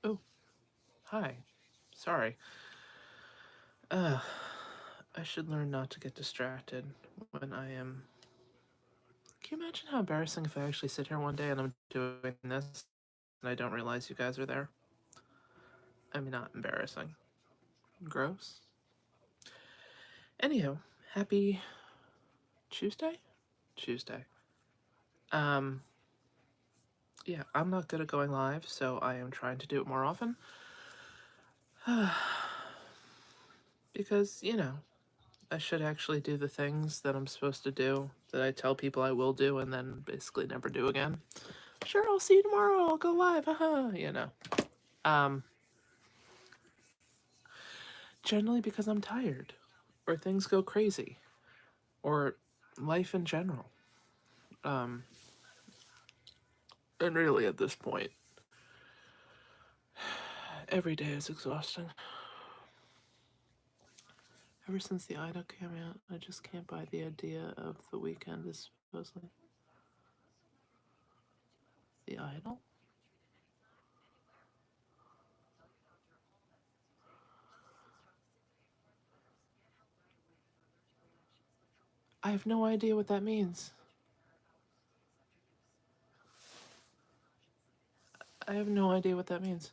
Oh, hi. Sorry. I should learn not to get distracted when I am... Can you imagine how embarrassing if I actually sit here one day and I'm doing this and I don't realize you guys are there? I mean, not embarrassing. Gross. Anywho, happy Tuesday? Tuesday. Yeah, I'm not good at going live, so I am trying to do it more often. Because, you know, I should actually do the things that I'm supposed to do, that I tell people I will do, and then basically never do again. Sure, I'll see you tomorrow, I'll go live, haha, you know. Generally because I'm tired, or things go crazy, or life in general. And really at this point, every day is exhausting. Ever since the Idol came out, I just can't buy the idea of the weekend is supposedly the Idol. I have no idea what that means. I have no idea what that means.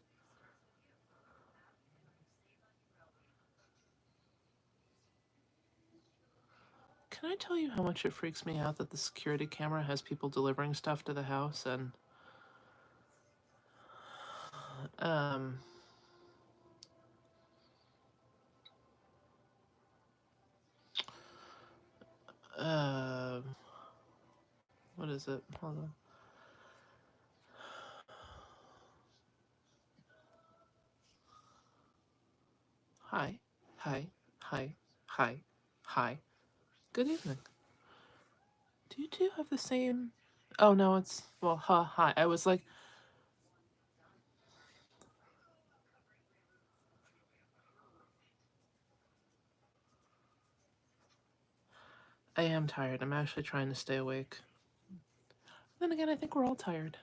Can I tell you how much it freaks me out that the security camera has people delivering stuff to the house and what is it? Hold on. Hi, hi, hi, hi, hi. Good evening. Do you two have the same... Oh, no, it's... Well, hi. I was like... I am tired. I'm actually trying to stay awake. Then again, I think we're all tired.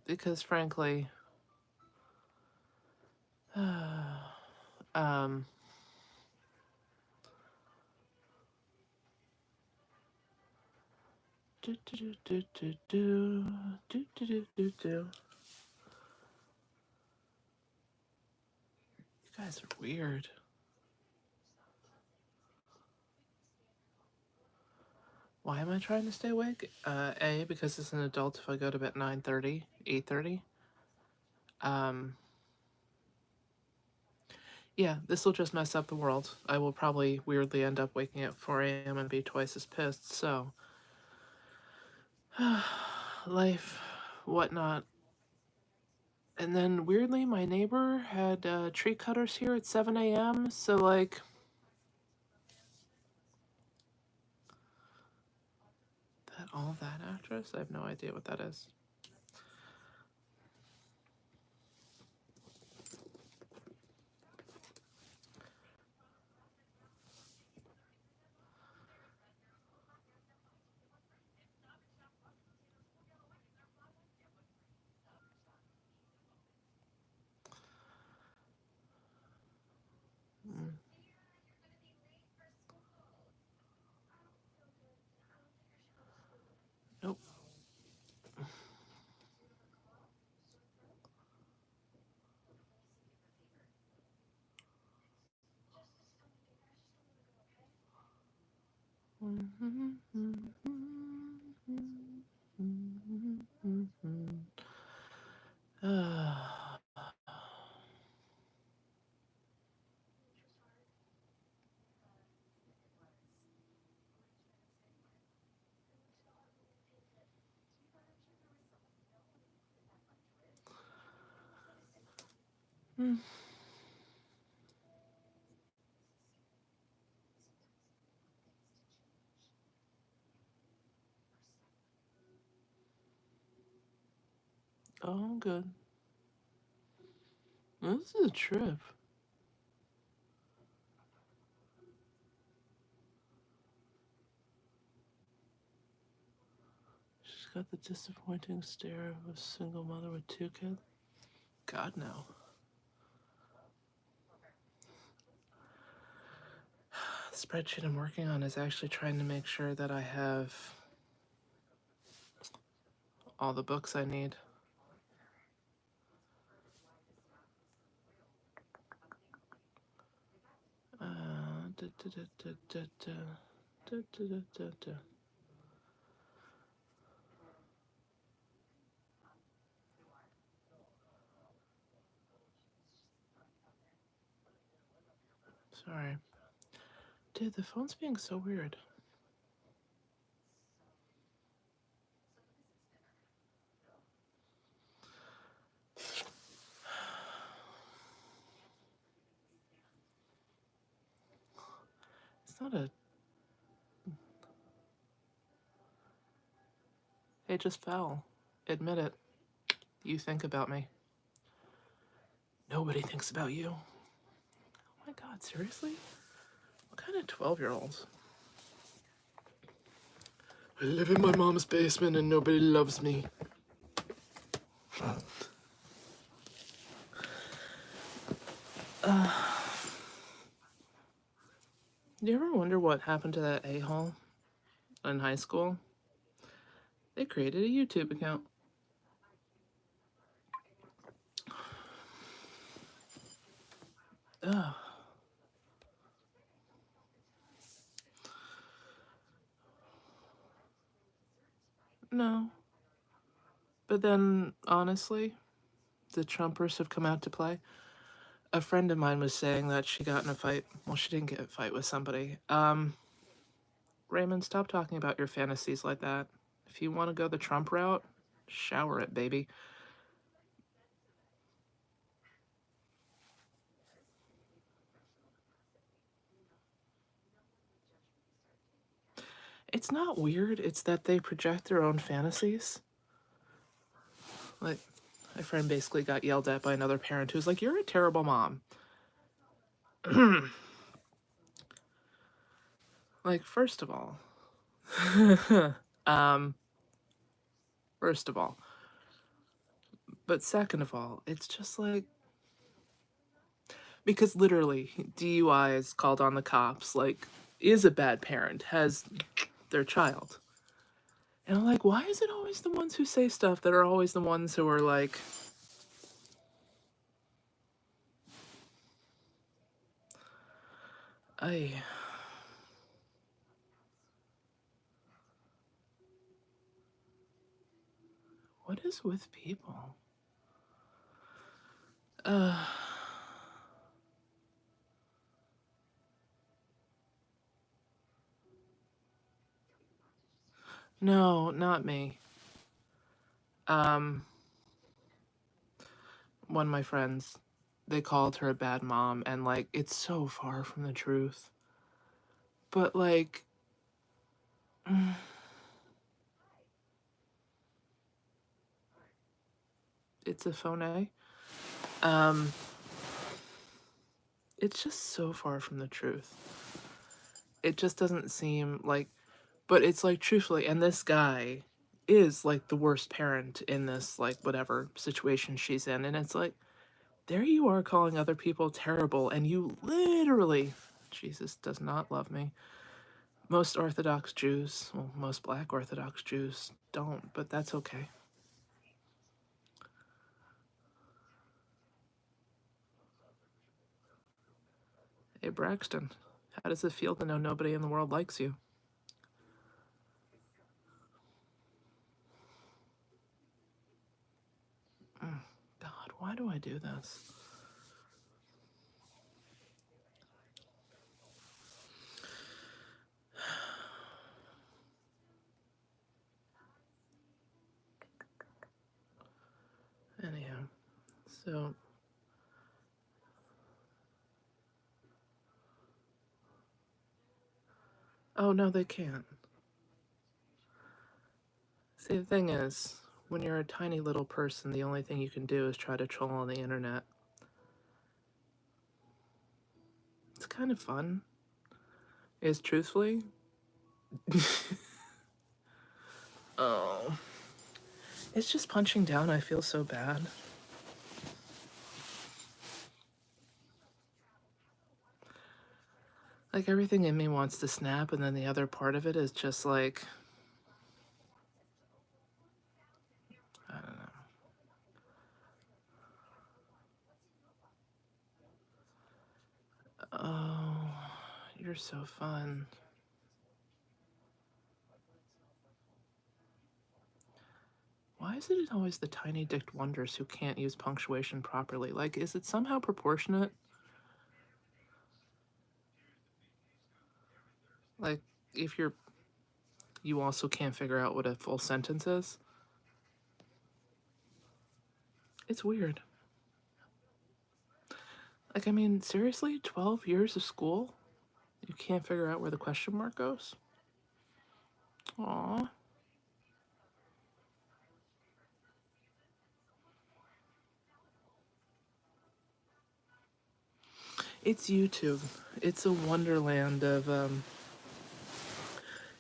Because frankly... You guys are weird. Why am I trying to stay awake? A, because as an adult, if I go to bed 9:30, 8:30, yeah, this will just mess up the world. I will probably weirdly end up waking at 4 a.m. and be twice as pissed, so... Life, whatnot. And then, weirdly, my neighbor had tree cutters here at 7 a.m., so, like... that actress? I have no idea what that is. Oh, I'm good. This is a trip. She's got the disappointing stare of a single mother with 2 kids. God, no. The spreadsheet I'm working on is actually trying to make sure that I have all the books I need. Sorry. Dude, the phone's being so weird. It's not a... It just fell. Admit it. You think about me. Nobody thinks about you. Oh my god, seriously? What kind of 12-year-olds? I live in my mom's basement and nobody loves me. Do you ever wonder what happened to that a-hole in high school? They created a YouTube account. Ugh. No. But then, honestly, the Trumpers have come out to play. A friend of mine was saying that she got in a fight. Well, she didn't get in a fight with somebody. Raymond, stop talking about your fantasies like that. If you want to go the Trump route, shower it, baby. It's not weird, it's that they project their own fantasies. Like, my friend basically got yelled at by another parent who's like, "You're a terrible mom." Like, first of all, first of all, but second of all, it's just like, because literally, DUI is called on the cops, like, is a bad parent, has their child. And I'm like, why is it always the ones who say stuff that are always the ones who are like, what is with people? No, not me. One of my friends, they called her a bad mom, and like, it's so far from the truth. But like, it's a phone. It's just so far from the truth. It just doesn't seem like, but it's like, truthfully, and this guy is like the worst parent in this, like, whatever situation she's in, and it's like, there you are calling other people terrible, and you literally, Jesus does not love me. Most Orthodox Jews, well, most Black Orthodox Jews don't, but that's okay. Hey, Braxton, how does it feel to know nobody in the world likes you? do this. Anyhow, so oh no, they can't. See, the thing is, when you're a tiny little person, the only thing you can do is try to troll on the internet. It's kind of fun. Is truthfully. Oh. It's just punching down. I feel so bad. Like, everything in me wants to snap, and then the other part of it is just like, I don't know. Oh, you're so fun. Why is it always the tiny-dicked wonders who can't use punctuation properly? Like, is it somehow proportionate? Like, if you also can't figure out what a full sentence is? It's weird. Like, I mean, seriously? 12 years of school? You can't figure out where the question mark goes? Aww. It's YouTube. It's a wonderland of,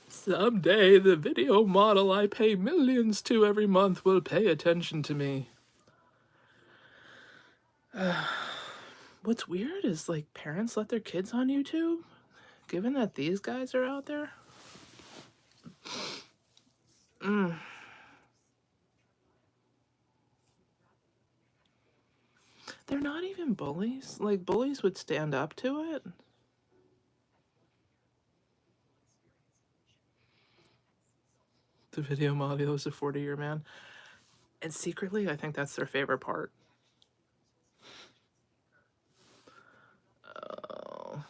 someday the video model I pay millions to every month will pay attention to me. What's weird is, like, parents let their kids on YouTube, given that these guys are out there. They're not even bullies. Like, bullies would stand up to it. The video model is a 40-year man. And secretly, I think that's their favorite part. Oh.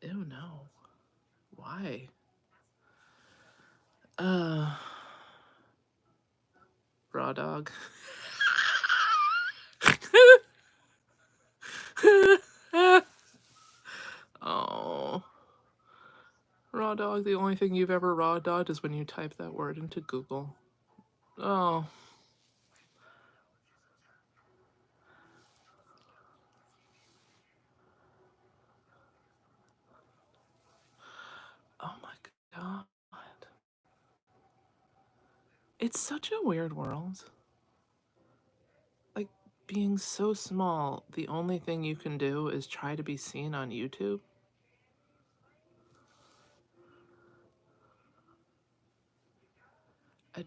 Ew, no. Why? Raw dog. Oh. Raw dog, the only thing you've ever raw dogged is when you type that word into Google. Oh. Oh my god. It's such a weird world. Like, being so small, the only thing you can do is try to be seen on YouTube. I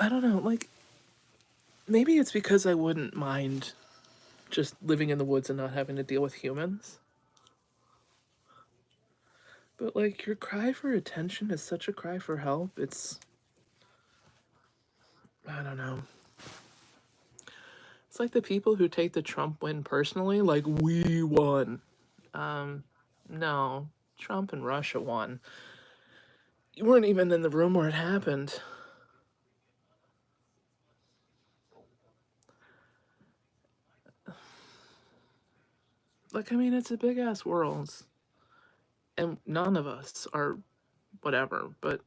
don't know, like, maybe it's because I wouldn't mind just living in the woods and not having to deal with humans. But, like, your cry for attention is such a cry for help. It's, I don't know. It's like the people who take the Trump win personally, like, we won. No. Trump and Russia won. You weren't even in the room where it happened. Like, I mean, it's a big-ass world. And none of us are whatever, but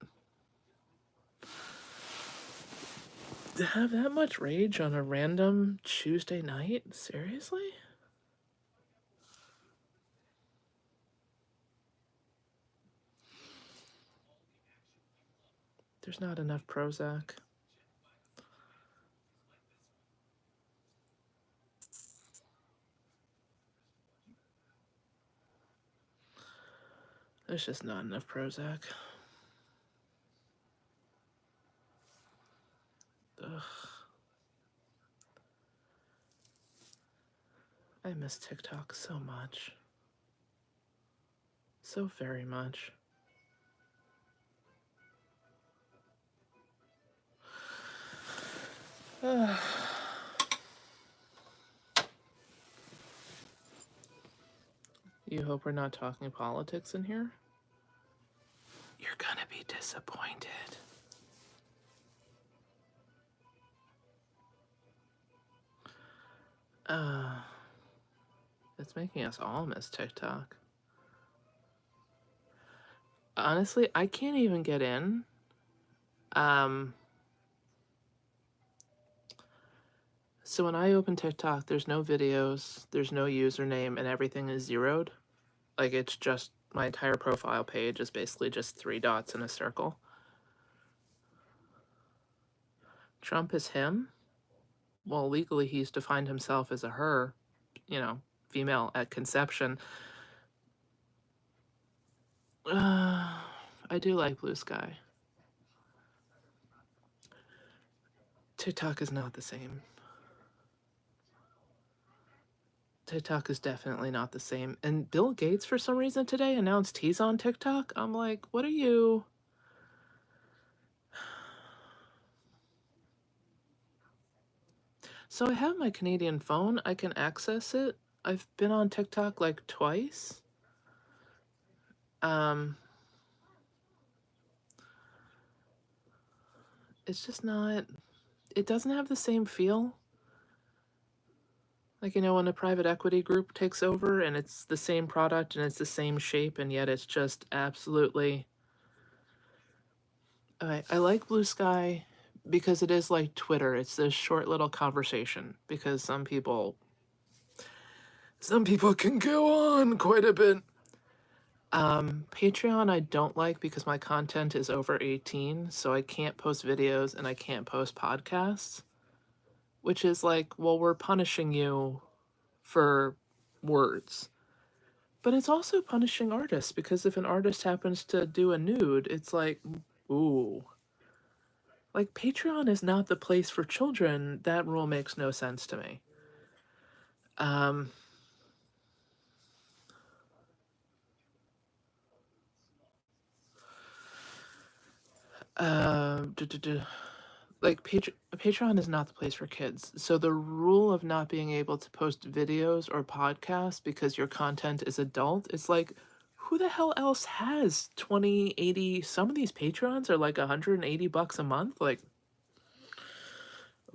to have that much rage on a random Tuesday night? Seriously? There's not enough Prozac. There's just not enough Prozac. Ugh. I miss TikTok so much. So very much. You hope we're not talking politics in here? You're gonna be disappointed. It's making us all miss TikTok. Honestly, I can't even get in. So when I open TikTok, there's no videos, there's no username, and everything is zeroed. Like, it's just, my entire profile page is basically just 3 dots in a circle. Trump is him? Well, legally he's defined himself as a her, female at conception. I do like Blue Sky. TikTok is not the same. TikTok is definitely not the same. And Bill Gates, for some reason today, announced he's on TikTok. I'm like, what are you? So I have my Canadian phone. I can access it. I've been on TikTok like twice. It's just not, it doesn't have the same feel. Like, when a private equity group takes over and it's the same product and it's the same shape, and yet it's just absolutely... I like Blue Sky because it is like Twitter. It's this short little conversation, because some people can go on quite a bit. Patreon I don't like because my content is over 18, so I can't post videos and I can't post podcasts, which is like, well, we're punishing you for words. But it's also punishing artists, because if an artist happens to do a nude, it's like, ooh. Like, Patreon is not the place for children. That rule makes no sense to me. Like, Patreon is not the place for kids. So the rule of not being able to post videos or podcasts because your content is adult, it's like, who the hell else has 20, 80? Some of these Patreons are like $180 a month. Like,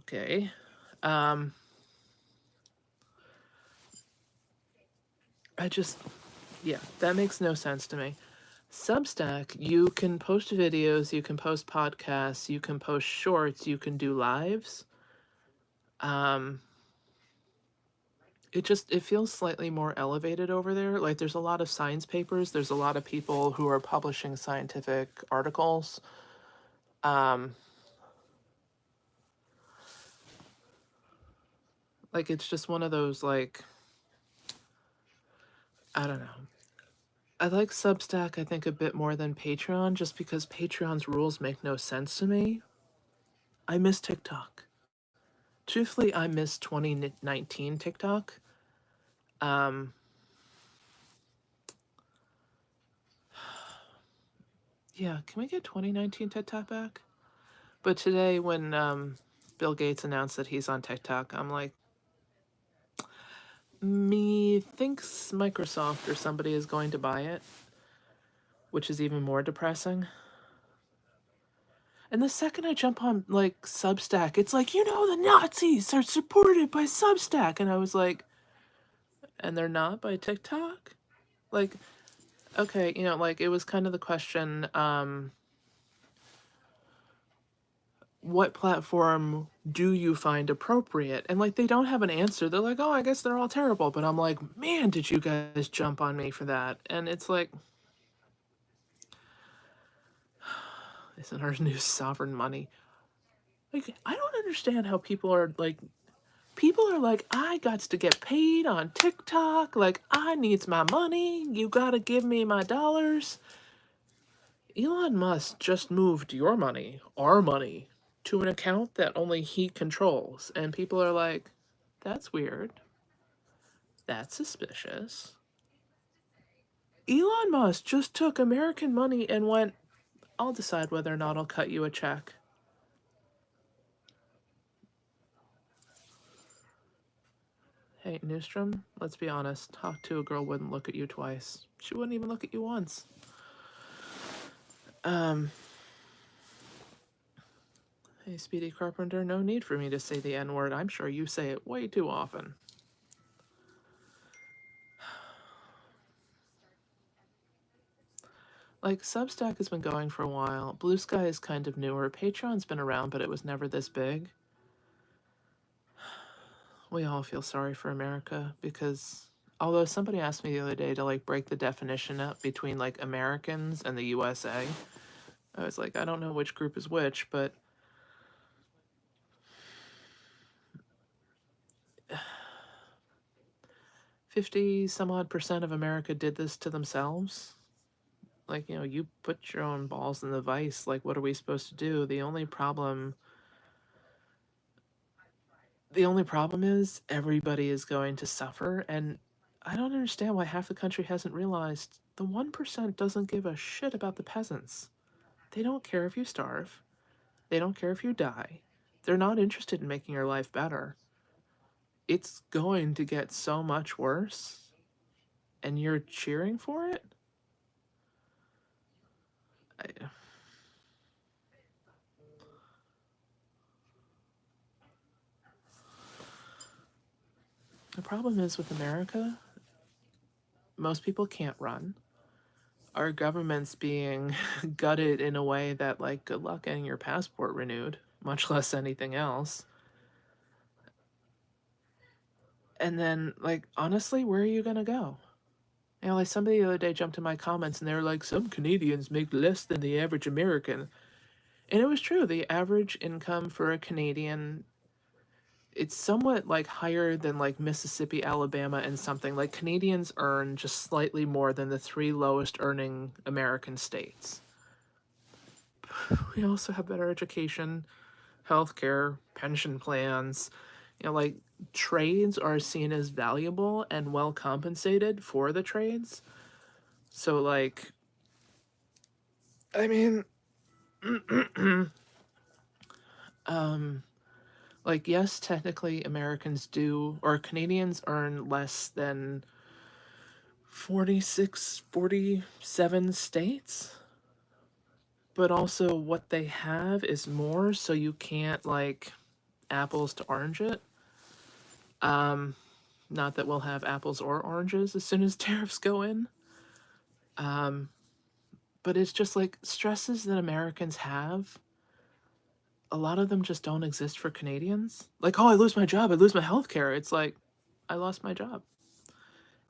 okay. Yeah, that makes no sense to me. Substack, you can post videos, you can post podcasts, you can post shorts, you can do lives. It feels slightly more elevated over there. Like, there's a lot of science papers, there's a lot of people who are publishing scientific articles. Like, it's just one of those, like, I don't know. I like Substack, I think, a bit more than Patreon, just because Patreon's rules make no sense to me. I miss TikTok. Truthfully, I miss 2019 TikTok. Yeah, can we get 2019 TikTok back? But today, when Bill Gates announced that he's on TikTok, I'm like, thinks Microsoft or somebody is going to buy it, which is even more depressing. And the second I jump on, like, Substack, it's like, the Nazis are supported by Substack. And I was like, and they're not by TikTok? Like, okay, like, it was kind of the question, what platform do you find appropriate? And, like, they don't have an answer. They're like, oh, I guess they're all terrible. But I'm like, man, did you guys jump on me for that? And it's like, isn't our new sovereign money? Like, I don't understand how people are like, I got to get paid on TikTok. Like, I needs my money. You gotta give me my dollars. Elon Musk just moved your money, our money, to an account that only he controls. And people are like, that's weird. That's suspicious. Elon Musk just took American money and went, I'll decide whether or not I'll cut you a check. Hey, Newstrom, let's be honest. Talk to a girl wouldn't look at you twice. She wouldn't even look at you once. Hey, Speedy Carpenter, no need for me to say the N-word. I'm sure you say it way too often. Like, Substack has been going for a while. Blue Sky is kind of newer. Patreon's been around, but it was never this big. We all feel sorry for America because, although somebody asked me the other day to, like, break the definition up between, like, Americans and the USA, I was like, I don't know which group is which, but 50 some odd % of America did this to themselves. Like, you know, you put your own balls in the vice. Like, what are we supposed to do? The only problem is everybody is going to suffer, and I don't understand why half the country hasn't realized the 1% doesn't give a shit about the peasants. They don't care if you starve. They don't care if you die. They're not interested in making your life better. It's going to get so much worse, and you're cheering for it? The problem is with America, most people can't run. Our government's being gutted in a way that, like, good luck getting your passport renewed, much less anything else. And then, like, honestly, where are you gonna go? You know, like, somebody the other day jumped in my comments and they were like, some Canadians make less than the average American. And it was true. The average income for a Canadian, it's somewhat, like, higher than, like, Mississippi, Alabama, and something. Like, Canadians earn just slightly more than the 3 lowest earning American states. We also have better education, healthcare, pension plans. You know, like, trades are seen as valuable and well compensated for the trades. So, like, I mean, like, yes, technically Americans do, or Canadians earn less than 46, 47 states. But also what they have is more, so you can't, like, apples to orange it. Not that we'll have apples or oranges as soon as tariffs go in. But it's just like stresses that Americans have. A lot of them just don't exist for Canadians. Like, oh, I lose my job, I lose my health care. It's like, I lost my job.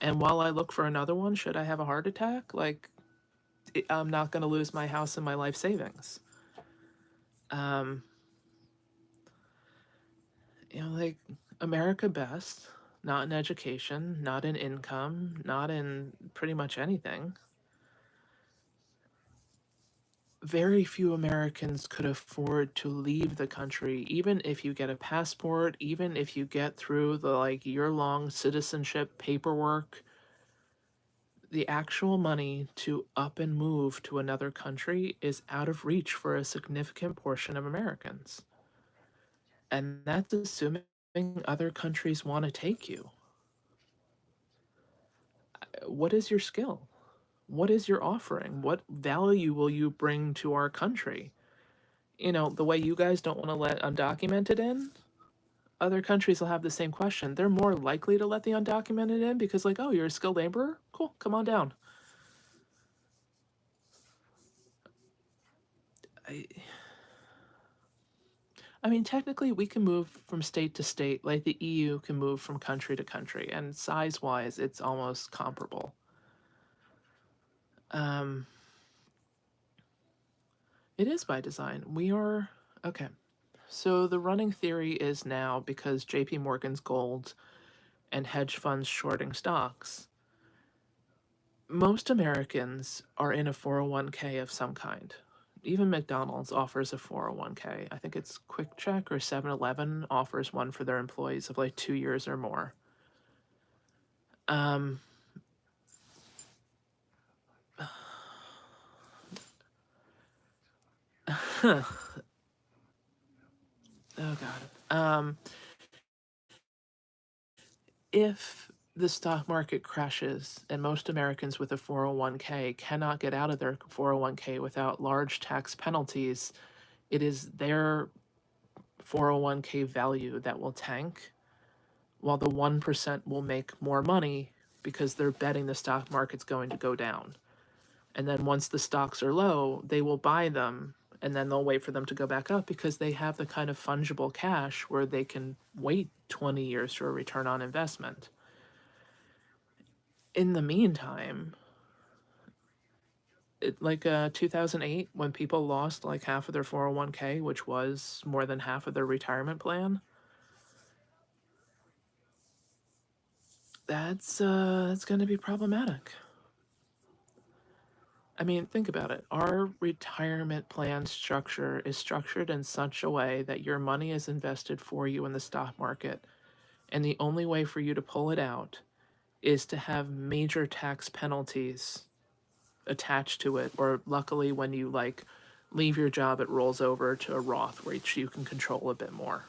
And while I look for another one, should I have a heart attack? Like, I'm not going to lose my house and my life savings. You know, like, America best, not in education, not in income, not in pretty much anything. Very few Americans could afford to leave the country, even if you get a passport, even if you get through the, like, year-long citizenship paperwork. The actual money to up and move to another country is out of reach for a significant portion of Americans. And that's assuming other countries want to take you. What is your skill? What is your offering? What value will you bring to our country? You know, the way you guys don't want to let undocumented in, other countries will have the same question. They're more likely to let the undocumented in because, like, oh, you're a skilled laborer? Cool, come on down. I mean, technically, we can move from state to state, like the EU can move from country to country, and size-wise, it's almost comparable. It is by design. We are... Okay. So the running theory is now, because JP Morgan's gold and hedge funds shorting stocks, most Americans are in a 401k of some kind. Even McDonald's offers a 401k. I think it's Quick Check or 7-Eleven offers one for their employees of like 2 years or more. Um, oh God. If the stock market crashes and most Americans with a 401k cannot get out of their 401k without large tax penalties, it is their 401k value that will tank, while the 1% will make more money because they're betting the stock market's going to go down. And then once the stocks are low, they will buy them and then they'll wait for them to go back up because they have the kind of fungible cash where they can wait 20 years for a return on investment. In the meantime, like 2008, when people lost like half of their 401k, which was more than half of their retirement plan, that's going to be problematic. I mean, think about it. Our retirement plan structure is structured in such a way that your money is invested for you in the stock market, and the only way for you to pull it out is to have major tax penalties attached to it, or luckily when you like leave your job it rolls over to a Roth which you can control a bit more.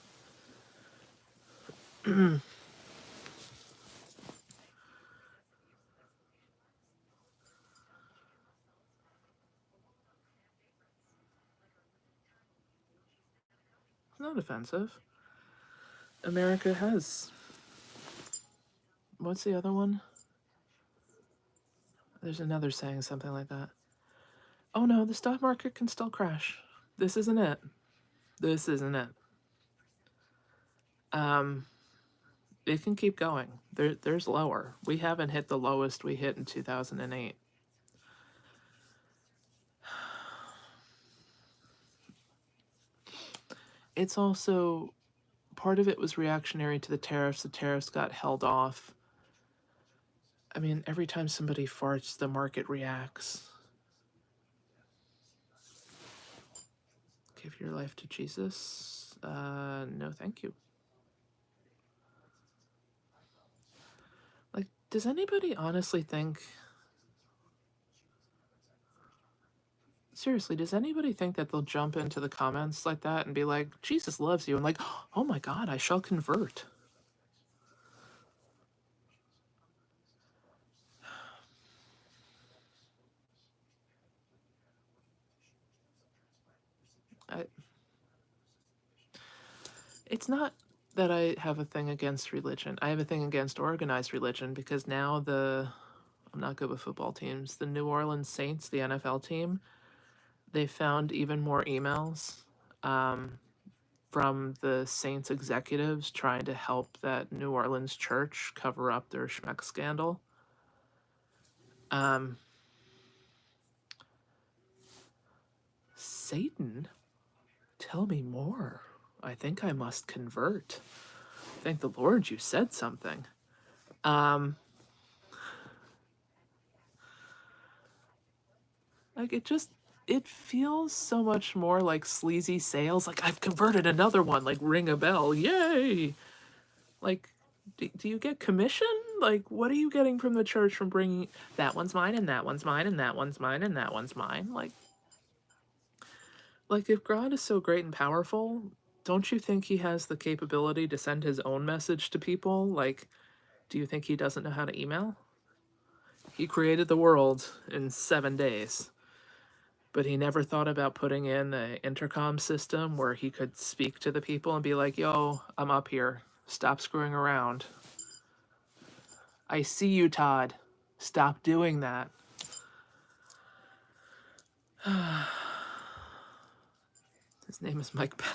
It's not offensive. America has, what's the other one? There's another saying something like that. Oh no, the stock market can still crash. This isn't it. This isn't it. Um, it can keep going. There's lower. We haven't hit the lowest we hit in 2008. It's also, part of it was reactionary to the tariffs. The tariffs got held off. I mean, every time somebody farts, the market reacts. Give your life to Jesus? No, thank you. Like, does anybody honestly think... Seriously, does anybody think that they'll jump into the comments like that and be like, Jesus loves you, and like, oh my God, I shall convert? I, it's not that I have a thing against religion. I have a thing against organized religion because now I'm not good with football teams. The New Orleans Saints, the NFL team, they found even more emails from the Saints executives trying to help that New Orleans church cover up their schmeck scandal. Satan? Tell me more. I think I must convert. Thank the Lord you said something. Like, it feels so much more like sleazy sales. Like, I've converted another one. Like, ring a bell. Yay! Like, do you get commission? Like, what are you getting from the church from bringing that one's mine and that one's mine and that one's mine and that one's mine? Like if God is so great and powerful, don't you think he has the capability to send his own message to people? Like, do you think he doesn't know how to email? He created the world in 7 days, but he never thought about putting in an intercom system where he could speak to the people and be like, yo, I'm up here. Stop screwing around. I see you, Todd. Stop doing that. His name is Mike Pence.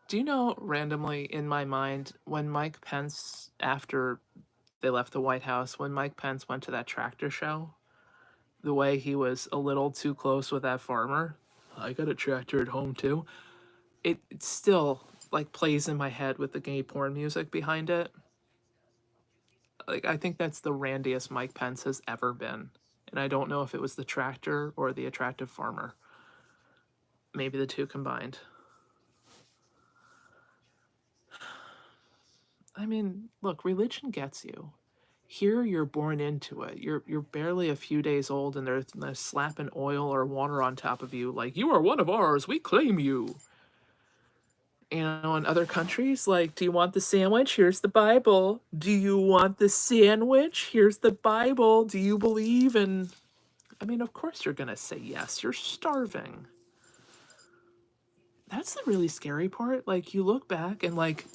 Do you know, randomly in my mind, when Mike Pence, after they left the White House, when Mike Pence went to that tractor show, the way he was a little too close with that farmer, I got a tractor at home too, it still like plays in my head with the gay porn music behind it. Like, I think that's the randiest Mike Pence has ever been. And I don't know if it was the tractor or the attractive farmer. Maybe the two combined. I mean, look, religion gets you. Here, you're born into it. You're barely a few days old, and they're slapping oil or water on top of you, like you are one of ours. We claim you. You know, in other countries, like, do you want the sandwich? Here's the Bible. Do you want the sandwich? Here's the Bible. Do you believe in? I mean, of course you're gonna say yes. You're starving. That's the really scary part. Like, you look back and like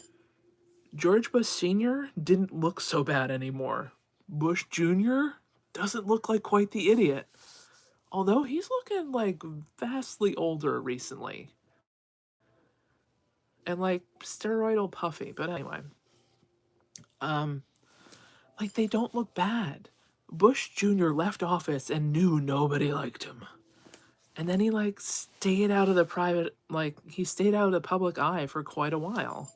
George Bush Sr. didn't look so bad anymore. Bush Jr. doesn't look like quite the idiot. Although he's looking like vastly older recently. And like steroidal puffy. But anyway. Like they don't look bad. Bush Jr. left office and knew nobody liked him. And then he like stayed out of the he stayed out of the public eye for quite a while.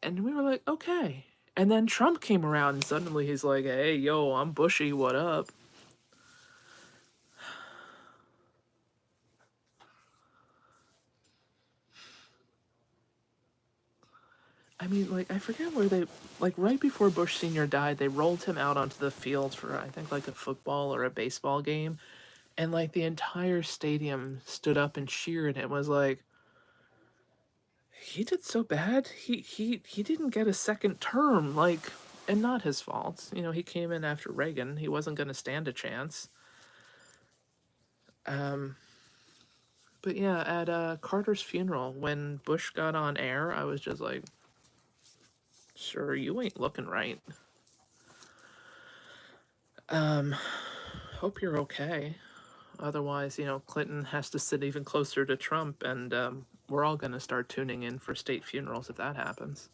And we were like, okay. And then Trump came around and suddenly he's like, hey, yo, I'm Bushy, what up? I mean, like, I forget where they, like, right before Bush Sr. died, they rolled him out onto the field for, I think, like a football or a baseball game. And, like, the entire stadium stood up and cheered. It was like, he did so bad. He didn't get a second term, like, and not his fault. You know, he came in after Reagan. He wasn't going to stand a chance. But yeah, at Carter's funeral, when Bush got on air, I was just like, sir, you ain't looking right. Hope you're okay. Otherwise, you know, Clinton has to sit even closer to Trump, and we're all going to start tuning in for state funerals if that happens.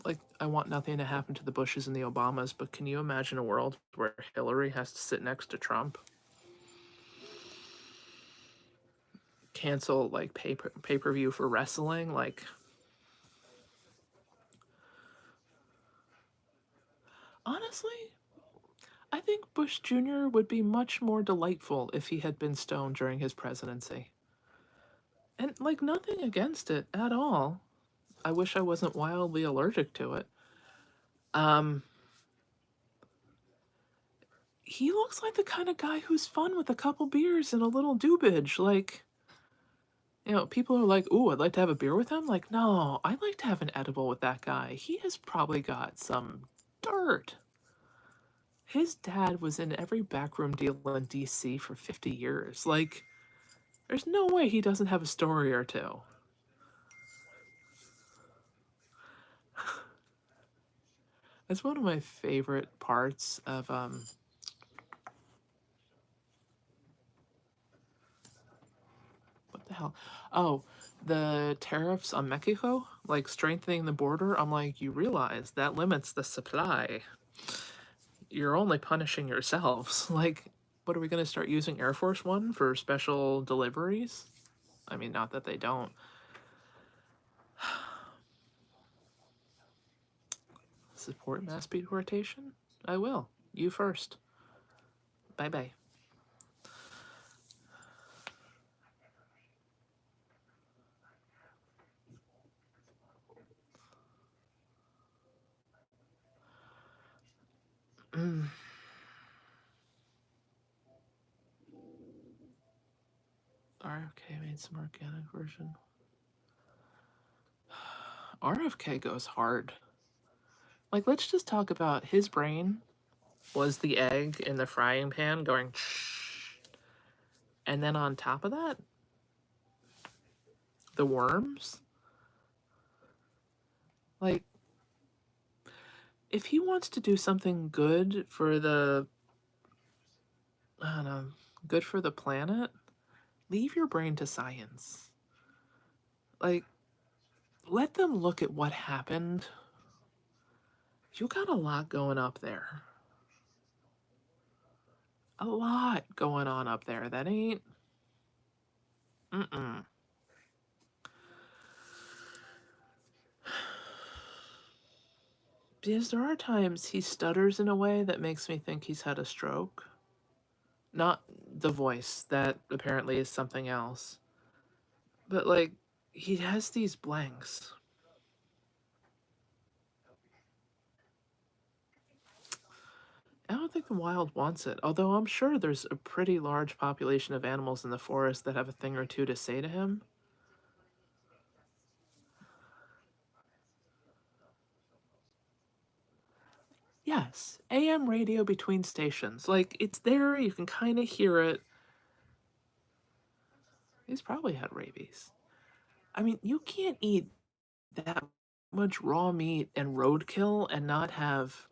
Like, I want nothing to happen to the Bushes and the Obamas, but can you imagine a world where Hillary has to sit next to Trump? Cancel, like, pay-per-view for wrestling? Like, honestly, I think Bush Jr. would be much more delightful if he had been stoned during his presidency. And, like, nothing against it at all. I wish I wasn't wildly allergic to it. He looks like the kind of guy who's fun with a couple beers and a little doobage. Like, you know, people are like, ooh, I'd like to have a beer with him. Like, no, I'd like to have an edible with that guy. He has probably got some dirt. His dad was in every backroom deal in DC for 50 years. Like, there's no way he doesn't have a story or two. That's one of my favorite parts of what the hell? Oh, the tariffs on Mexico, like strengthening the border. I'm like, you realize that limits the supply. You're only punishing yourselves. Like, what are we going to start using Air Force One for special deliveries? I mean, not that they don't. Support mass deportation? I will. You first. Bye bye. RFK made some organic version. RFK goes hard. Like, let's just talk about his brain was the egg in the frying pan going shh. And then on top of that, the worms. Like, if he wants to do something good for the, I don't know, good for the planet, leave your brain to science. Like, let them look at what happened. You got a lot going up there. A lot going on up there. That ain't. Mm-mm. Because there are times he stutters in a way that makes me think he's had a stroke. Not the voice, that apparently is something else. But, like, he has these blanks. I don't think the wild wants it, although I'm sure there's a pretty large population of animals in the forest that have a thing or two to say to him. Yes, AM radio between stations. Like, it's there, you can kind of hear it. He's probably had rabies. I mean, you can't eat that much raw meat and roadkill and not have.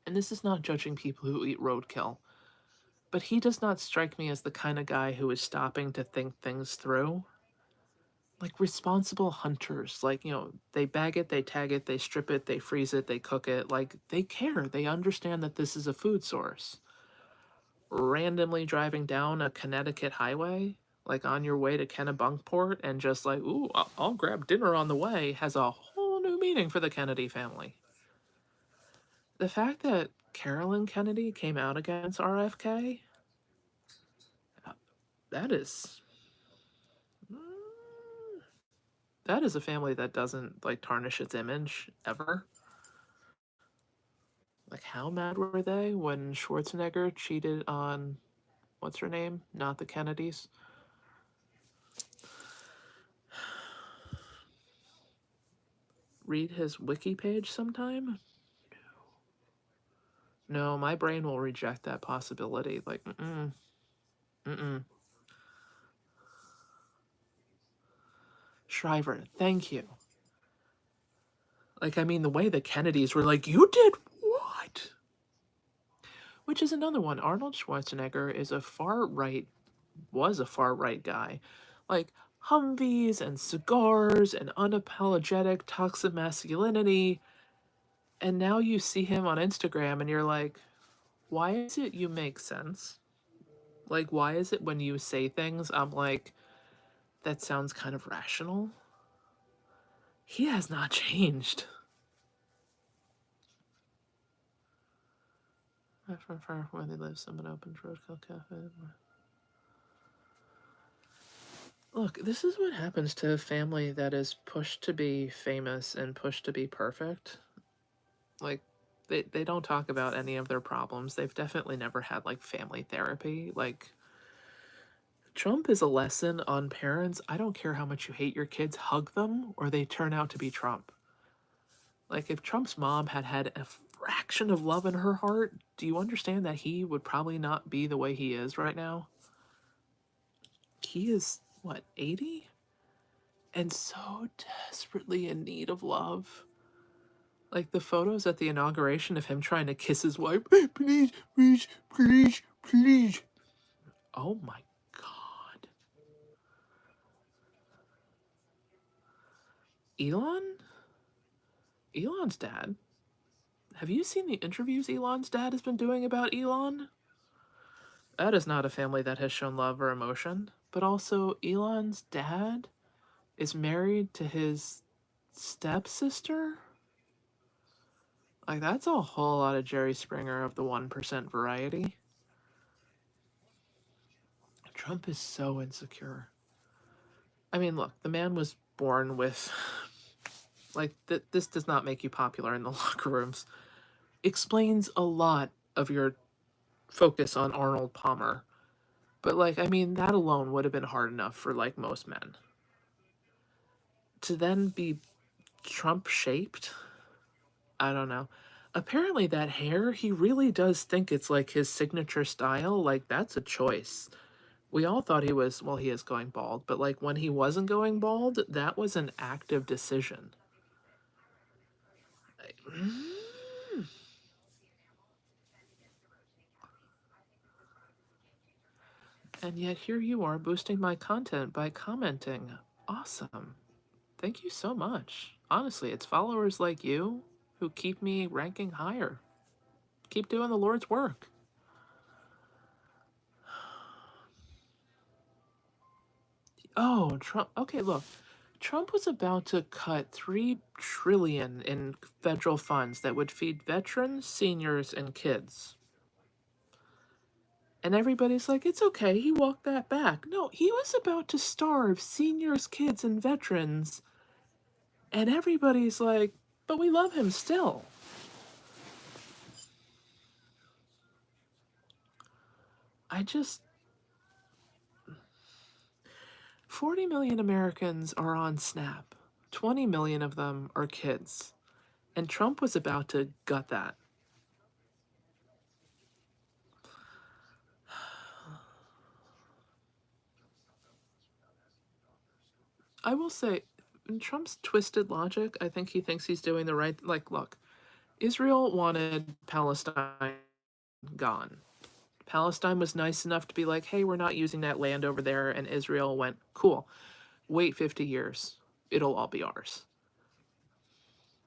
And this is not judging people who eat roadkill, but he does not strike me as the kind of guy who is stopping to think things through. Like responsible hunters, like, they bag it, they tag it, they strip it, they freeze it, they cook it. Like, they care. They understand that this is a food source. Randomly driving down a Connecticut highway, like on your way to Kennebunkport, and just like, ooh, I'll grab dinner on the way, has a whole new meaning for the Kennedy family. The fact that Carolyn Kennedy came out against RFK, that is that is a family that doesn't like tarnish its image ever. Like, how mad were they when Schwarzenegger cheated on what's her name? Not the Kennedys. Read his wiki page sometime? No, my brain will reject that possibility. Like, mm-mm, mm-mm. Shriver, thank you. Like, I mean, the way the Kennedys were like, you did what? Which is another one. Arnold Schwarzenegger is was a far right guy. Like, Humvees and cigars and unapologetic toxic masculinity. And now you see him on Instagram and you're like, why is it you make sense? Like, why is it when you say things, I'm like, that sounds kind of rational? He has not changed. Where they live, someone opens Roadkill Cafe. Look, this is what happens to a family that is pushed to be famous and pushed to be perfect. Like, they don't talk about any of their problems. They've definitely never had, like, family therapy. Like, Trump is a lesson on parents. I don't care how much you hate your kids, hug them, or they turn out to be Trump. Like, if Trump's mom had had a fraction of love in her heart, do you understand that he would probably not be the way he is right now? He is, what, 80? And so desperately in need of love. Like, the photos at the inauguration of him trying to kiss his wife. Please, please, please, please. Oh my God. Elon's dad. Have you seen the interviews Elon's dad has been doing about Elon? That is not a family that has shown love or emotion. But also, Elon's dad is married to his stepsister? Like, that's a whole lot of Jerry Springer of the 1% variety. Trump is so insecure. I mean, look, the man was born with. Like, this does not make you popular in the locker rooms. Explains a lot of your focus on Arnold Palmer. But, like, I mean, that alone would have been hard enough for, like, most men. To then be Trump shaped? I don't know. Apparently, that hair, he really does think it's like his signature style. Like, that's a choice. We all thought he was, well, he is going bald, but like when he wasn't going bald, that was an active decision. And yet here you are boosting my content by commenting. Awesome. Thank you so much. Honestly, it's followers like you who keep me ranking higher. Keep doing the Lord's work. Oh, Trump. Okay, look. Trump was about to cut $3 trillion in federal funds that would feed veterans, seniors, and kids. And everybody's like, it's okay, he walked that back. No, he was about to starve seniors, kids, and veterans. And everybody's like, but we love him still. I just 40 million Americans are on Snap. 20 million of them are kids. And Trump was about to gut that. I will say, in Trump's twisted logic, I think he thinks he's doing the right. Like, look, Israel wanted Palestine gone. Palestine was nice enough to be like, hey, we're not using that land over there. And Israel went, cool, wait 50 years. It'll all be ours.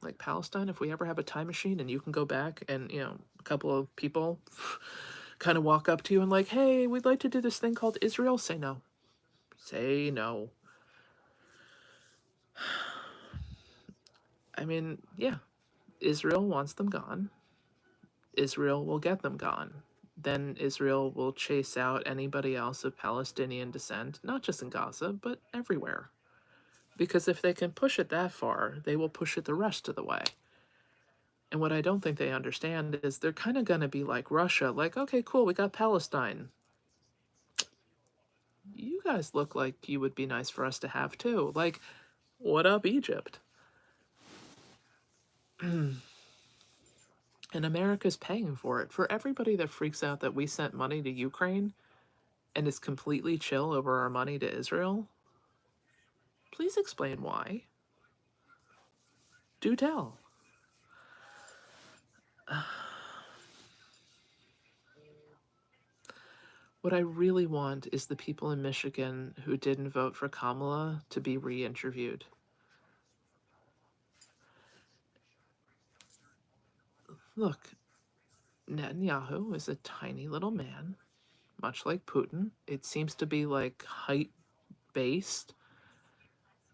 Like, Palestine, if we ever have a time machine and you can go back and, a couple of people kind of walk up to you and like, hey, we'd like to do this thing called Israel, say no. Say no. I mean, yeah, Israel wants them gone. Israel will get them gone. Then Israel will chase out anybody else of Palestinian descent, not just in Gaza, but everywhere. Because if they can push it that far, they will push it the rest of the way. And what I don't think they understand is they're kind of going to be like Russia, like, okay, cool, we got Palestine. You guys look like you would be nice for us to have too. Like, what up, Egypt? And America's paying for it. For everybody that freaks out that we sent money to Ukraine and is completely chill over our money to Israel, please explain why. Do tell. What I really want is the people in Michigan who didn't vote for Kamala to be re-interviewed. Look, Netanyahu is a tiny little man, much like Putin. It seems to be like height-based,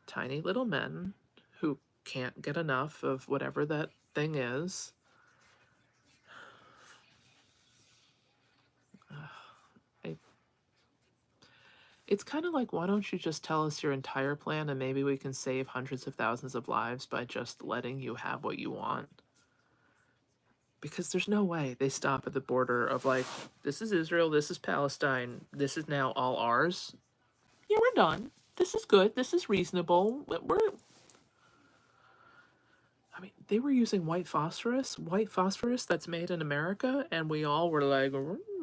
tiny little men who can't get enough of whatever that thing is. It's kind of like, why don't you just tell us your entire plan and maybe we can save hundreds of thousands of lives by just letting you have what you want? Because there's no way they stop at the border of like, this is Israel, this is Palestine, this is now all ours. Yeah, we're done. This is good. This is reasonable. I mean, they were using white phosphorus that's made in America, and we all were like,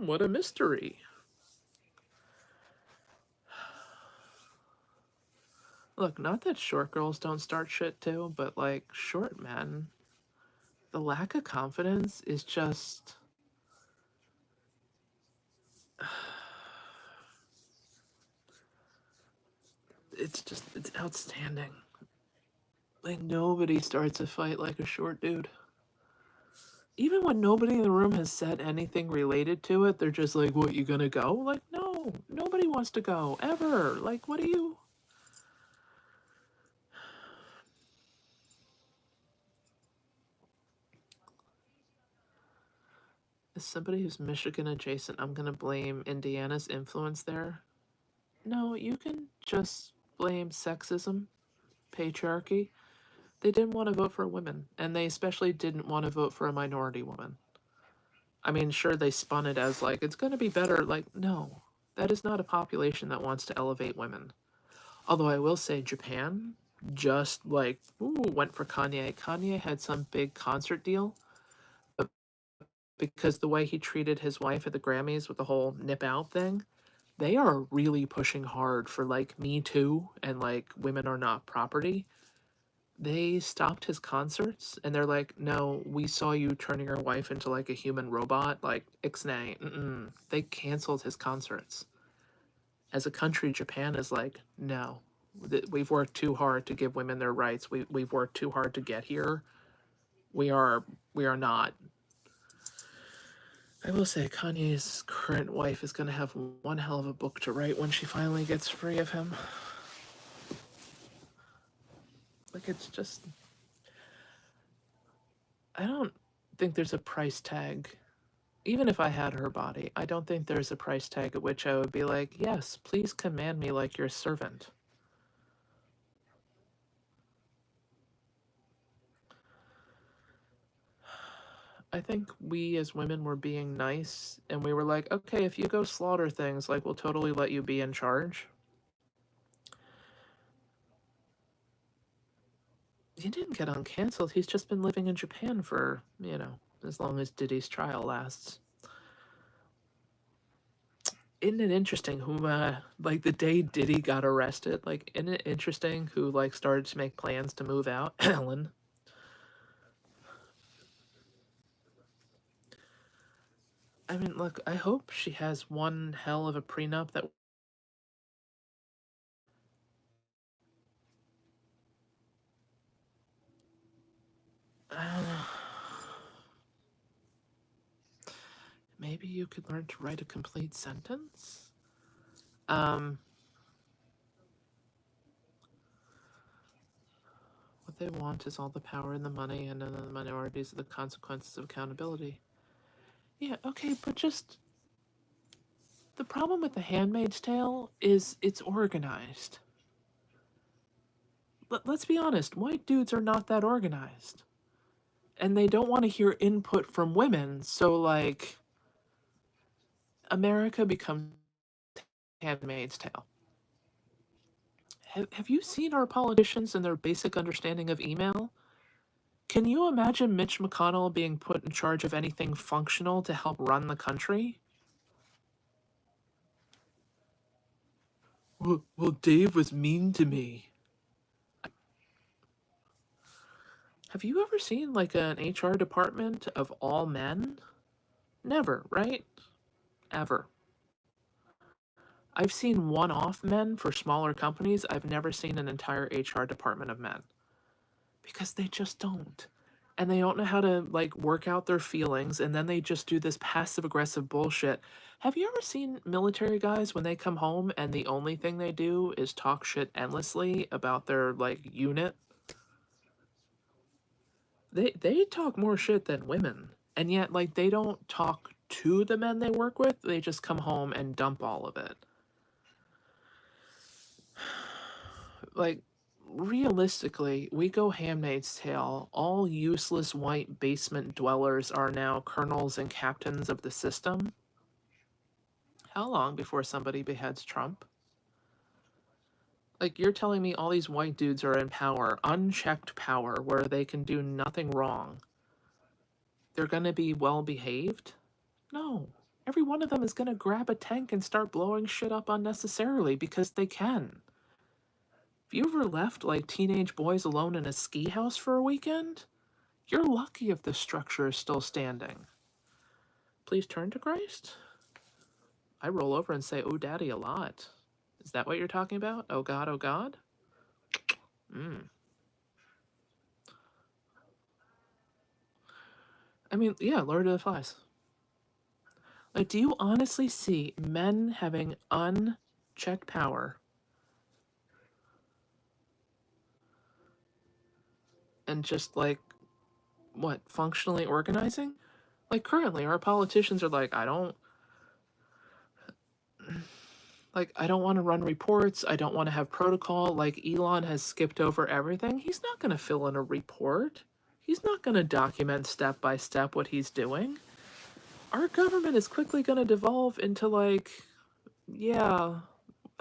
what a mystery. Look, not that short girls don't start shit too, but like, short men, the lack of confidence is just. It's outstanding. Like, nobody starts a fight like a short dude. Even when nobody in the room has said anything related to it, they're just like, what, you gonna go? Like, no, nobody wants to go, ever. Like, what are you? As somebody who's Michigan adjacent, I'm gonna blame Indiana's influence there. No, you can just blame sexism, patriarchy. They didn't want to vote for women, and they especially didn't want to vote for a minority woman. I mean, sure, they spun it as like, it's gonna be better. Like, no, that is not a population that wants to elevate women. Although I will say Japan just like, went for Kanye. Kanye had some big concert deal, but because the way he treated his wife at the Grammys with the whole nip out thing, they are really pushing hard for like Me Too and like women are not property. They stopped his concerts and they're like, no, we saw you turning your wife into like a human robot, like ixnay. They canceled his concerts. As a country, Japan is like, no, we've worked too hard to give women their rights. We've worked too hard to get here. We are not. I will say Kanye's current wife is going to have one hell of a book to write when she finally gets free of him. Like, it's just, I don't think there's a price tag. Even if I had her body, I don't think there's a price tag at which I would be like, yes, please command me like your servant. I think we as women were being nice, and we were like, okay, if you go slaughter things, like, we'll totally let you be in charge. He didn't get uncanceled. He's just been living in Japan for, as long as Diddy's trial lasts. Isn't it interesting who, like, the day Diddy got arrested, like, isn't it interesting who, like, started to make plans to move out? Ellen. I mean, look, I hope she has one hell of a prenup that. Maybe you could learn to write a complete sentence? What they want is all the power and the money, and then the minorities are the consequences of accountability. Yeah, okay, but just. The problem with The Handmaid's Tale is it's organized. Let's be honest, white dudes are not that organized. And they don't want to hear input from women, so, like, America becomes Handmaid's Tale. Have you seen our politicians and their basic understanding of email? Can you imagine Mitch McConnell being put in charge of anything functional to help run the country? Well, Dave was mean to me. Have you ever seen, like, an HR department of all men? Never, right? Ever. I've seen one-off men for smaller companies. I've never seen an entire HR department of men. Because they just don't. And they don't know how to, like, work out their feelings, and then they just do this passive-aggressive bullshit. Have you ever seen military guys when they come home and the only thing they do is talk shit endlessly about their, like, unit? They talk more shit than women. And yet, like, they don't talk to the men they work with. They just come home and dump all of it. Like, realistically, we go Handmaid's Tale. All useless white basement dwellers are now colonels and captains of the system. How long before somebody beheads Trump? Like, you're telling me all these white dudes are in power, unchecked power, where they can do nothing wrong. They're gonna be well behaved? No. Every one of them is gonna grab a tank and start blowing shit up unnecessarily because they can. Have you ever left, like, teenage boys alone in a ski house for a weekend? You're lucky if the structure is still standing. Please turn to Christ? I roll over and say, "Oh, Daddy," a lot. Is that what you're talking about? Oh, God, oh, God? I mean, yeah, Lord of the Flies. Like, do you honestly see men having unchecked power and just, like, what, functionally organizing? Like, currently, our politicians are like, I don't want to run reports. I don't want to have protocol. Like, Elon has skipped over everything. He's not going to fill in a report. He's not going to document step by step what he's doing. Our government is quickly going to devolve into, like, yeah,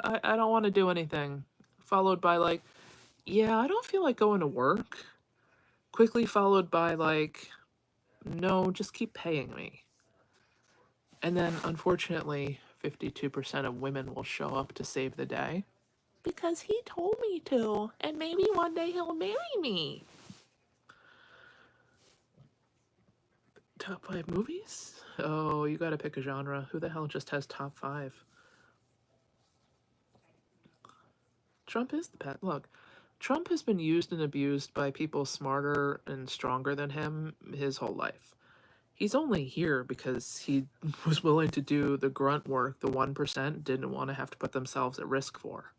I don't want to do anything. Followed by, like, yeah, I don't feel like going to work. Quickly followed by, like, no, just keep paying me. And then, unfortunately, 52% of women will show up to save the day. Because he told me to, and maybe one day he'll marry me. Top 5 movies? Oh, you gotta pick a genre. Who the hell just has top 5? Trump is the pet. Look, Trump has been used and abused by people smarter and stronger than him his whole life. He's only here because he was willing to do the grunt work the 1% didn't want to have to put themselves at risk for.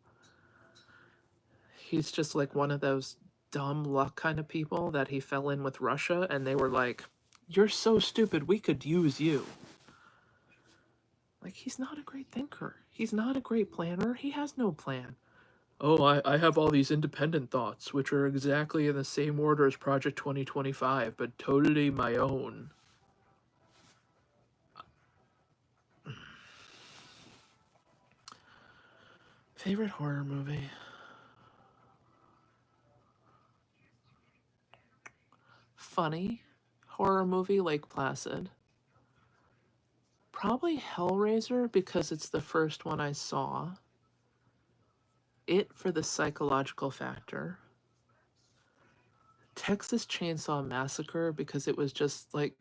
He's just like one of those dumb luck kind of people that he fell in with Russia and they were like, "You're so stupid, we could use you." Like, he's not a great thinker. He's not a great planner. He has no plan. Oh, I have all these independent thoughts, which are exactly in the same order as Project 2025, but totally my own. Favorite horror movie? Funny horror movie like Placid. Probably Hellraiser because it's the first one I saw. It for the psychological factor. Texas Chainsaw Massacre because it was just like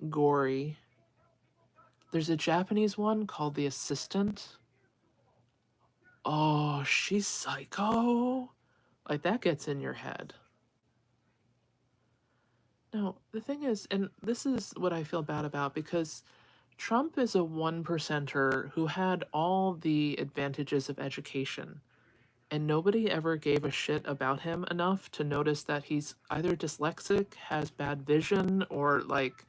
gory. There's a Japanese one called The Assistant. Oh, she's psycho. Like that gets in your head. No, the thing is, and this is what I feel bad about because Trump is a one percenter who had all the advantages of education, and nobody ever gave a shit about him enough to notice that he's either dyslexic, has bad vision, or like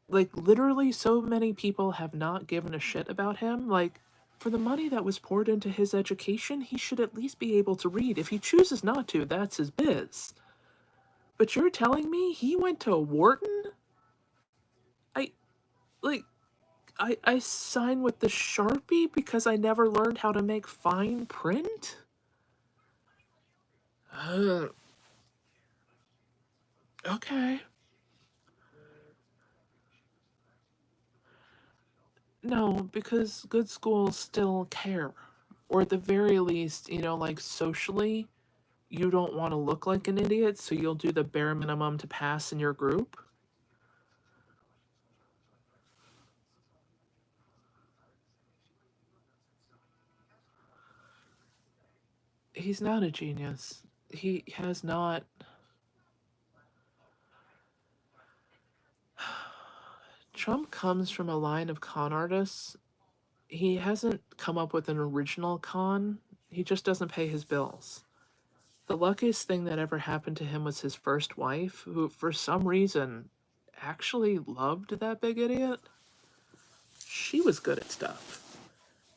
literally so many people have not given a shit about him. Like for the money that was poured into his education, he should at least be able to read. If he chooses not to, that's his biz. But you're telling me he went to Wharton? I like I sign with the Sharpie because I never learned how to make fine print? Uh, okay. No, because good schools still care. Or at the very least, like socially, you don't want to look like an idiot, so you'll do the bare minimum to pass in your group. He's not a genius. He has not. Trump comes from a line of con artists. He hasn't come up with an original con, he just doesn't pay his bills. The luckiest thing that ever happened to him was his first wife, who, for some reason, actually loved that big idiot. She was good at stuff.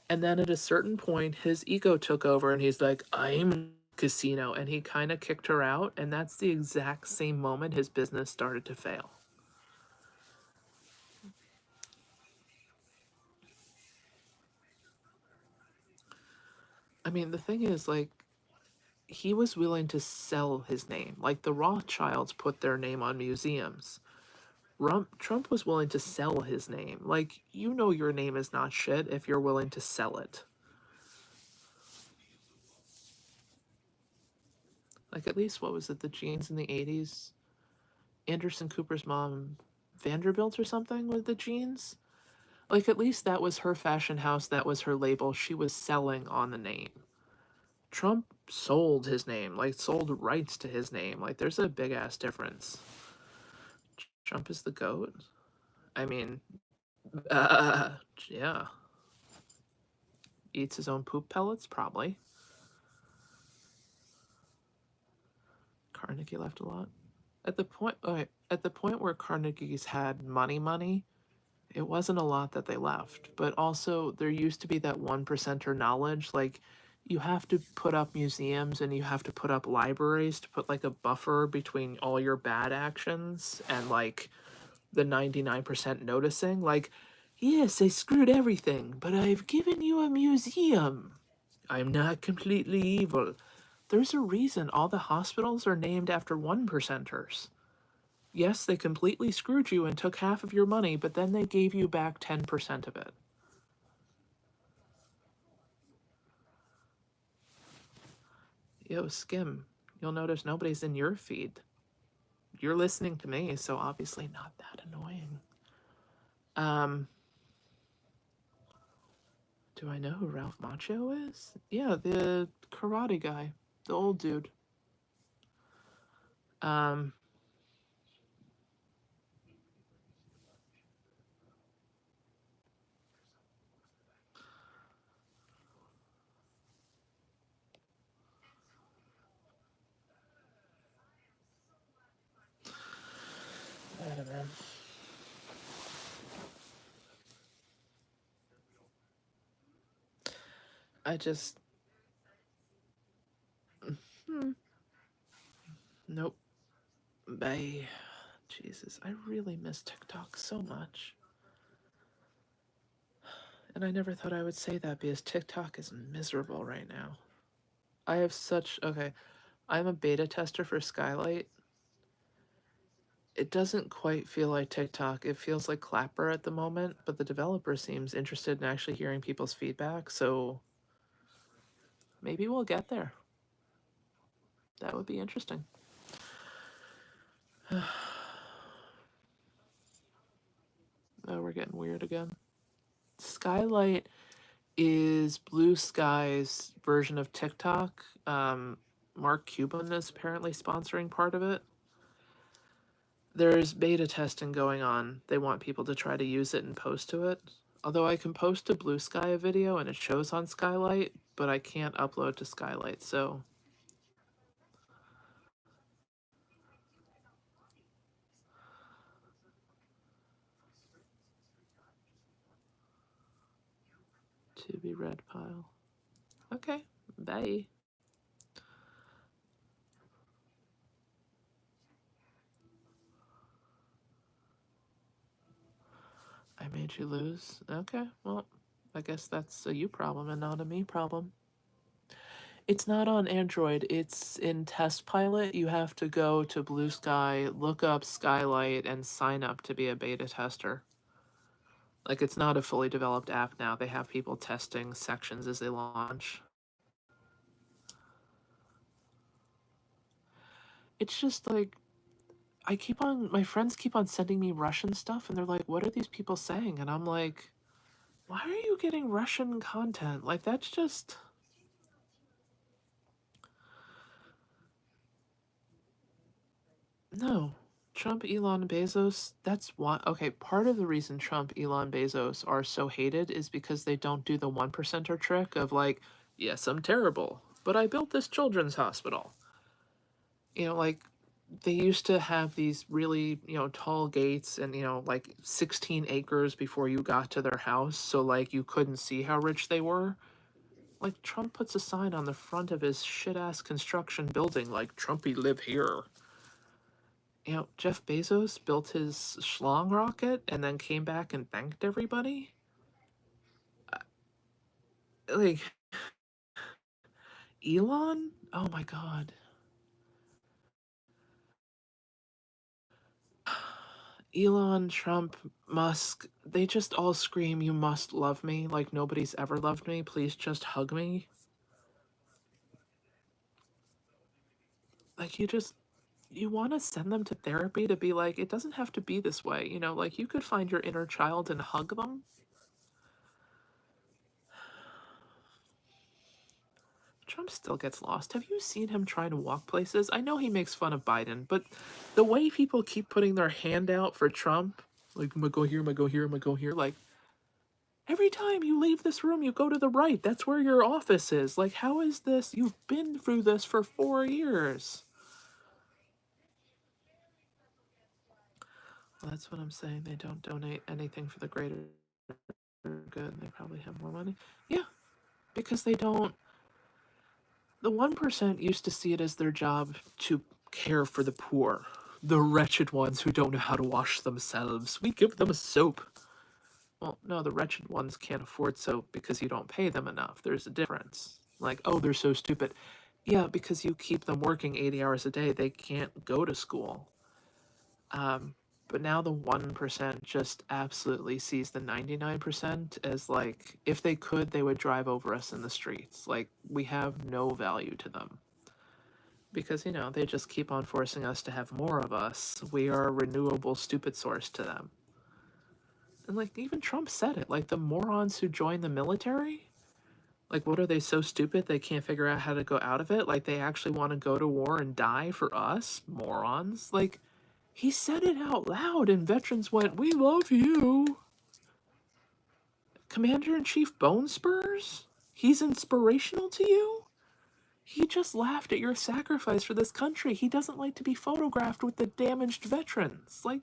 And then at a certain point, his ego took over and he's like, I'm casino. And he kind of kicked her out. And that's the exact same moment his business started to fail. I mean, the thing is, like, he was willing to sell his name. Like, the Rothschilds put their name on museums. Trump was willing to sell his name. Like, your name is not shit if you're willing to sell it. Like, at least, what was it, the jeans in the 80s? Anderson Cooper's mom, Vanderbilt or something, with the jeans? Like, at least that was her fashion house, that was her label. She was selling on the name. Trump sold his name, like, sold rights to his name. Like, there's a big ass difference. Trump is the GOAT? I mean, uh, yeah. Eats his own poop pellets? Probably. Carnegie left a lot. At the point where Carnegie's had money, it wasn't a lot that they left. But also, there used to be that 1%er knowledge. Like, you have to put up museums and you have to put up libraries to put like a buffer between all your bad actions and like the 99% noticing. Like, yes, I screwed everything, but I've given you a museum. I'm not completely evil. There's a reason all the hospitals are named after 1%ers. Yes, they completely screwed you and took half of your money, but then they gave you back 10% of it. Yo, Skim, you'll notice nobody's in your feed. You're listening to me, so obviously not that annoying. Do I know who Ralph Macchio is? Yeah, the karate guy, the old dude. Um, I don't know. I just, nope. Bye. Jesus, I really miss TikTok so much. And I never thought I would say that because TikTok is miserable right now. I have such. Okay, I'm a beta tester for Skylight. It doesn't quite feel like TikTok. It feels like Clapper at the moment, but the developer seems interested in actually hearing people's feedback, so maybe we'll get there. That would be interesting. Oh, we're getting weird again. Skylight is Blue Sky's version of TikTok. Mark Cuban is apparently sponsoring part of it. There's beta testing going on. They want people to try to use it and post to it. Although I can post to Blue Sky a video and it shows on Skylight, but I can't upload to Skylight, so to be read pile. Okay, bye. I made you lose? Okay, well, I guess that's a you problem and not a me problem. It's not on Android, it's in Test Pilot. You have to go to Blue Sky, look up Skylight, and sign up to be a beta tester. Like, it's not a fully developed app now. They have people testing sections as they launch. It's just like, my friends keep on sending me Russian stuff, and they're like, what are these people saying? And I'm like, why are you getting Russian content? Like, that's just. No. Trump, Elon Bezos, that's one. Okay, part of the reason Trump, Elon Bezos are so hated is because they don't do the 1%er trick of like, yes, I'm terrible, but I built this children's hospital. Like, they used to have these really, tall gates and, like 16 acres before you got to their house. So, like, you couldn't see how rich they were. Like, Trump puts a sign on the front of his shit ass construction building, like, Trumpy live here. Jeff Bezos built his schlong rocket and then came back and thanked everybody. Like, Elon? Oh my god. Elon, Trump, Musk, they just all scream, you must love me, like nobody's ever loved me. Please just hug me. Like, you want to send them to therapy to be like, it doesn't have to be this way. Like, you could find your inner child and hug them. Trump still gets lost. Have you seen him trying to walk places? I know he makes fun of Biden, but the way people keep putting their hand out for Trump, like, I'm gonna go here, I'm gonna go here, I'm gonna go here, like, every time you leave this room, you go to the right. That's where your office is. Like, how is this? You've been through this for 4 years. Well, that's what I'm saying. They don't donate anything for the greater good. They probably have more money. Yeah, because they don't. The 1% used to see it as their job to care for the poor, the wretched ones who don't know how to wash themselves. We give them a soap. Well, no, the wretched ones can't afford soap because you don't pay them enough. There's a difference. Like, oh, they're so stupid. Yeah, because you keep them working 80 hours a day, they can't go to school. But now the 1% just absolutely sees the 99% as like, if they could, they would drive over us in the streets. Like, we have no value to them. Because, they just keep on forcing us to have more of us. We are a renewable stupid source to them. And, like, even Trump said it. Like, the morons who join the military, like, what are they so stupid they can't figure out how to go out of it? Like, they actually want to go to war and die for us? Morons. Like, he said it out loud, and veterans went, we love you. Commander-in-Chief Bone Spurs? He's inspirational to you? He just laughed at your sacrifice for this country. He doesn't like to be photographed with the damaged veterans. Like,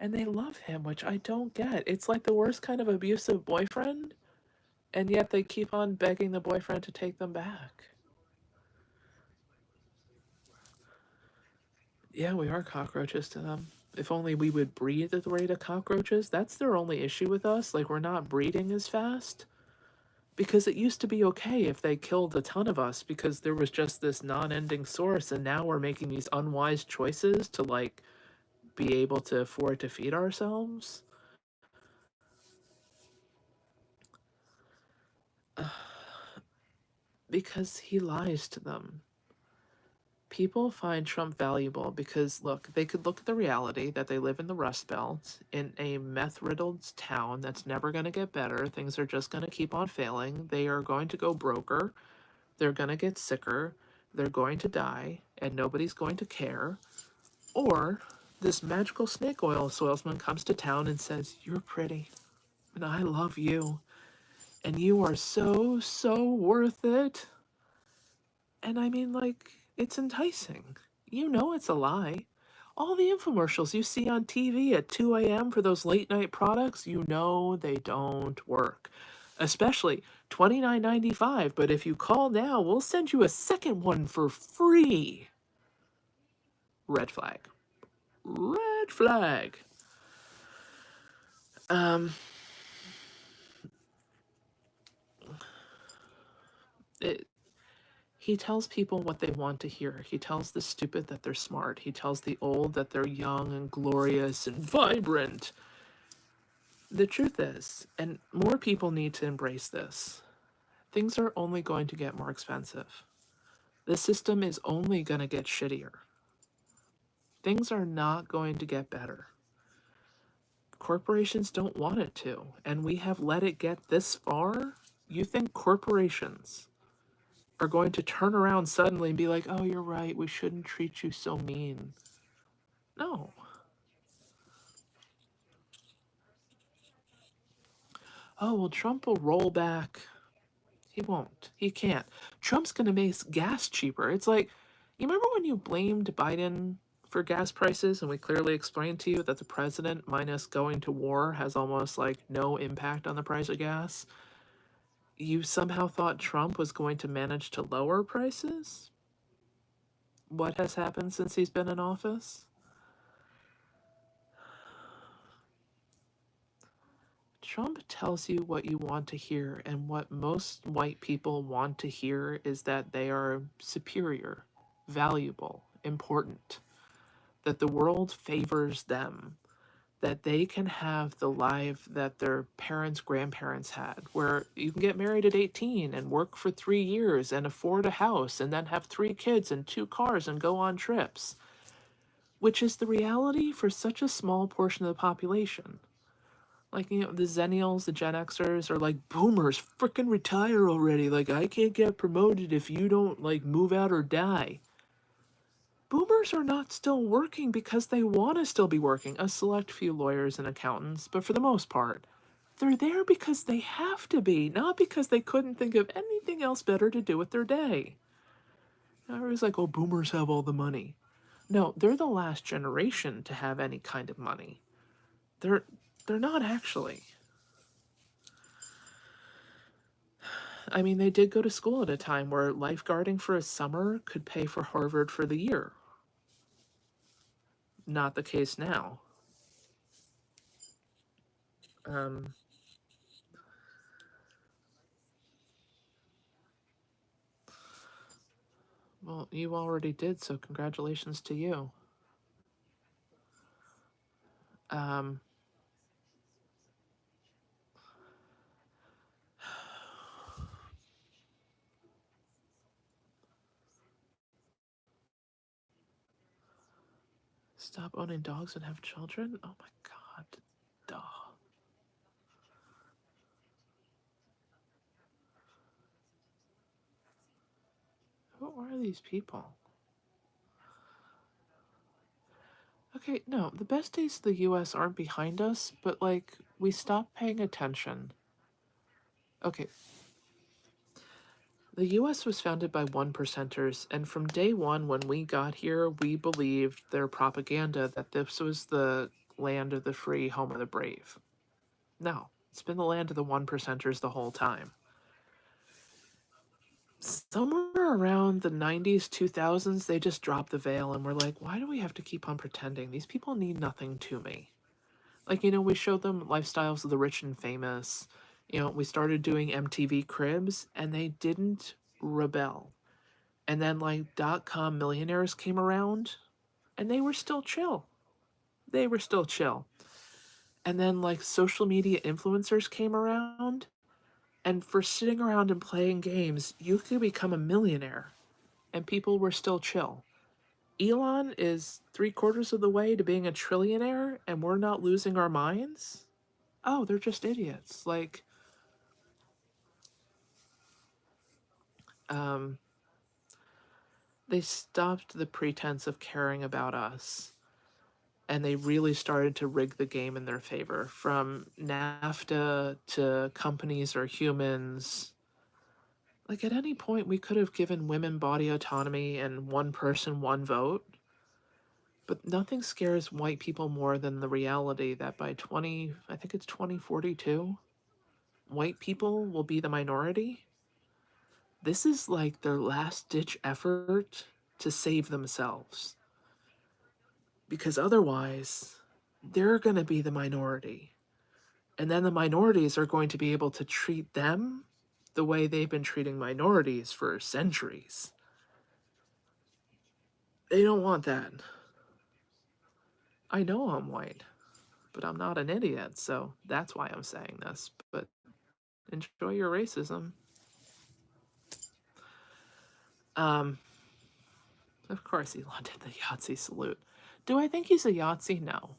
and they love him, which I don't get. It's like the worst kind of abusive boyfriend, and yet they keep on begging the boyfriend to take them back. Yeah, we are cockroaches to them. If only we would breed at the rate of cockroaches. That's their only issue with us. Like, we're not breeding as fast. Because it used to be okay if they killed a ton of us because there was just this non ending source, and now we're making these unwise choices to, like, be able to afford to feed ourselves. Because he lies to them. People find Trump valuable because, look, they could look at the reality that they live in the Rust Belt in a meth riddled town that's never going to get better. Things are just going to keep on failing. They are going to go broker. They're going to get sicker. They're going to die, and nobody's going to care. Or this magical snake oil salesman comes to town and says, "You're pretty, and I love you, and you are so, so worth it." And I mean, like, it's enticing. You know it's a lie. All the infomercials you see on TV at 2 a.m. for those late night products, you know they don't work. Especially $29.95, but if you call now, we'll send you a second one for free. Red flag. Red flag. Um, it, he tells people what they want to hear. He tells the stupid that they're smart. He tells the old that they're young and glorious and vibrant. The truth is, and more people need to embrace this, things are only going to get more expensive. The system is only going to get shittier. Things are not going to get better. Corporations don't want it to, and we have let it get this far. You think corporations are going to turn around suddenly and be like, "Oh, you're right, we shouldn't treat you so mean"? No. Oh, well, Trump will roll back. He won't. He can't. Trump's going to make gas cheaper. It's like, you remember when you blamed Biden for gas prices, and we clearly explained to you that the president, minus going to war, has almost like no impact on the price of gas? You somehow thought Trump was going to manage to lower prices? What has happened since he's been in office? Trump tells you what you want to hear, and what most white people want to hear is that they are superior, valuable, important, that the world favors them, that they can have the life that their parents, grandparents had, where you can get married at 18 and work for 3 years and afford a house and then have 3 kids and 2 cars and go on trips, which is the reality for such a small portion of the population. Like, the Zennials, the Gen Xers are like, boomers, frickin' retire already. Like, I can't get promoted if you don't, like, move out or die. Boomers are not still working because they want to still be working. A select few lawyers and accountants, but for the most part, they're there because they have to be, not because they couldn't think of anything else better to do with their day. Everybody's like, oh, boomers have all the money. No, they're the last generation to have any kind of money. They're they're not actually. I mean, they did go to school at a time where lifeguarding for a summer could pay for Harvard for the year. Not the case now. Um, well, you already did, so congratulations to you. Um, Stop owning dogs and have children? Oh my god. Duh. Who are these people? Okay, no, the best days of the US aren't behind us, but like, we stopped paying attention. Okay, the US was founded by one percenters, and from day one when we got here, we believed their propaganda that this was the land of the free, home of the brave. No, it's been the land of the one percenters the whole time. somewhere around the 90s, 2000s, they just dropped the veil and were like, why do we have to keep on pretending? These people need nothing to me. Like, we showed them lifestyles of the rich and famous. We started doing MTV Cribs and they didn't rebel. And then, like, .com millionaires came around and they were still chill. They were still chill. And then, like, social media influencers came around, and for sitting around and playing games, you could become a millionaire and people were still chill. Elon is 3/4 of the way to being a trillionaire and we're not losing our minds? Oh, they're just idiots. Like, um, they stopped the pretense of caring about us and they really started to rig the game in their favor. From NAFTA to companies or humans. Like, at any point, we could have given women body autonomy and one person, one vote. But nothing scares white people more than the reality that by I think it's 2042, white people will be the minority. This is like their last ditch effort to save themselves. Because otherwise, they're going to be the minority. And then the minorities are going to be able to treat them the way they've been treating minorities for centuries. They don't want that. I know I'm white, but I'm not an idiot, so that's why I'm saying this. But enjoy your racism. Um, of course, Elon did the Yahtzee salute. Do I think he's a Yahtzee? No.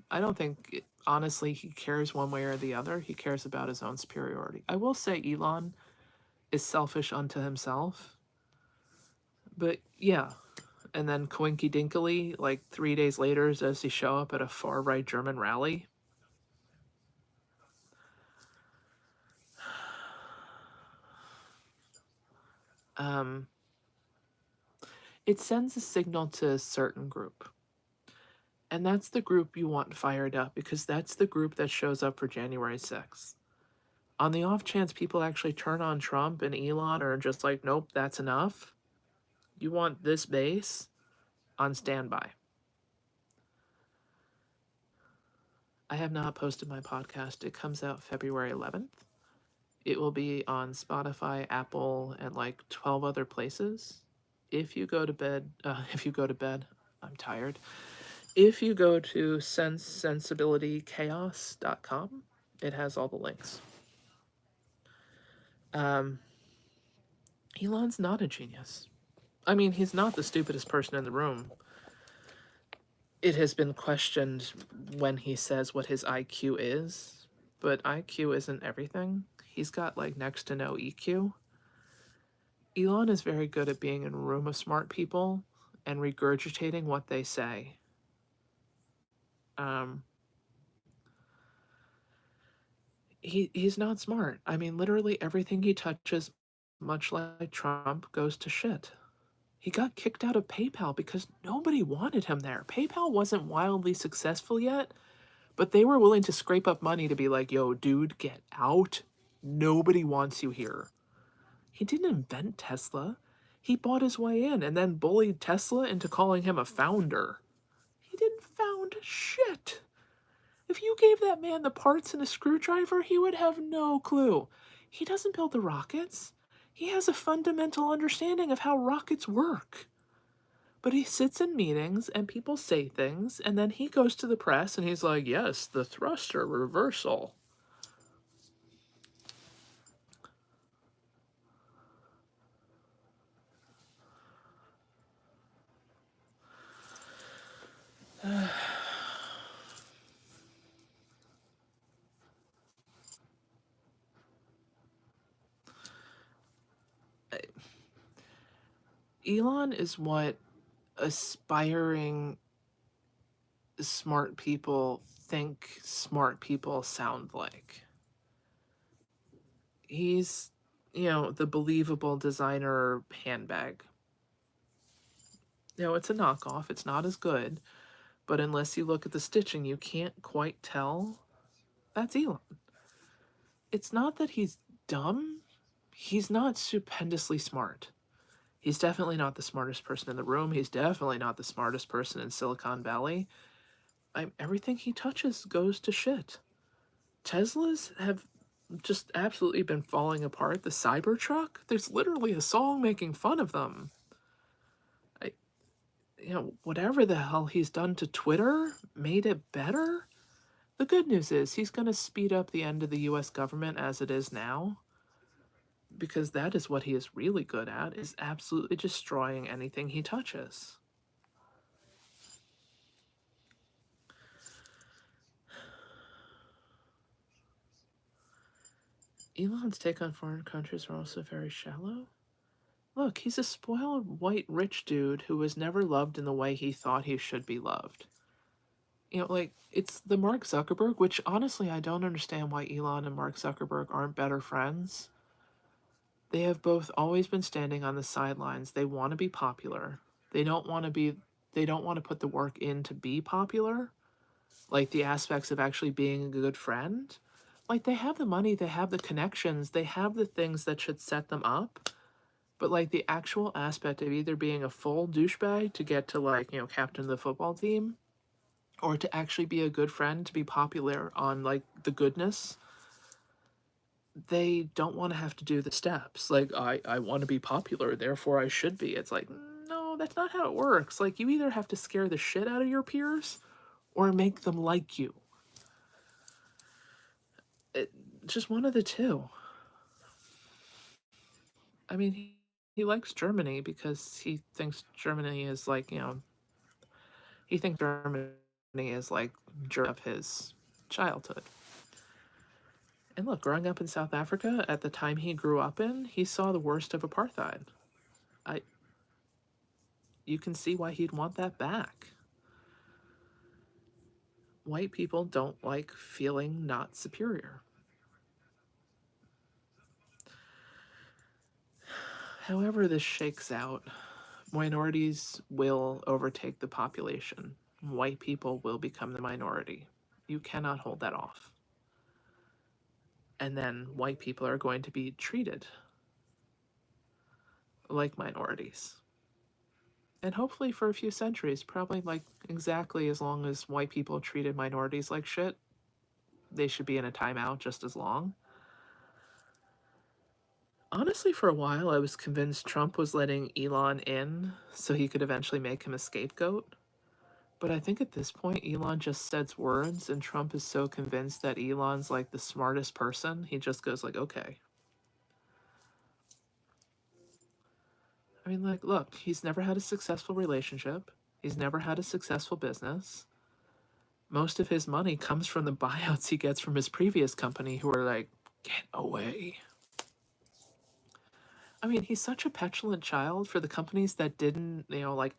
I don't think, honestly, he cares one way or the other. He cares about his own superiority. I will say Elon is selfish unto himself. But yeah. And then Coinky Dinkily, like 3 days later, does he show up at a far right German rally? It sends a signal to a certain group. And that's the group you want fired up because that's the group that shows up for January 6th. On the off chance people actually turn on Trump and Elon are just like, nope, that's enough. You want this base on standby. I have not posted my podcast. It comes out February 11th. It will be on Spotify, Apple, and like 12 other places. If you go to bed, I'm tired. If you go to sensibilitychaos.com, it has all the links. Elon's not a genius. I mean, he's not the stupidest person in the room. It has been questioned when he says what his IQ is, but IQ isn't everything. He's got like next to no EQ. Elon is very good at being in a room of smart people and regurgitating what they say. He's not smart. I mean, literally everything he touches, much like Trump, goes to shit. He got kicked out of PayPal because nobody wanted him there. PayPal wasn't wildly successful yet, but they were willing to scrape up money to be like, yo, dude, get out. Nobody wants you here. He didn't invent Tesla. He bought his way in and then bullied Tesla into calling him a founder. He didn't found shit. If you gave that man the parts and a screwdriver, he would have no clue. He doesn't build the rockets. He has a fundamental understanding of how rockets work. But he sits in meetings and people say things, and then he goes to the press and he's like, yes, the thruster reversal. Elon is what aspiring smart people think smart people sound like. He's, the believable designer handbag. It's a knockoff. It's not as good. But unless you look at the stitching, you can't quite tell. That's Elon. It's not that he's dumb. he's not stupendously smart. He's definitely not the smartest person in the room. He's definitely not the smartest person in Silicon Valley. Everything he touches goes to shit. Teslas have just absolutely been falling apart. The Cybertruck, there's literally a song making fun of them. Whatever the hell he's done to Twitter made it better. The good news is he's going to speed up the end of the US government as it is now, because that is what he is really good at, is absolutely destroying anything he touches. Elon's take on foreign countries are also very shallow. Look, he's a spoiled white rich dude who was never loved in the way he thought he should be loved. It's the Mark Zuckerberg, which honestly I don't understand why Elon and Mark Zuckerberg aren't better friends. They have both always been standing on the sidelines. They want to be popular. They don't want to put the work in to be popular. Like the aspects of actually being a good friend. Like they have the money, they have the connections, they have the things that should set them up. But like the actual aspect of either being a full douchebag to get to captain of the football team, or to actually be a good friend, to be popular on like the goodness, they don't want to have to do the steps. Like, I want to be popular, therefore I should be. It's like, no, that's not how it works. Like, you either have to scare the shit out of your peers or make them like you. Just one of the two. I mean, he likes Germany because he thinks Germany is he thinks Germany is like of his childhood. And look, growing up in South Africa, at the time he grew up in, he saw the worst of apartheid. You can see why he'd want that back. White people don't like feeling not superior. However this shakes out, minorities will overtake the population. White people will become the minority. You cannot hold that off. And then white people are going to be treated like minorities. And hopefully for a few centuries, probably like exactly as long as white people treated minorities like shit, they should be in a timeout just as long. Honestly, for a while, I was convinced Trump was letting Elon in so he could eventually make him a scapegoat. But I think at this point, Elon just says words, and Trump is so convinced that Elon's like the smartest person, he just goes like, okay. I mean, like, look, he's never had a successful relationship. He's never had a successful business. Most of his money comes from the buyouts he gets from his previous company, who are like, get away. I mean, he's such a petulant child. For the companies that didn't,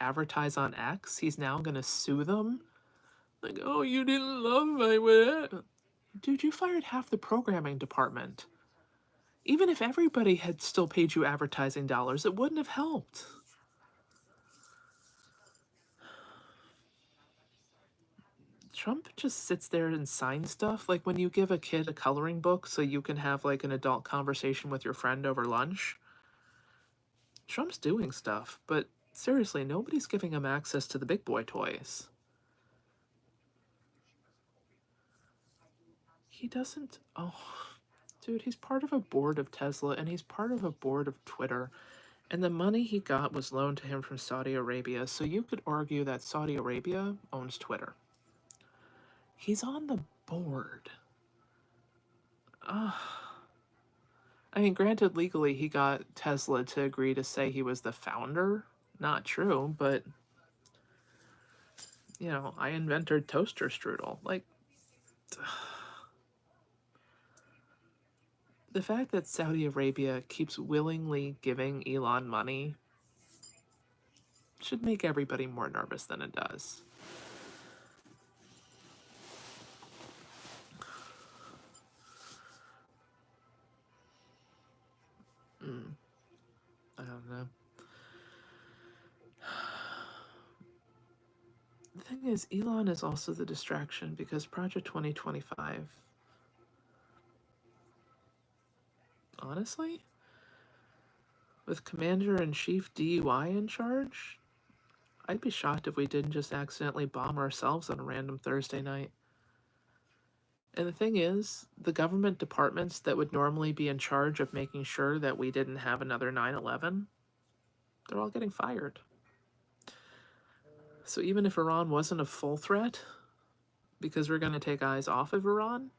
advertise on X, he's now gonna sue them. Like, oh, you didn't love my way. Dude, you fired half the programming department. Even if everybody had still paid you advertising dollars, it wouldn't have helped. Trump just sits there and signs stuff. Like when you give a kid a coloring book so you can have like an adult conversation with your friend over lunch. Trump's doing stuff, but seriously, nobody's giving him access to the big boy toys. He doesn't. Oh, dude, he's part of a board of Tesla and he's part of a board of Twitter. And the money he got was loaned to him from Saudi Arabia, so you could argue that Saudi Arabia owns Twitter. He's on the board. I mean, granted, legally, he got Tesla to agree to say he was the founder. Not true, but, I invented toaster strudel. Like, the fact that Saudi Arabia keeps willingly giving Elon money should make everybody more nervous than it does. I don't know. The thing is, Elon is also the distraction because Project 2025, honestly, With Commander-in-Chief DUI in charge, I'd be shocked if we didn't just accidentally bomb ourselves on a random Thursday night. And the thing is, the government departments that would normally be in charge of making sure that we didn't have another 9/11, they're all getting fired. So even if Iran wasn't a full threat, because we're going to take eyes off of Iran,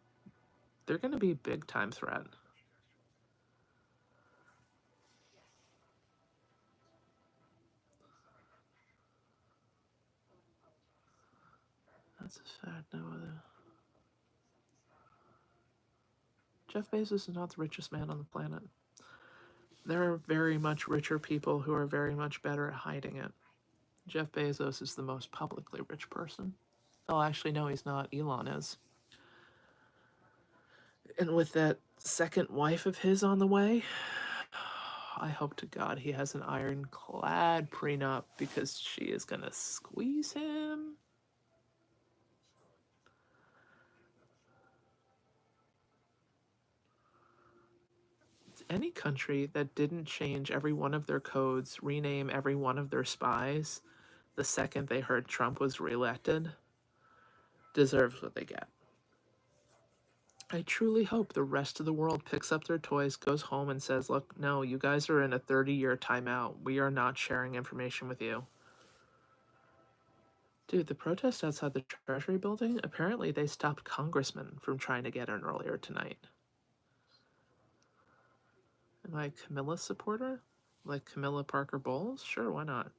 they're going to be a big time threat. That's a fact. No other. Jeff Bezos is not the richest man on the planet. There are very much richer people who are very much better at hiding it. Jeff Bezos is the most publicly rich person. Oh, actually, no, he's not. Elon is. And with that second wife of his on the way, I hope to God he has an ironclad prenup because she is going to squeeze him. Any country that didn't change every one of their codes, rename every one of their spies the second they heard Trump was reelected, deserves what they get. I truly hope the rest of the world picks up their toys, goes home, and says, look, no, you guys are in a 30-year timeout. We are not sharing information with you. Dude, the protest outside the Treasury building, apparently they stopped congressmen from trying to get in earlier tonight. Am I a Camilla supporter? Like Camilla Parker Bowles? Sure, why not?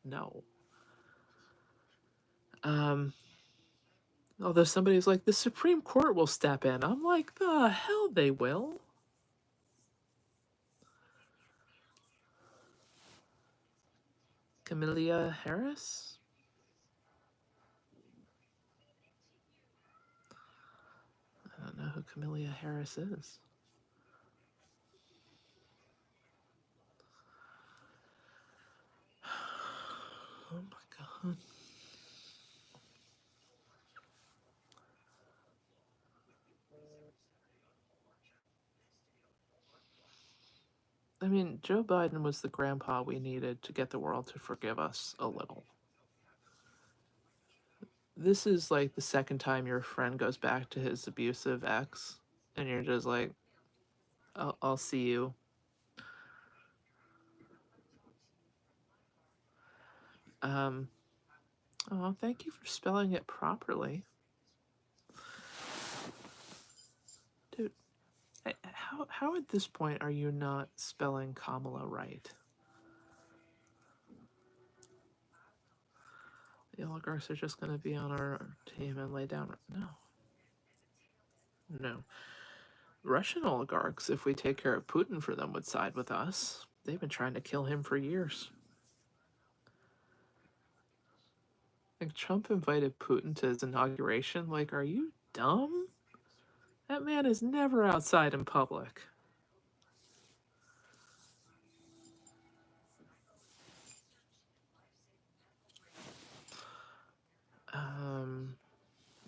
No. Although somebody's like, the Supreme Court will step in. I'm like, the hell they will. Camilla Harris? I don't know who Camilla Harris is. Oh my God. I mean, Joe Biden was the grandpa we needed to get the world to forgive us a little. This is like the second time your friend goes back to his abusive ex, and you're just like, I'll see you. Oh, thank you for spelling it properly. Dude, how at this point are you not spelling Kamala right? The oligarchs are just going to be on our team and lay down. No. Russian oligarchs, if we take care of Putin for them, would side with us. They've been trying to kill him for years. Like, Trump invited Putin to his inauguration. Like, are you dumb? That man is never outside in public.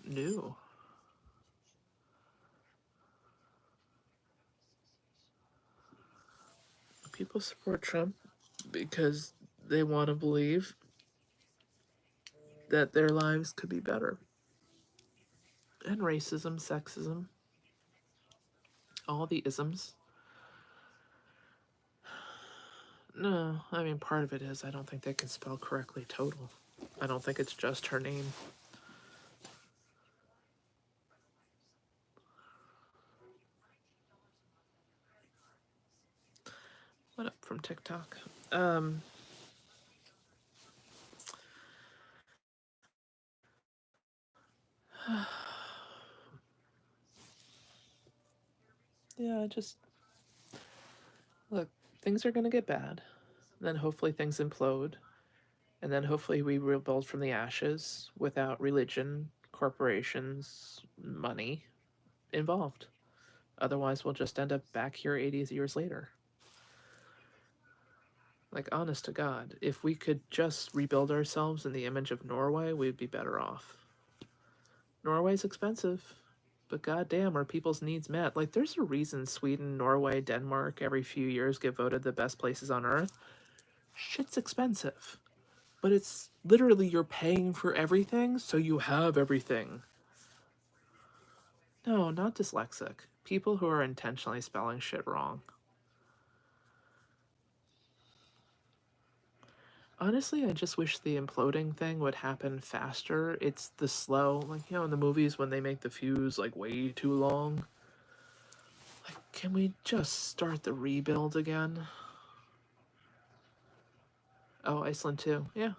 No. People support Trump because they want to believe that their lives could be better. And racism, sexism, all the isms. No, I mean, part of it is I don't think they can spell correctly total. I don't think it's just her name. What up from TikTok? Yeah, just look, things are going to get bad. Then hopefully things implode. And then hopefully we rebuild from the ashes without religion, corporations, money involved. Otherwise, we'll just end up back here 80 years later. Like, honest to God, if we could just rebuild ourselves in the image of Norway, we'd be better off. Norway's expensive. but goddamn, are people's needs met? Like, there's a reason Sweden, Norway, Denmark every few years get voted the best places on earth. Shit's expensive, but it's literally you're paying for everything, so you have everything. No, not dyslexic. People who are intentionally spelling shit wrong. Honestly, I just wish the imploding thing would happen faster. It's the slow, like, you know, in the movies when they make the fuse, like, way too long. Like, can we just start the rebuild again? Oh, Iceland too. Yeah.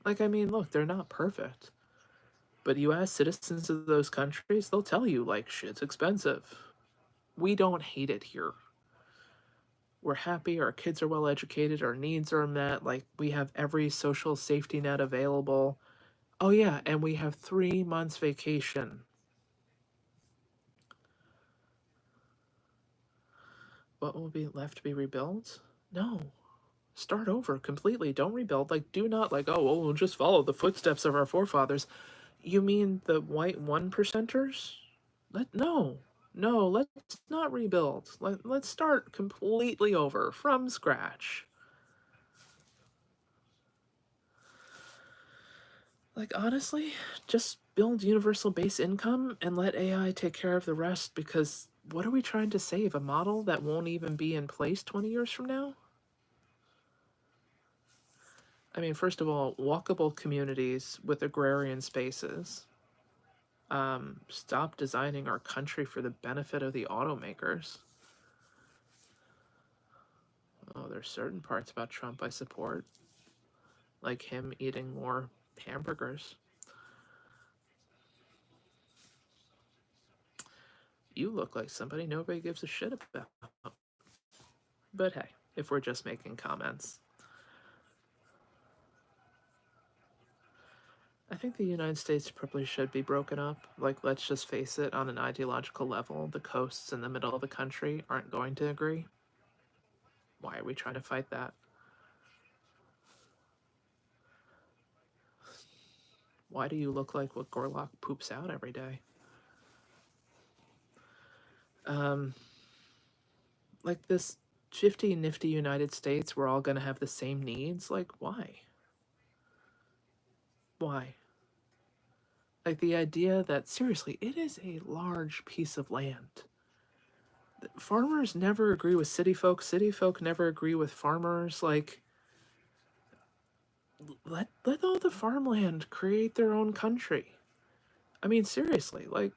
Like, I mean, look, they're not perfect. But you ask citizens of those countries, they'll tell you, like, shit's expensive. We don't hate it here. We're happy, our kids are well educated, our needs are met, like, we have every social safety net available. Oh, yeah, and we have 3 months vacation. What will be left to be rebuilt? No. Start over completely. Don't rebuild. Like, do not, like, oh, well, we'll just follow the footsteps of our forefathers. You mean the white 1%ers? No. No, let's not rebuild. Let's start completely over from scratch. Like, honestly, just build universal base income and let AI take care of the rest, because what are we trying to save? A model that won't even be in place 20 years from now? I mean, first of all, walkable communities with agrarian spaces. Stop designing our country for the benefit of the automakers. Oh, there's certain parts about Trump I support, like him eating more hamburgers. You look like somebody nobody gives a shit about. But hey, if we're just making comments. I think the United States probably should be broken up. Like, let's just face it, on an ideological level, the coasts in the middle of the country aren't going to agree. Why are we trying to fight that? Why do you look like what Gorlock poops out every day? Like, this 50 nifty United States, we're all going to have the same needs? Like, why? Why? Like, the idea that, seriously, it is a large piece of land. Farmers never agree with city folk never agree with farmers. Like, let all the farmland create their own country. I mean, seriously, like,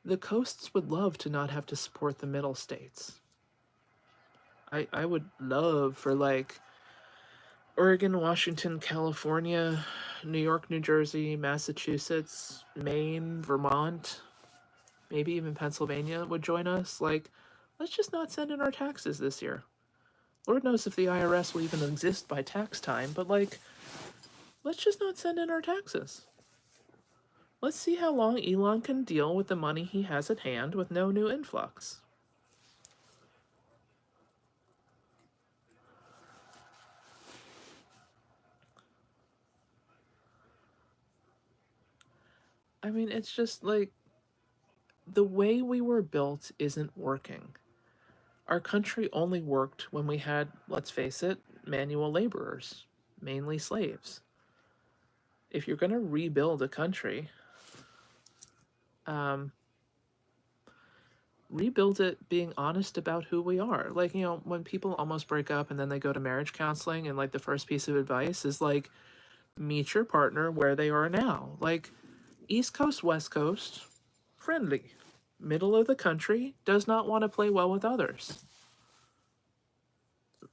the coasts would love to not have to support the middle states. I would love for, like, Oregon, Washington, California, New York, New Jersey, Massachusetts, Maine, Vermont, maybe even Pennsylvania would join us. Like, let's just not send in our taxes this year. Lord knows if the IRS will even exist by tax time, but, like, let's just not send in our taxes. Let's see how long Elon can deal with the money he has at hand with no new influx. I mean, it's just like, the way we were built isn't working. Our country only worked when we had, let's face it, manual laborers, mainly slaves. If you're going to rebuild a country, rebuild it being honest about who we are. Like, you know, when people almost break up and then they go to marriage counseling, and, like, the first piece of advice is, like, meet your partner where they are now. Like, East Coast, West Coast, friendly. Middle of the country, does not want to play well with others.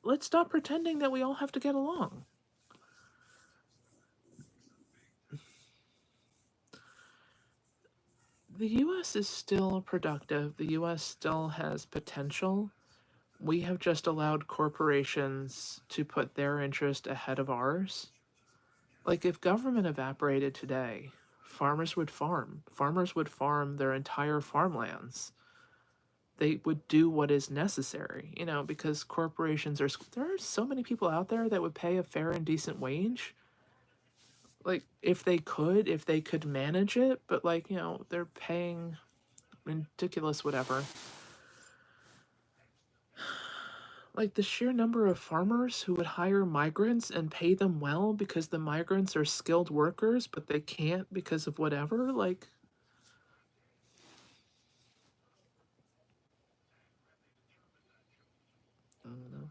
Let's stop pretending that we all have to get along. The US is still productive. The US still has potential. We have just allowed corporations to put their interest ahead of ours. Like, if government evaporated today, farmers would farm. Farmers would farm their entire farmlands. They would do what is necessary, you know, because corporations are. There are so many people out there that would pay a fair and decent wage. Like, if they could manage it, but like, they're paying ridiculous whatever. Like, the sheer number of farmers who would hire migrants and pay them well because the migrants are skilled workers, but they can't because of whatever, like, I don't know.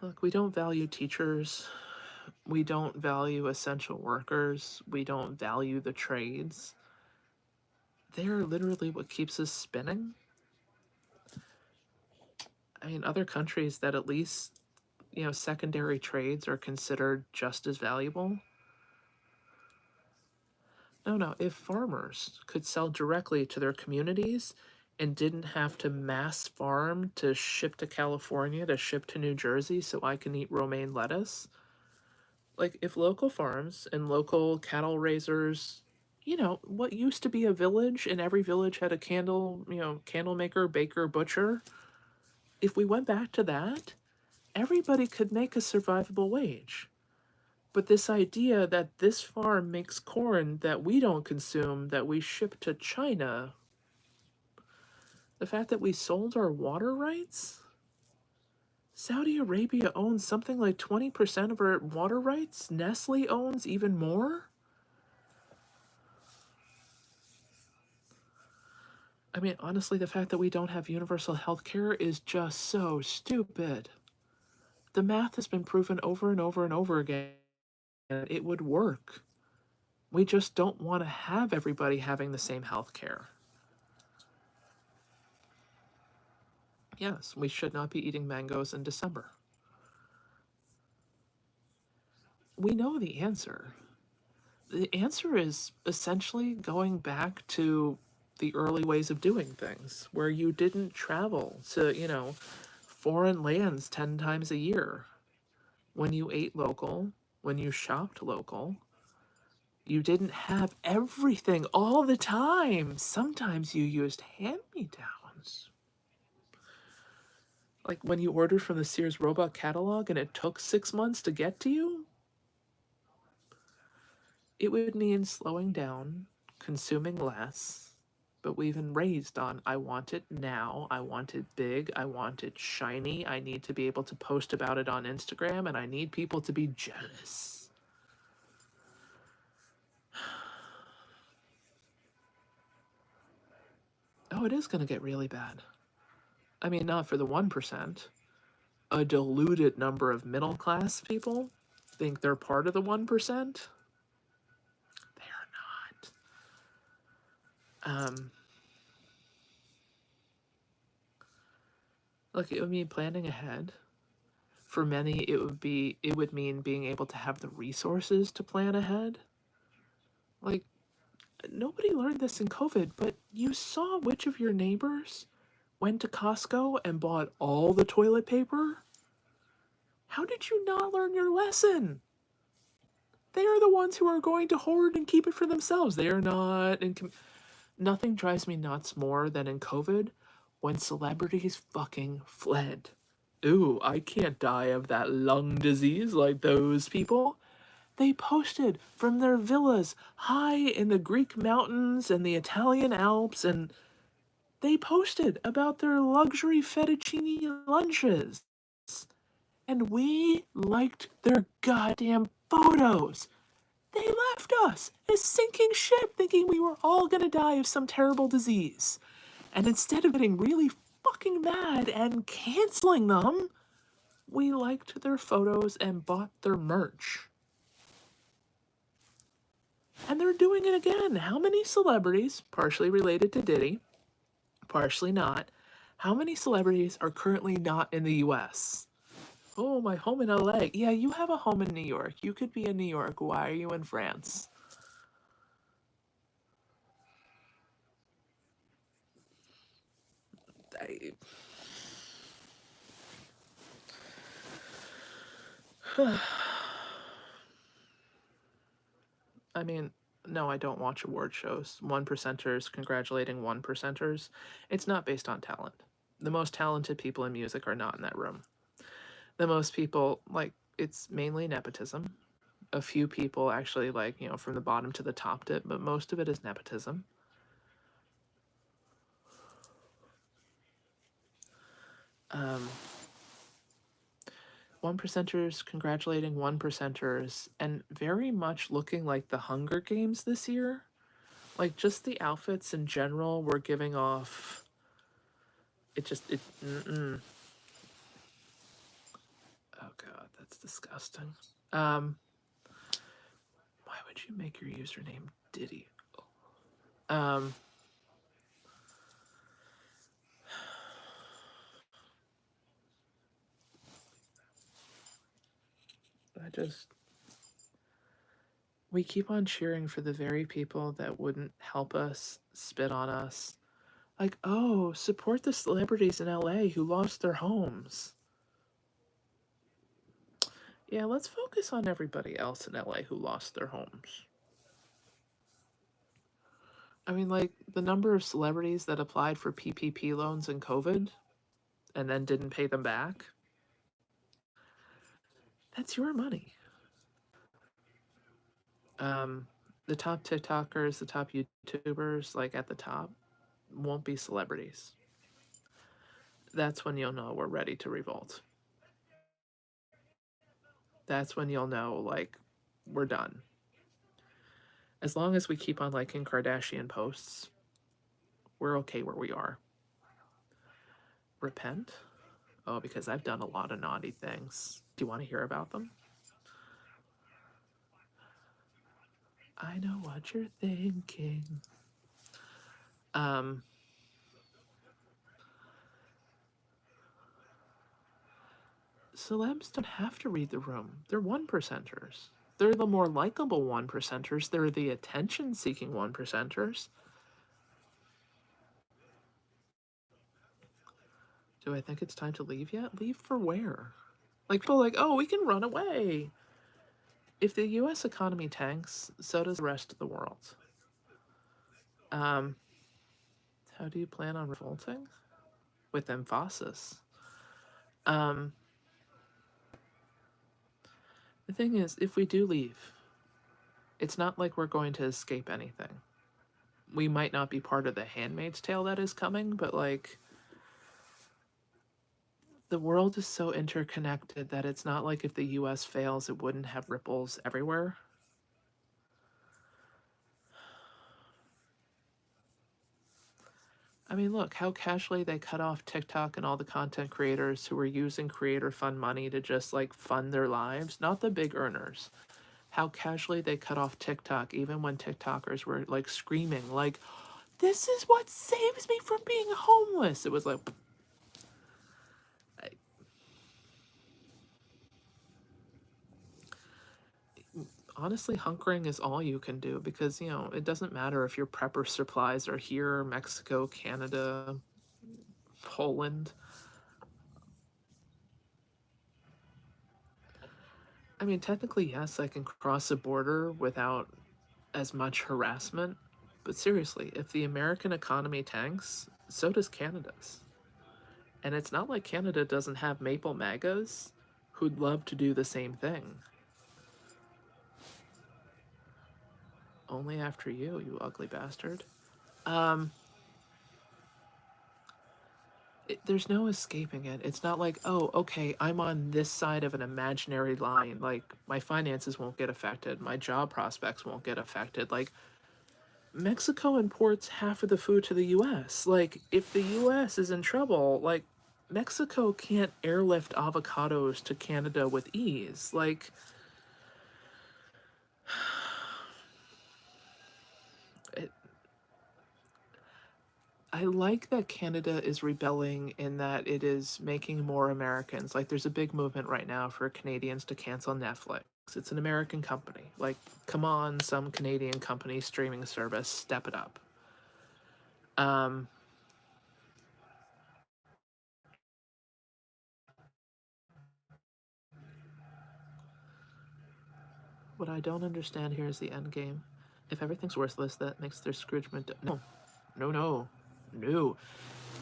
Look, we don't value teachers. We don't value essential workers. We don't value the trades. They're literally what keeps us spinning. I mean, other countries that at least, secondary trades are considered just as valuable. No, if farmers could sell directly to their communities and didn't have to mass farm to ship to California, to ship to New Jersey so I can eat romaine lettuce, like if local farms and local cattle raisers, what used to be a village and every village had a candle maker, baker, butcher, if we went back to that, everybody could make a survivable wage. But this idea that this farm makes corn that we don't consume, that we ship to China, the fact that we sold our water rights? Saudi Arabia owns something like 20% of our water rights. Nestle owns even more. I mean, honestly, the fact that we don't have universal health care is just so stupid. The math has been proven over and over and over again. It would work. We just don't want to have everybody having the same health care. Yes, we should not be eating mangoes in December. We know the answer. The answer is essentially going back to the early ways of doing things, where you didn't travel to, foreign lands 10 times a year. When you ate local, when you shopped local, you didn't have everything all the time. Sometimes you used hand-me-downs. Like when you ordered from the Sears Roebuck catalog and it took 6 months to get to you, it would mean slowing down, consuming less, but we've been raised on I want it now, I want it big, I want it shiny, I need to be able to post about it on Instagram, and I need people to be jealous. Oh, it is going to get really bad. I mean, not for the 1%. A diluted number of middle class people think they're part of the 1%. They are not. Look, it would mean planning ahead. For many, it would mean being able to have the resources to plan ahead. Like, nobody learned this in COVID, but you saw which of your neighbors went to Costco and bought all the toilet paper? How did you not learn your lesson? They are the ones who are going to hoard and keep it for themselves. They are not. Nothing drives me nuts more than in COVID when celebrities fucking fled. Ooh, I can't die of that lung disease like those people. They posted from their villas high in the Greek mountains and the Italian Alps, and they posted about their luxury fettuccine lunches. And we liked their goddamn photos. They left us, a sinking ship, thinking we were all gonna die of some terrible disease. And instead of getting really fucking mad and canceling them, we liked their photos and bought their merch. And they're doing it again. How many celebrities, partially related to Diddy, partially not, how many celebrities are currently not in the US? Oh, my home in LA. Yeah, you have a home in New York. You could be in New York. Why are you in France? I, I mean, no, I don't watch award shows. One percenters congratulating one percenters. It's not based on talent. The most talented people in music are not in that room. The most people, like, it's mainly nepotism. A few people actually, like, you know, from the bottom to the top did, but most of it is nepotism. One percenters congratulating one percenters, and very much looking like the Hunger Games this year. Like, just the outfits in general were giving off. Mm-mm. Oh god, that's disgusting. Why would you make your username Diddy? Um, we keep on cheering for the very people that wouldn't help us, spit on us. Like, oh, support the celebrities in LA who lost their homes. Yeah, let's focus on everybody else in LA who lost their homes. I mean, like, the number of celebrities that applied for PPP loans in COVID and then didn't pay them back. That's your money. The top TikTokers, the top YouTubers, like at the top, won't be celebrities. That's when you'll know we're ready to revolt. That's when you'll know, like, we're done. As long as we keep on liking Kardashian posts, we're okay where we are. Repent? Oh, because I've done a lot of naughty things. Do you want to hear about them? I know what you're thinking. Celebs don't have to read the room. They're one percenters. They're the more likable one percenters. They're the attention seeking one percenters. Do I think it's time to leave yet? Leave for where? Like, people are like, oh, we can run away. If the US economy tanks, so does the rest of the world. How do you plan on revolting? With emphasis. The thing is, if we do leave, it's not like we're going to escape anything. We might not be part of the Handmaid's Tale that is coming, but, like, the world is so interconnected that it's not like if the US fails, it wouldn't have ripples everywhere. I mean, look how casually they cut off TikTok and all the content creators who were using creator fund money to just, like, fund their lives, not the big earners. How casually they cut off TikTok, even when TikTokers were, like, screaming, like, this is what saves me from being homeless. It was like, honestly, hunkering is all you can do because, you know, it doesn't matter if your prepper supplies are here, Mexico, Canada, Poland. I mean, technically, yes, I can cross a border without as much harassment. But seriously, if the American economy tanks, so does Canada's. And it's not like Canada doesn't have maple MAGAs who'd love to do the same thing. Only after you, you ugly bastard. There's no escaping it. It's not like, oh, okay, I'm on this side of an imaginary line. Like, my finances won't get affected. My job prospects won't get affected. Like, Mexico imports half of the food to the US. Like, if the US is in trouble, like, Mexico can't airlift avocados to Canada with ease. Like, I like that Canada is rebelling in that it is making more Americans. Like, there's a big movement right now for Canadians to cancel Netflix. It's an American company. Like, come on, some Canadian company streaming service, step it up. What I don't understand here is the end game. If everything's worthless, that makes their Scroogement. No.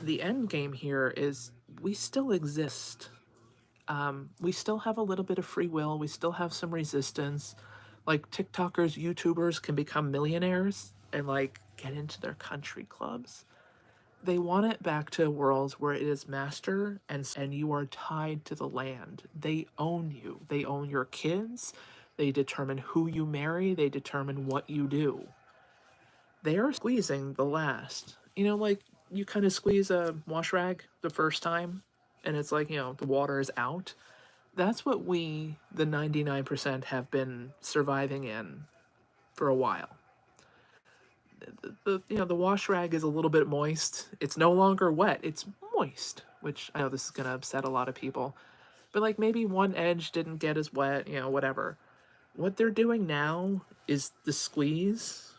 The end game here is we still exist. We still have a little bit of free will. We still have some resistance. Like TikTokers, YouTubers can become millionaires and like get into their country clubs. They want it back to a world where it is master and you are tied to the land. They own you. They own your kids. They determine who you marry. They determine what you do. They are squeezing the last. You know, like you kind of squeeze a wash rag the first time and it's like, the water is out. That's what we, the 99%, have been surviving in for a while. The wash rag is a little bit moist. It's no longer wet. It's moist, which I know this is going to upset a lot of people. But like maybe one edge didn't get as wet, whatever. What they're doing now is the squeeze.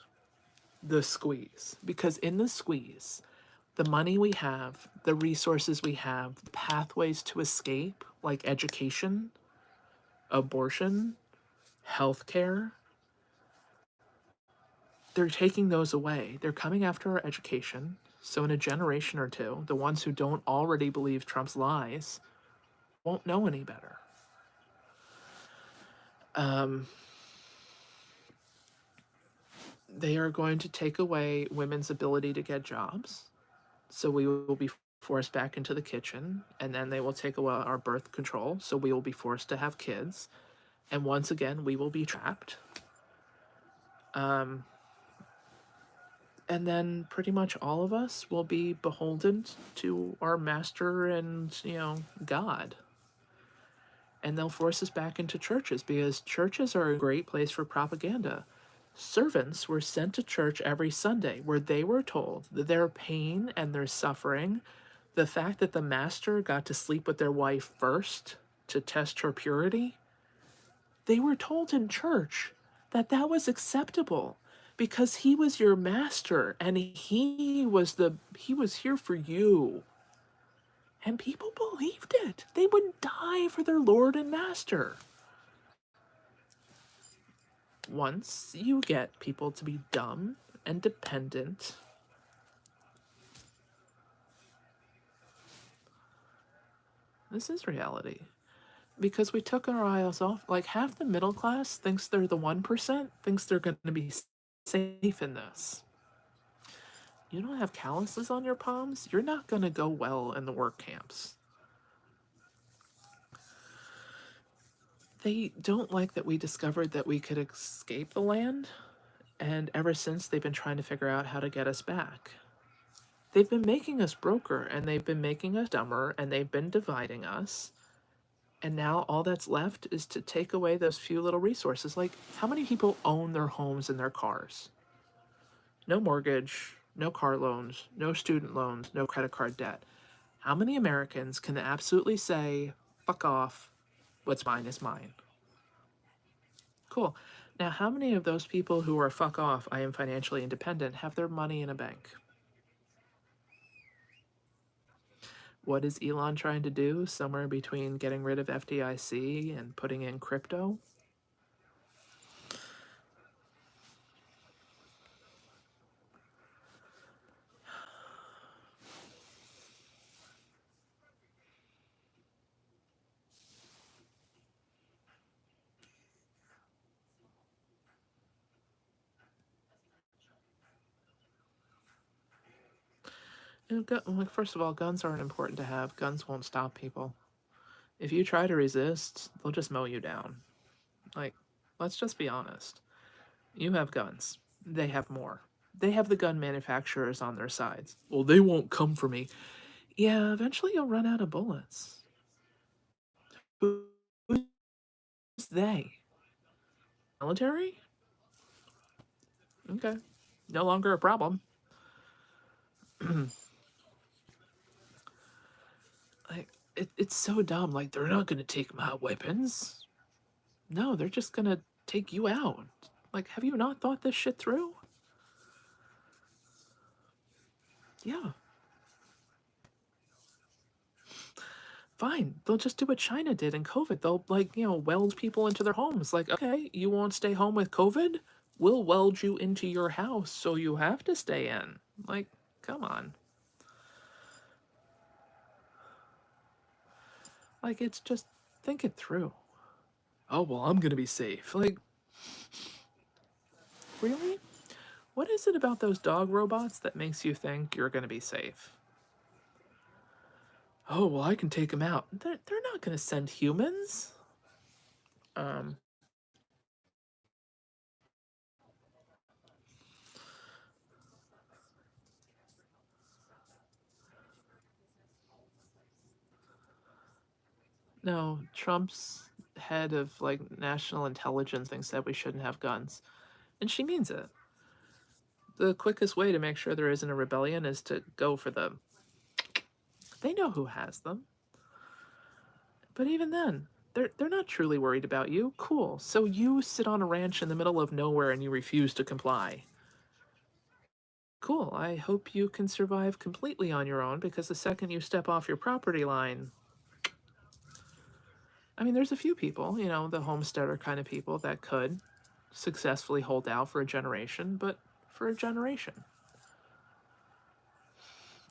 Because in the squeeze, the money we have, the resources we have, the pathways to escape, like education, abortion, healthcare, they're taking those away. They're coming after our education. So in a generation or two, the ones who don't already believe Trump's lies won't know any better. They are going to take away women's ability to get jobs. So we will be forced back into the kitchen, and then they will take away our birth control. So we will be forced to have kids. And once again, we will be trapped. And then pretty much all of us will be beholden to our master and, God. And they'll force us back into churches because churches are a great place for propaganda. Servants were sent to church every Sunday where they were told that their pain and their suffering, the fact that the master got to sleep with their wife first to test her purity, they were told in church that that was acceptable because he was your master and he was here for you. And people believed it. They would die for their Lord and Master. Once you get people to be dumb and dependent, this is reality. Because we took our eyes off, like half the middle class thinks they're the 1%, thinks they're going to be safe in this. You don't have calluses on your palms, you're not going to go well in the work camps. They don't like that we discovered that we could escape the land, and ever since they've been trying to figure out how to get us back. They've been making us broker, and they've been making us dumber, and they've been dividing us. And now all that's left is to take away those few little resources. Like, how many people own their homes and their cars? No mortgage, no car loans, no student loans, no credit card debt. How many Americans can absolutely say, fuck off, what's mine is mine? Cool. Now, how many of those people who are fuck off, I am financially independent, have their money in a bank? What is Elon trying to do? Somewhere between getting rid of FDIC and putting in crypto? Like, first of all, guns aren't important to have. Guns won't stop people. If you try to resist, they'll just mow you down. Like, let's just be honest. You have guns. They have more. They have the gun manufacturers on their sides. Well, they won't come for me. Yeah, eventually you'll run out of bullets. Who's they? Military? Okay. No longer a problem. Like, it's so dumb. Like, they're not going to take my weapons. No, they're just going to take you out. Like, have you not thought this shit through? Yeah. Fine. They'll just do what China did in COVID. They'll, like, weld people into their homes. Like, okay, you won't stay home with COVID? We'll weld you into your house so you have to stay in. Like, come on. Like, it's just, think it through. Oh, well, I'm gonna be safe. Like, Really? What is it about those dog robots that makes you think you're going to be safe? Oh, well, I can take them out. They're not going to send humans. Um, no, Trump's head of like national intelligence thinks that we shouldn't have guns. And she means it. The quickest way to make sure there isn't a rebellion is to go for them. They know who has them. But even then, they're not truly worried about you. Cool. So you sit on a ranch in the middle of nowhere and you refuse to comply. Cool. I hope you can survive completely on your own because the second you step off your property line, I mean, there's a few people, you know, the homesteader kind of people that could successfully hold out for a generation, but for a generation,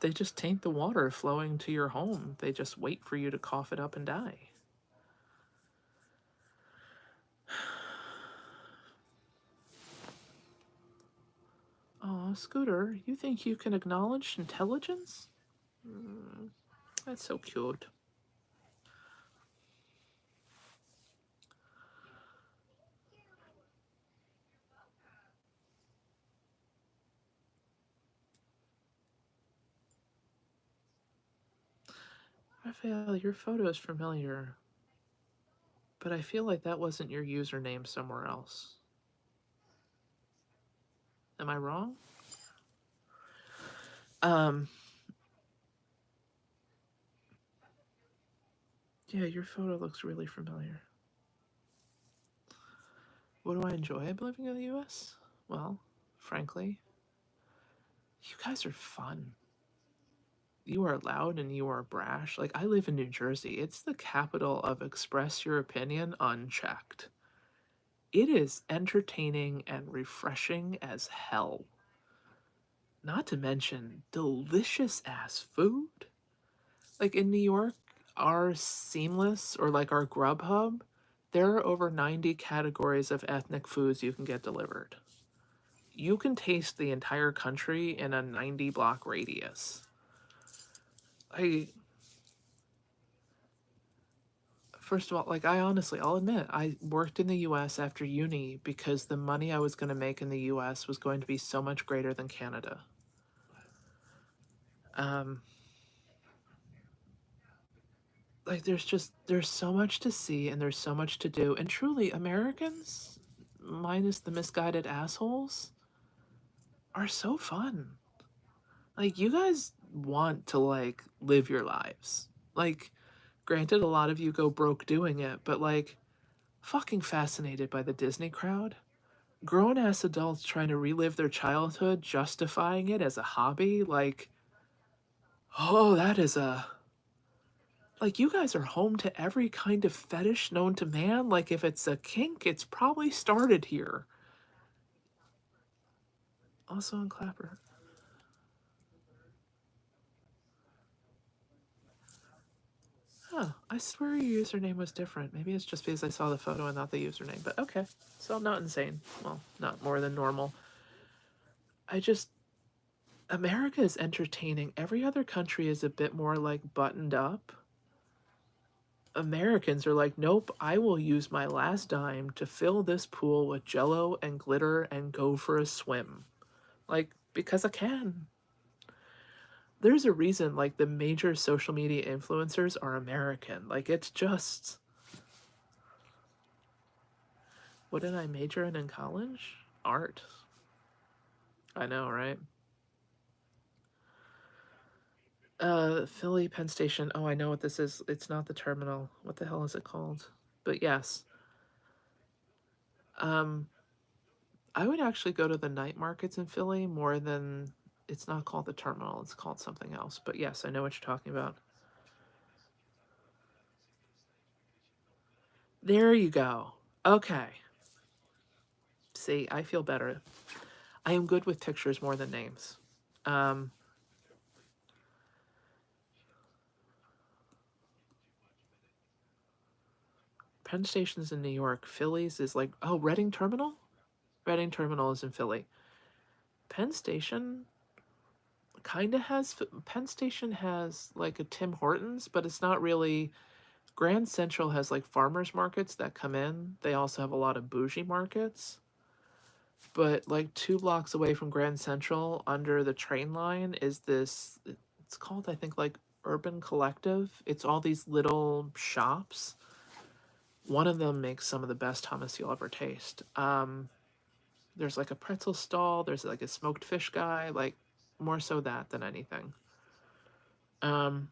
they just taint the water flowing to your home. They just wait for you to cough it up and die. Aw, Scooter, you think you can acknowledge intelligence? That's so cute. Raphael, your photo is familiar, but I feel like that wasn't your username somewhere else. Am I wrong? Um, yeah, your photo looks really familiar. What do I enjoy about living in the US? Well, frankly, you guys are fun. You are loud and you are brash. Like, I live in New Jersey. It's the capital of express your opinion unchecked. It is entertaining and refreshing as hell. Not to mention delicious ass food. Like in New York, our Seamless or like our Grubhub, there are over 90 categories of ethnic foods you can get delivered. You can taste the entire country in a 90 block radius. I First of all, like I honestly, I'll admit, I worked in the US after uni because the money I was going to make in the US was going to be so much greater than Canada. Um like there's so much to see and there's so much to do, and truly Americans, minus the misguided assholes, are so fun. Like you guys want to like live your lives. Like granted a lot of you go broke doing it, but like fucking fascinated by the Disney crowd. Grown ass adults trying to relive their childhood, justifying it as a hobby, like, oh, that is a. Like, you guys are home to every kind of fetish known to man. Like, if it's a kink, it's probably started here. Also in Clapper. Huh, I swear your username was different. Maybe it's just because I saw the photo and not the username, but okay. So I'm not insane. Well, not more than normal. I just. America is entertaining. Every other country is a bit more like buttoned up. Americans are like, nope, I will use my last dime to fill this pool with jello and glitter and go for a swim. Like, because I can. There's a reason, like, the major social media influencers are American. Like, it's just. What did I major in college? Art. I know, right? Philly Penn Station. Oh, I know what this is. It's not the terminal. What the hell is it called? But yes. Um, I would actually go to the night markets in Philly more than, it's not called the terminal, it's called something else. But yes, I know what you're talking about. There you go. Okay. See, I feel better. I am good with pictures more than names. Um, Penn Station's in New York. Philly's is like, oh, Reading Terminal? Reading Terminal is in Philly. Penn Station Penn Station has like a Tim Hortons, but it's not really. Grand Central has like farmers markets that come in. They also have a lot of bougie markets. But like 2 blocks away from Grand Central, under the train line, is this. It's called, I think, like Urban Collective. It's all these little shops. One of them makes some of the best hummus you'll ever taste. There's like a pretzel stall. There's like a smoked fish guy. Like more so that than anything. Um,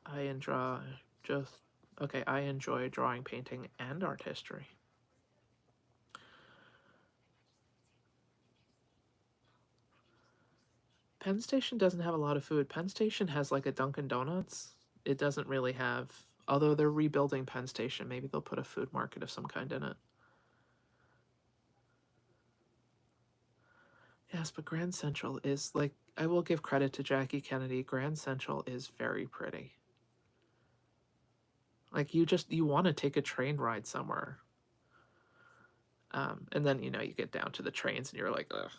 I enjoy just okay. I enjoy drawing, painting, and art history. Penn Station doesn't have a lot of food. Penn Station has like a Dunkin' Donuts. It doesn't really have, although they're rebuilding Penn Station, maybe they'll put a food market of some kind in it. Yes, but Grand Central is like, I will give credit to Jackie Kennedy. Grand Central is very pretty. Like you want to take a train ride somewhere. And then, you get down to the trains and you're like, ugh.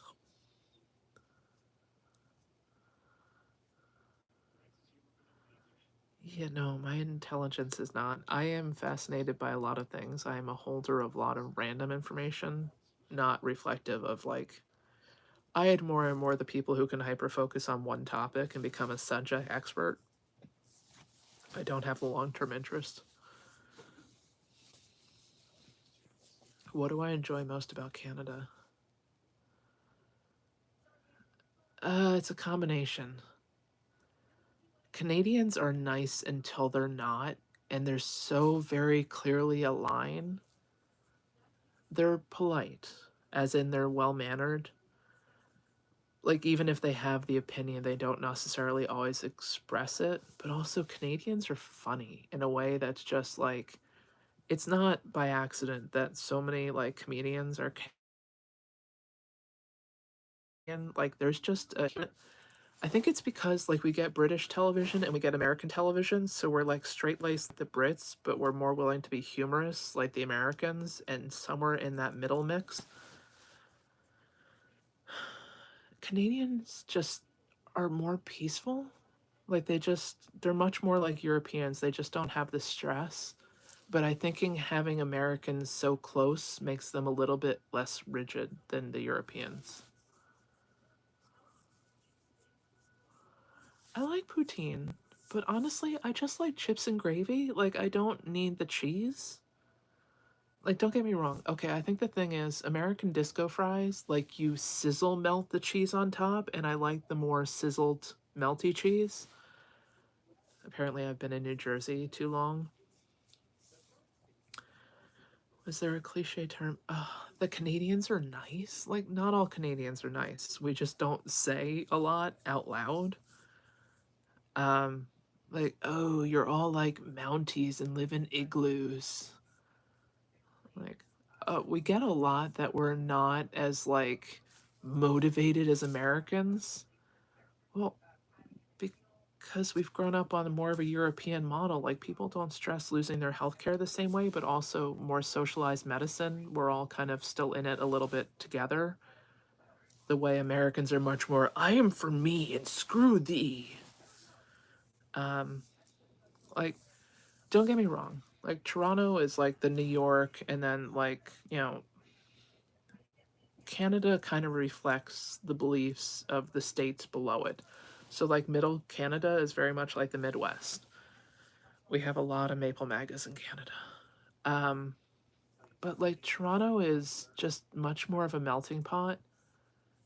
Yeah, no, my intelligence is not. I am fascinated by a lot of things. I am a holder of a lot of random information, not reflective of like. I admire more the people who can hyper focus on one topic and become a subject expert. I don't have the long term interest. What do I enjoy most about Canada? It's a combination. Canadians are nice until they're not, and they're so very clearly a line. They're polite, as in they're well mannered. Like, even if they have the opinion, they don't necessarily always express it. But also, Canadians are funny in a way that's just like, it's not by accident that so many like comedians are Canadian. Like, there's just a. I think it's because like we get British television and we get American television, so we're like straight laced like the Brits, but we're more willing to be humorous like the Americans, and somewhere in that middle mix, Canadians just are more peaceful. Like they're much more like Europeans. They just don't have the stress. But I thinking having Americans so close makes them a little bit less rigid than the Europeans. I like poutine, but honestly, I just like chips and gravy. Like, I don't need the cheese. Like, don't get me wrong. Okay, I think the thing is, American disco fries, like, you sizzle melt the cheese on top, and I like the more sizzled, melty cheese. Apparently, I've been in New Jersey too long. Was there a cliche term? The Canadians are nice. Like, not all Canadians are nice. We just don't say a lot out loud. Um, like, oh, you're all like Mounties and live in igloos. Like, we get a lot that we're not as like motivated as Americans. Well, because we've grown up on more of a European model. Like, people don't stress losing their healthcare the same way, but also more socialized medicine. We're all kind of still in it a little bit together. The way Americans are much more, I am for me and screw thee. Um, like, don't get me wrong. Like, Toronto is like the New York, and then like, Canada kind of reflects the beliefs of the states below it. So, like, middle Canada is very much like the Midwest. We have a lot of maple mangoes in Canada. Um, but, like, Toronto is just much more of a melting pot.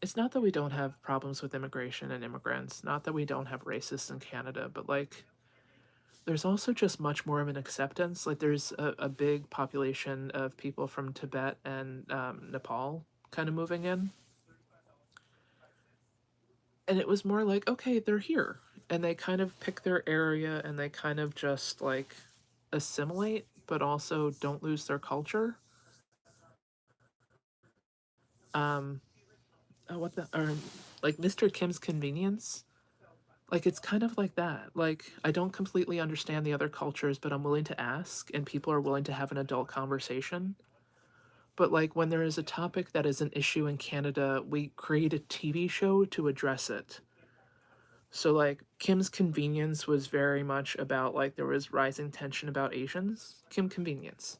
It's not that we don't have problems with immigration and immigrants, not that we don't have racists in Canada, but, like, there's also just much more of an acceptance. Like, there's a big population of people from Tibet and Nepal kind of moving in, and it was more like, okay, they're here, and they kind of pick their area and they kind of just like assimilate, but also don't lose their culture. um what the or like Mr. Kim's Convenience, like it's kind of like that. Like, I don't completely understand the other cultures, but I'm willing to ask, and people are willing to have an adult conversation. But like when there is a topic that is an issue in Canada, we create a TV show to address it. So like Kim's Convenience was very much about like there was rising tension about Asians. Kim Convenience.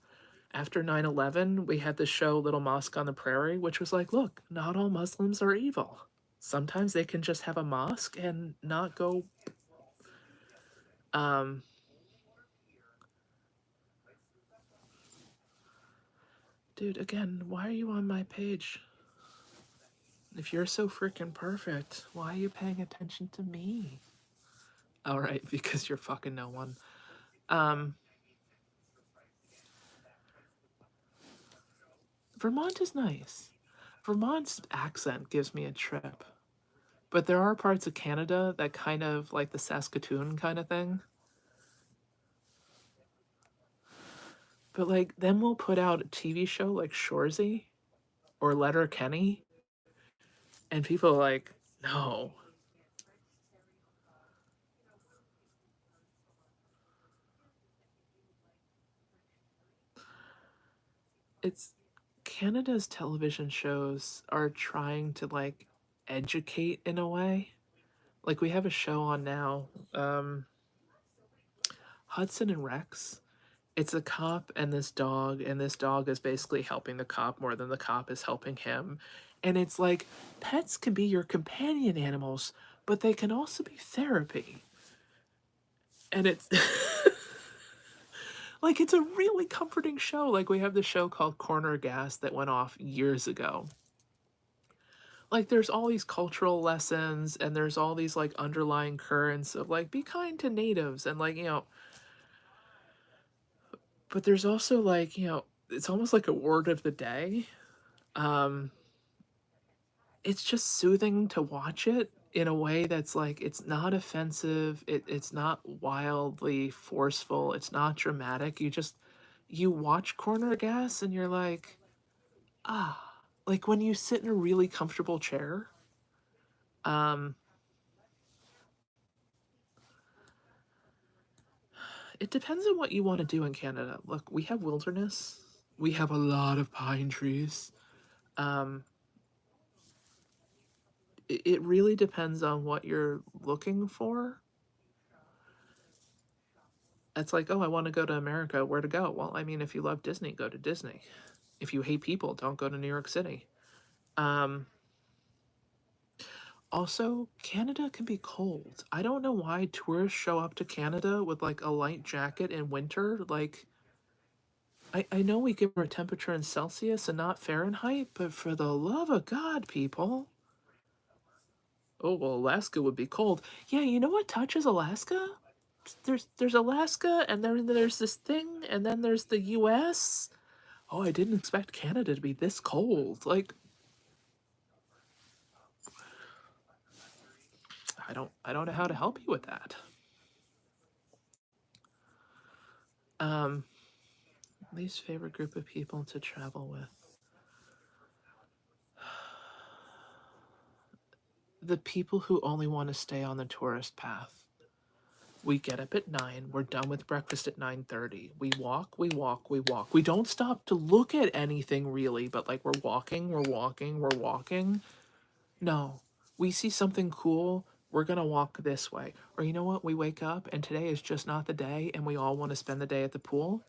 After 9/11, we had the show Little Mosque on the Prairie, which was like, look, not all Muslims are evil. Sometimes they can just have a mosque and not go um dude, again, why are you on my page? If you're so freaking perfect, why are you paying attention to me? All right, because you're fucking no one. Vermont is nice. Vermont's accent gives me a trip. But there are parts of Canada that kind of like the Saskatoon kind of thing. But like then we'll put out a TV show like Shoresy or Letterkenny, and people are like, no. It's Canada's television shows are trying to like educate in a way. Like we have a show on now, Hudson and Rex. It's a cop and this dog is basically helping the cop more than the cop is helping him. And it's like pets can be your companion animals, but they can also be therapy. And it's like it's a really comforting show. Like we have the show called Corner Gas that went off years ago. Like there's all these cultural lessons and there's all these like underlying currents of like be kind to natives and like, but there's also like, it's almost like a word of the day. Um it's just soothing to watch it in a way that's like it's not offensive, it's not wildly forceful, it's not dramatic. You watch Corner Gas and you're like, ah, like when you sit in a really comfortable chair. Um it depends on what you want to do in Canada. Look, we have wilderness. We have a lot of pine trees. Um it really depends on what you're looking for. It's like, oh, I want to go to America. Where to go? Well, I mean, if you love Disney, go to Disney. If you hate people, don't go to New York City. Um, Also, Canada can be cold. I don't know why tourists show up to Canada with like a light jacket in winter. Like, I know we give our temperature in Celsius and not Fahrenheit, but for the love of God, people. Oh, well, Alaska would be cold. Yeah, you know what touches Alaska? There's Alaska, and then there's this thing, and then there's the US. Oh, I didn't expect Canada to be this cold. Like, I don't know how to help you with that. Um, Least favorite group of people to travel with. The people who only want to stay on the tourist path. We get up at 9, we're done with breakfast at 9:30. We walk, we walk, we walk. We don't stop to look at anything really, but like we're walking, we're walking, we're walking. No. We see something cool, we're going to walk this way. Or you know what? We wake up and today is just not the day and we all want to spend the day at the pool.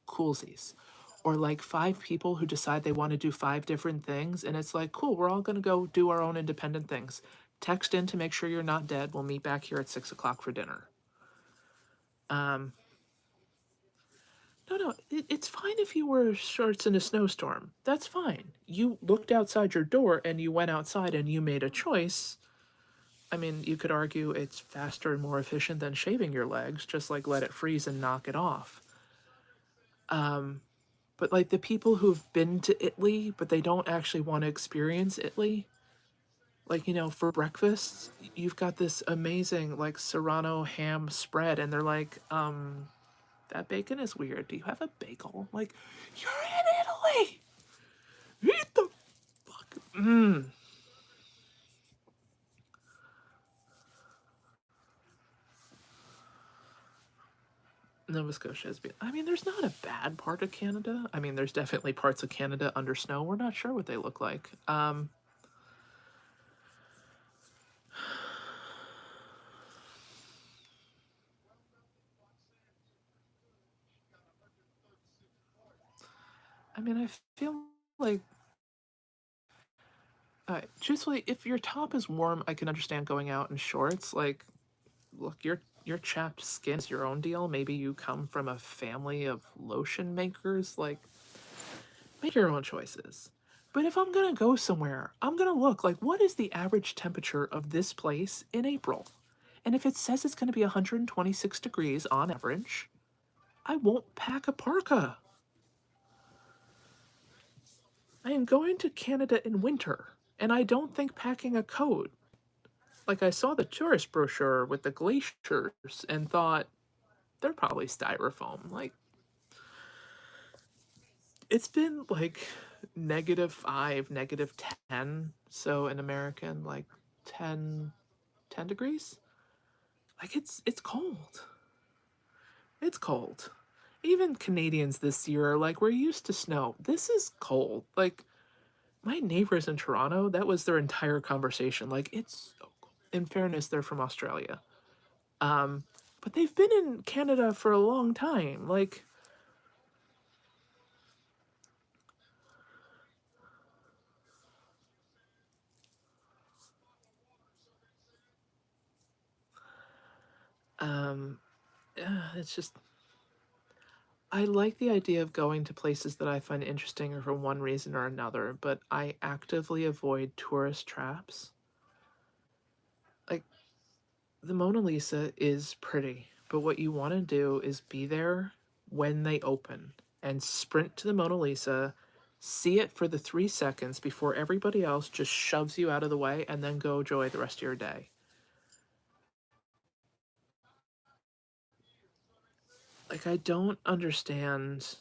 Coolsies. Or like 5 people who decide they want to do 5 different things and it's like, cool, we're all going to go do our own independent things. Text in to make sure you're not dead. We'll meet back here at 6 o'clock for dinner. Um, no, it's fine if you wear shorts in a snowstorm. That's fine. You looked outside your door and you went outside and you made a choice. I mean, you could argue it's faster and more efficient than shaving your legs, just like let it freeze and knock it off. But like the people who've been to Italy, but they don't actually want to experience Italy, like, for breakfast, you've got this amazing like Serrano ham spread, and they're like, that bacon is weird. Do you have a bagel? Like, you're in Italy! Eat the fuck. Nova Scotia is. I mean, there's not a bad part of Canada. I mean, there's definitely parts of Canada under snow. We're not sure what they look like. I mean, I feel like, truthfully, if your top is warm, I can understand going out in shorts. Like, look, your chapped skin is your own deal. Maybe you come from a family of lotion makers. Like, make your own choices. But if I'm gonna go somewhere, I'm gonna look like, what is the average temperature of this place in April? And if it says it's gonna be 126 degrees on average, I won't pack a parka. I am going to Canada in winter, and I don't think packing a coat. Like, I saw the tourist brochure with the glaciers and thought, they're probably styrofoam. Like, it's been like -5, -10. So in American, like 10 degrees. Like, it's cold. It's cold. Even Canadians this year are like, we're used to snow. This is cold. Like, my neighbors in Toronto, that was their entire conversation. Like, it's so cold. In fairness, they're from Australia. But they've been in Canada for a long time. Like, it's just, I like the idea of going to places that I find interesting or for one reason or another, but I actively avoid tourist traps. Like, the Mona Lisa is pretty, but what you want to do is be there when they open and sprint to the Mona Lisa, see it for the 3 seconds before everybody else just shoves you out of the way, and then go enjoy the rest of your day. Like, I don't understand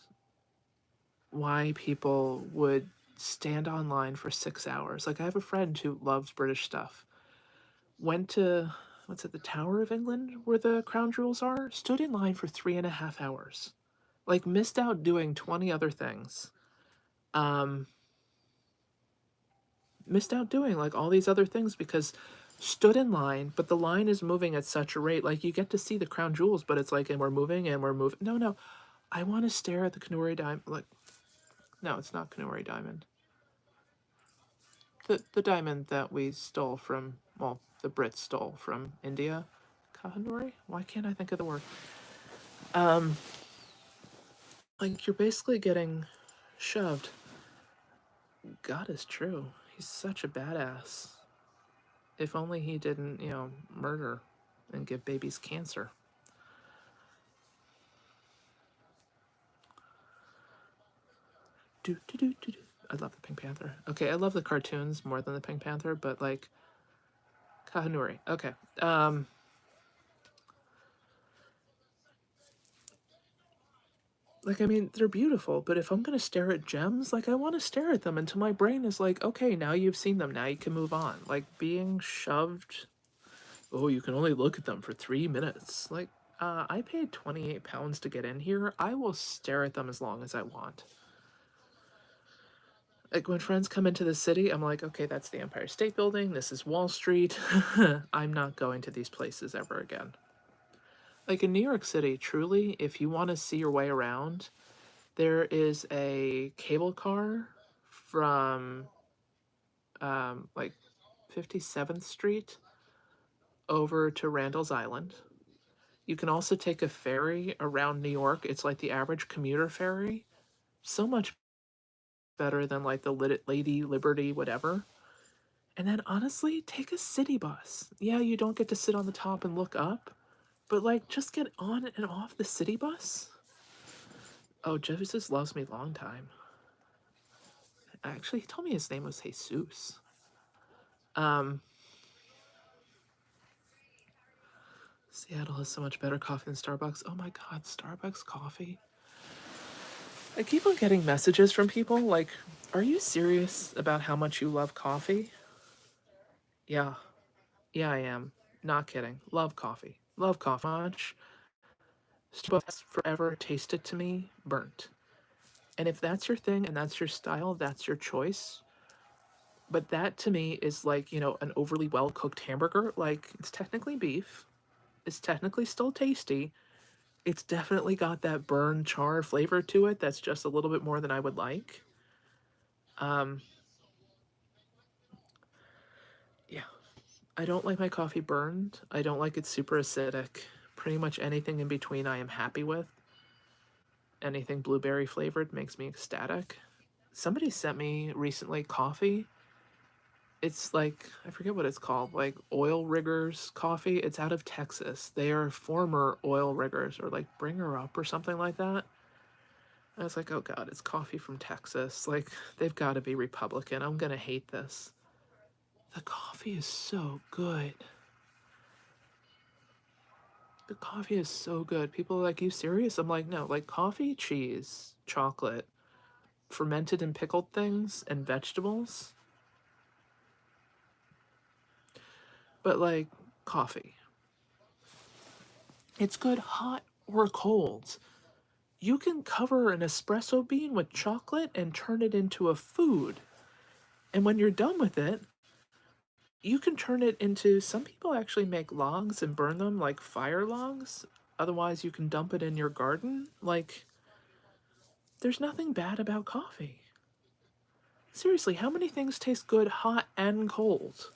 why people would stand online for 6 hours. Like, I have a friend who loves British stuff. Went to, what's it, the Tower of England where the crown jewels are? Stood in line for 3.5 hours. Like, missed out doing 20 other things. Um, Missed out doing like all these other things because stood in line, but the line is moving at such a rate. Like, you get to see the crown jewels, but it's like, and we're moving and we're moving. No, no. I want to stare at the Kanuri diamond. Like, no, it's not Kanuri diamond. The diamond that we stole from, well, the Brits stole from India. Kahanuri? Why can't I think of the word? Um, like, you're basically getting shoved. God is true. He's such a badass. If only he didn't, murder and give babies cancer. Do do do do do. I love the Pink Panther. Okay, I love the cartoons more than the Pink Panther, but like Kahanuri. Okay. Like, I mean, they're beautiful, but if I'm gonna stare at gems, like, I want to stare at them until my brain is like, okay, now you've seen them, now you can move on. Like, being shoved, oh, you can only look at them for 3 minutes. Like, I paid £28 to get in here. I will stare at them as long as I want. Like, when friends come into the city, I'm like, okay, that's the Empire State Building. This is Wall Street. I'm not going to these places ever again. Like, in New York City, truly, if you want to see your way around, there is a cable car from like 57th Street over to Randall's Island. You can also take a ferry around New York. It's like the average commuter ferry. So much better than like the Lady Liberty, whatever. And then honestly, take a city bus. Yeah, you don't get to sit on the top and look up, but like, just get on and off the city bus. Oh, Jesus loves me long time. Actually, he told me his name was Jesus. Seattle has so much better coffee than Starbucks. Oh my God, Starbucks coffee. I keep on getting messages from people like, are you serious about how much you love coffee? Yeah. Yeah, I am. Not kidding. Love coffee. Love coffee much Starbucks forever tasted to me burnt. And if that's your thing and that's your style, that's your choice. But that to me is like, an overly well cooked hamburger. Like, it's technically beef, it's technically still tasty. It's definitely got that burn char flavor to it that's just a little bit more than I would like. Um, yeah. I don't like my coffee burned. I don't like it super acidic. Pretty much anything in between I am happy with. Anything blueberry flavored makes me ecstatic. Somebody sent me recently coffee. It's like, I forget what it's called, like Oil Riggers coffee. It's out of Texas. They are former oil riggers, or like Bringer Up or something like that. I was like, oh God, it's coffee from Texas. Like, they've got to be Republican. I'm going to hate this. The coffee is so good. The coffee is so good. People are like, you serious? I'm like, no, like coffee, cheese, chocolate, fermented and pickled things, and vegetables. But like coffee. It's good hot or cold. You can cover an espresso bean with chocolate and turn it into a food. And when you're done with it, you can turn it into, some people actually make logs and burn them like fire logs. Otherwise, you can dump it in your garden. Like, there's nothing bad about coffee. Seriously, how many things taste good hot and cold?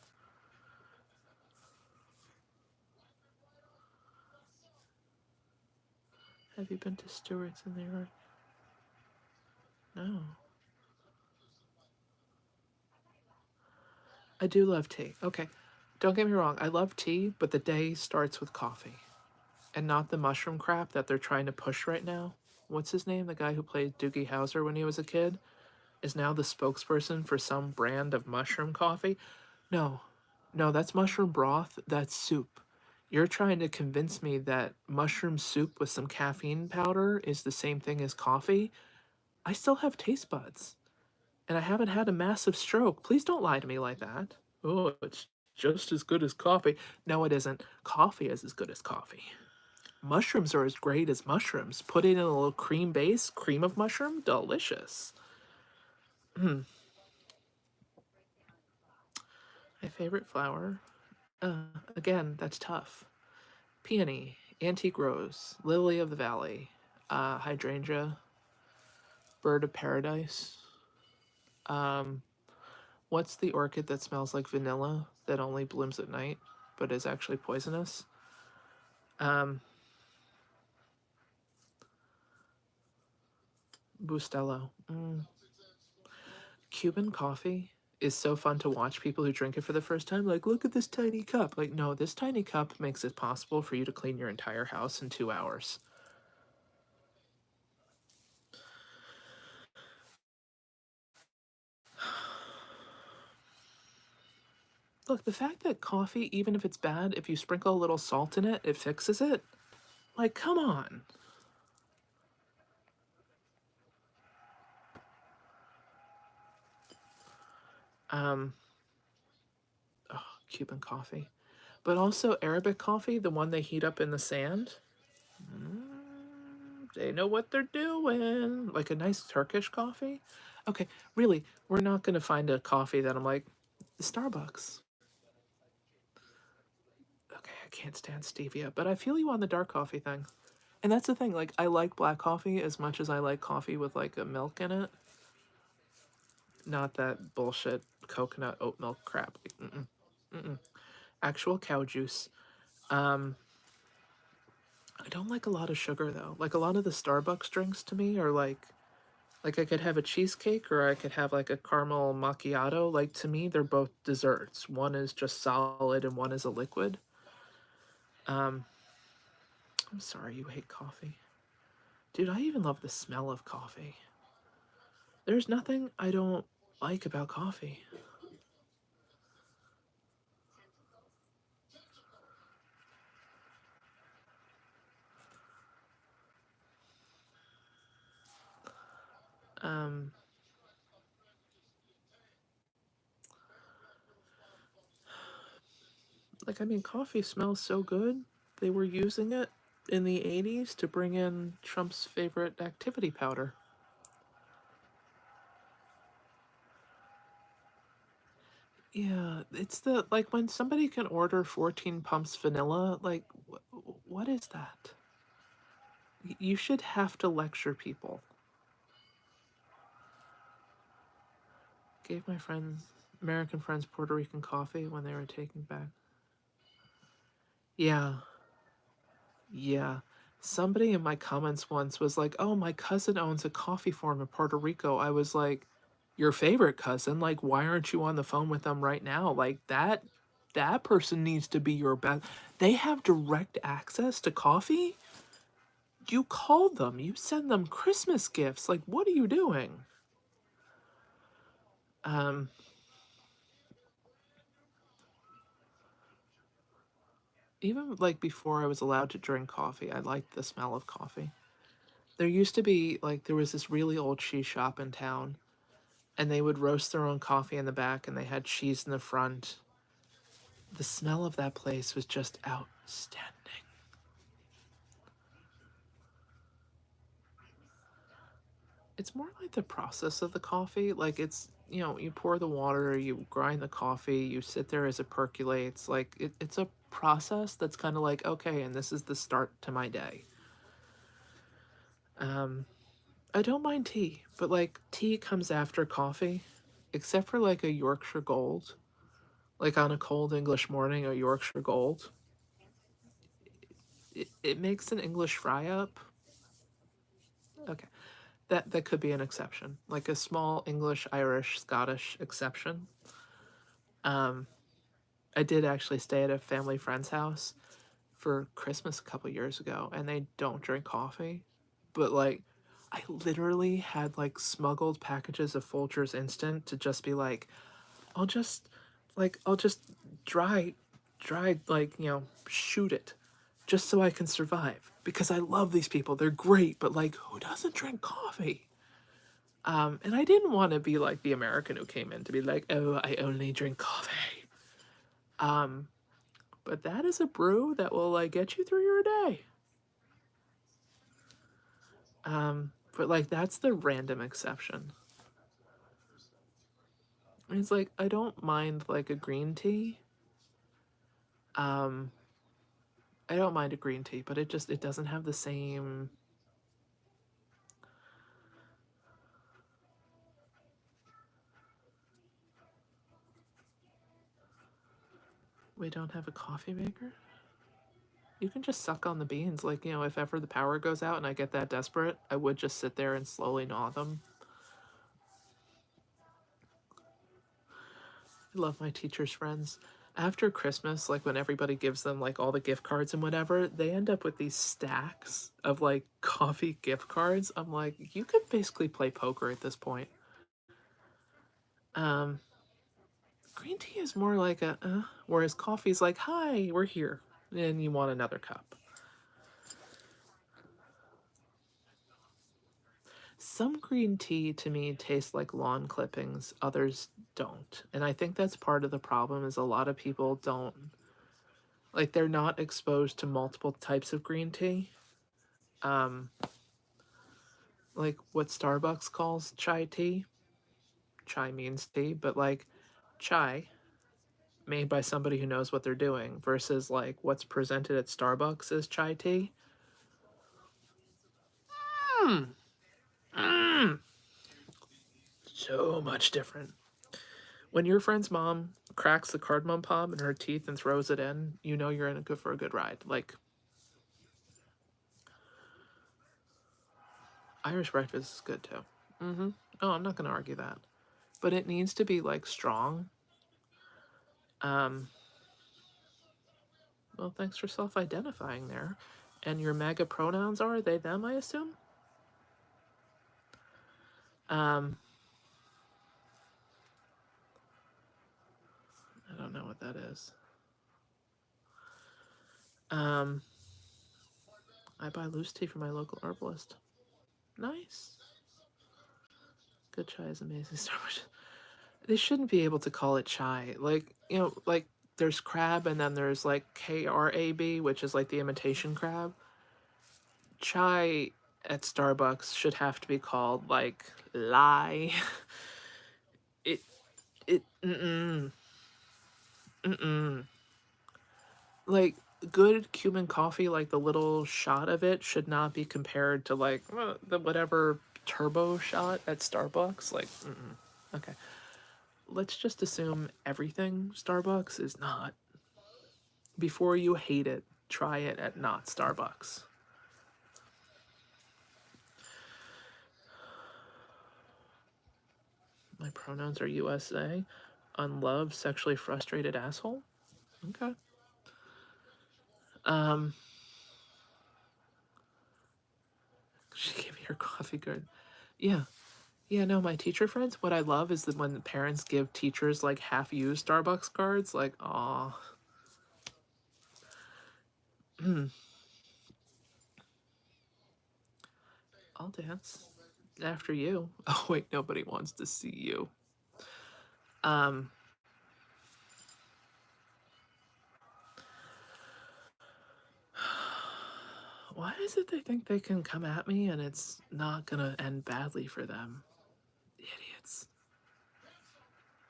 Have you been to Stewart's in New York? No. I do love tea. Okay. Don't get me wrong, I love tea, but the day starts with coffee. And not the mushroom crap that they're trying to push right now. What's his name? The guy who played Doogie Howser when he was a kid is now the spokesperson for some brand of mushroom coffee. No, no, that's mushroom broth. That's soup. You're trying to convince me that mushroom soup with some caffeine powder is the same thing as coffee. I still have taste buds, and I haven't had a massive stroke. Please don't lie to me like that. Oh, it's just as good as coffee. No, it isn't. Coffee is as good as coffee. Mushrooms are as great as mushrooms. Put it in a little cream base, cream of mushroom, delicious. My favorite flower. Again, that's tough. Peony, antique rose, lily of the valley, hydrangea, bird of paradise. Um, what's the orchid that smells like vanilla that only blooms at night but is actually poisonous? Um, Bustelo. Cuban coffee is so fun to watch people who drink it for the first time. Like, look at this tiny cup. Like, no, this tiny cup makes it possible for you to clean your entire house in 2 hours. Look, the fact that coffee, even if it's bad, if you sprinkle a little salt in it, it fixes it. Like, come on. Um, oh, Cuban coffee. But also Arabic coffee, the one they heat up in the sand. They know what they're doing. Like a nice Turkish coffee. Okay, really, we're not going to find a coffee that I'm like, Starbucks. Okay, I can't stand stevia, but I feel you on the dark coffee thing. And that's the thing, like, I like black coffee as much as I like coffee with, like, a milk in it. Not that bullshit coconut oat milk crap. Like, actual cow juice. Um, I don't like a lot of sugar, though. Like, a lot of the Starbucks drinks to me are, like I could have a cheesecake or I could have, like, a caramel macchiato. Like, to me, they're both desserts. One is just solid and one is a liquid. Um, I'm sorry you hate coffee. Dude, I even love the smell of coffee. There's nothing I don't like about coffee. Um, like, I mean, coffee smells so good. They were using it in the 80s to bring in Trump's favorite activity powder. Yeah, it's the like when somebody can order 14 pumps vanilla, like what is that? You should have to lecture people. Gave my friends, American friends, Puerto Rican coffee when they were taking back. Yeah, yeah. Somebody in my comments once was like, "Oh, my cousin owns a coffee farm in Puerto Rico." I was like, "Your favorite cousin? Like, why aren't you on the phone with them right now? Like that person needs to be your best. They have direct access to coffee. You call them, you send them Christmas gifts. Like, what are you doing?" Um, Even like before I was allowed to drink coffee, I liked the smell of coffee. There used to be like there was this really old cheese shop in town, and they would roast their own coffee in the back, and they had cheese in the front. The smell of that place was just outstanding. It's more like the process of the coffee. Like it's, you pour the water, you grind the coffee, you sit there as it percolates. Like it's a process that's kind of like, okay, and this is the start to my day. Um, I don't mind tea, but like tea comes after coffee, except for like a Yorkshire Gold. Like on a cold English morning, a Yorkshire Gold. It makes an English fry up. Okay. That could be an exception. Like a small English, Irish, Scottish exception. Um, I did actually stay at a family friend's house for Christmas a couple years ago, and they don't drink coffee. But like I literally had like smuggled packages of Folgers Instant to just be like, I'll just I'll just dry like, shoot it just so I can survive because I love these people. They're great, but like who doesn't drink coffee? And I didn't want to be like the American who came in to be like, "Oh, I only drink coffee." Um, but that is a brew that will like get you through your day. But like that's the random exception. It's like I don't mind like a green tea. Um, I don't mind a green tea, but it doesn't have the same. We don't have a coffee maker. You can just suck on the beans. Like, if ever the power goes out and I get that desperate, I would just sit there and slowly gnaw them. I love my teacher's friends. After Christmas, like when everybody gives them like all the gift cards and whatever, they end up with these stacks of like coffee gift cards. I'm like, you could basically play poker at this point. Um, Green tea is more like whereas coffee's like, hi, we're here, and you want another cup. Some green tea to me tastes like lawn clippings, others don't. And I think that's part of the problem is a lot of people don't like they're not exposed to multiple types of green tea. Um like what Starbucks calls chai tea. Chai means tea, but like chai made by somebody who knows what they're doing versus like what's presented at Starbucks as chai tea. Mm, mm, so much different. When your friend's mom cracks the cardamom palm in her teeth and throws it in, you know you're in a good for a good ride. Like Irish breakfast is good too. Mm-hmm. Oh, I'm not gonna argue that, but it needs to be like strong. Um. Well, thanks for self-identifying there. And your mega pronouns are they them? I assume. Um. I don't know what that is. Um. I buy loose tea from my local herbalist. Nice. Good chai is amazing. So much. They shouldn't be able to call it chai. Like, like there's crab and then there's like KRAB, which is like the imitation crab. chai at Starbucks should have to be called like lie. it it mm-mm. Like good cumin coffee, like the little shot of it should not be compared to like the whatever turbo shot at Starbucks. Like, okay, let's just assume everything Starbucks is not. Before you hate it, try it at not Starbucks. My pronouns are USA. Unloved, sexually frustrated asshole. Okay. She gave me her coffee card. Yeah. Yeah, no, my teacher friends, what I love is that when the parents give teachers like half-used Starbucks cards, like, aw. I'll dance. After you. Oh, wait, nobody wants to see you. Why is it they think they can come at me and it's not gonna end badly for them? Idiots.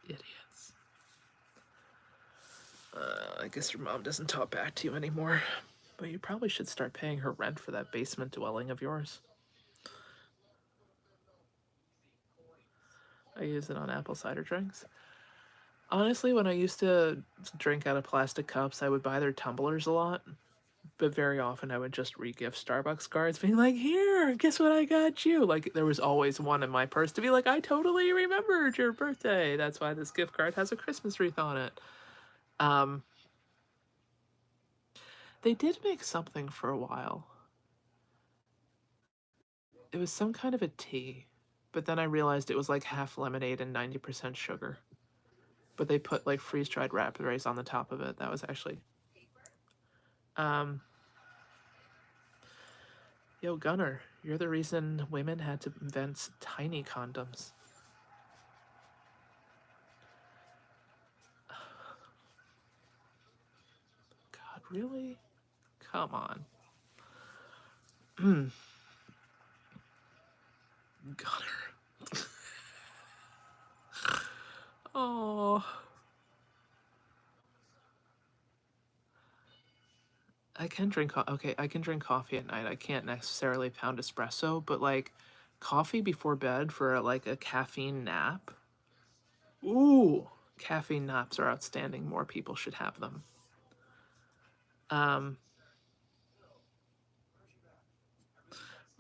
Idiots. I guess your mom doesn't talk back to you anymore. But you probably should start paying her rent for that basement dwelling of yours. I use it on apple cider drinks. Honestly, when I used to drink out of plastic cups, I would buy their tumblers a lot. But very often I would just re-gift Starbucks cards, being like, here, guess what I got you? Like, there was always one in my purse to be like, I totally remembered your birthday. That's why this gift card has a Christmas wreath on it. They did make something for a while. It was some kind of a tea, but then I realized it was like half lemonade and 90% sugar. But they put like freeze-dried raspberries on the top of it. That was actually... Yo, Gunner, you're the reason women had to invent tiny condoms. God, really? Come on. Gunner. Oh. I can drink okay, I can drink coffee at night. I can't necessarily pound espresso, but like coffee before bed for like a caffeine nap. Ooh, caffeine naps are outstanding. More people should have them. Well,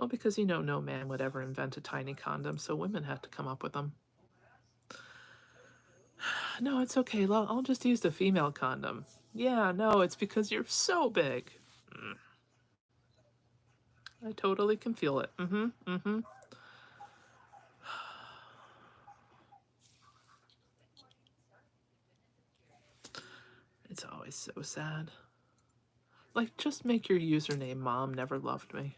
because no man would ever invent a tiny condom, so women had to come up with them. No, it's okay. I'll just use the female condom. Yeah, no, it's because you're so big. I totally can feel it. It's always so sad. Like, just make your username Mom Never Loved Me.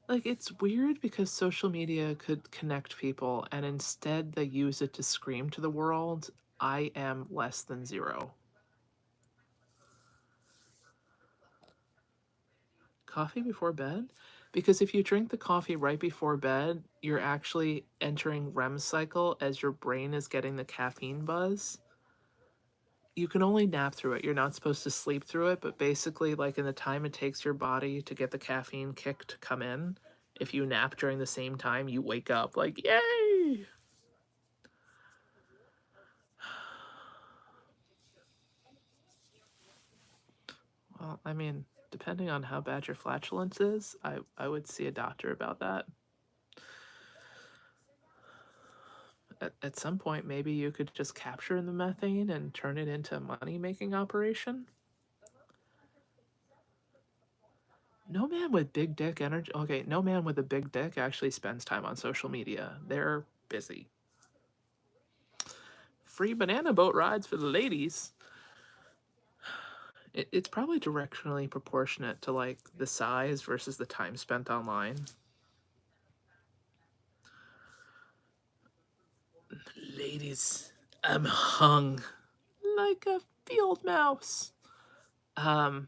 Like, it's weird because social media could connect people, and instead they use it to scream to the world, I am less than zero. Coffee before bed? Because if you drink the coffee right before bed, you're actually entering REM cycle as your brain is getting the caffeine buzz. You can only nap through it. You're not supposed to sleep through it, but basically, like in the time it takes your body to get the caffeine kick to come in, if you nap during the same time, you wake up like, yay! Well, I mean, depending on how bad your flatulence is, I would see a doctor about that. At some point, maybe you could just capture the methane and turn it into a money-making operation. No man with big dick energy. Okay, no man with a big dick actually spends time on social media. They're busy. Free banana boat rides for the ladies. It's probably directionally proportionate to like the size versus the time spent online. Ladies, I'm hung like a Field mouse. After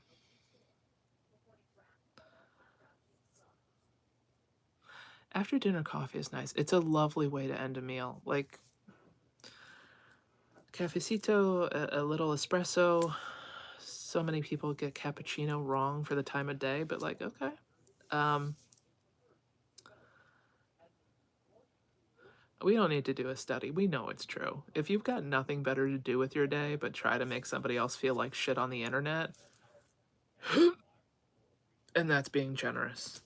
dinner coffee is nice. It's a lovely way to end a meal. Like cafecito, a little espresso. So many people get cappuccino wrong for the time of day, but like, okay. We don't need to do a study. We know it's true. If you've got nothing better to do with your day but try to make somebody else feel like shit on the internet, and that's being generous.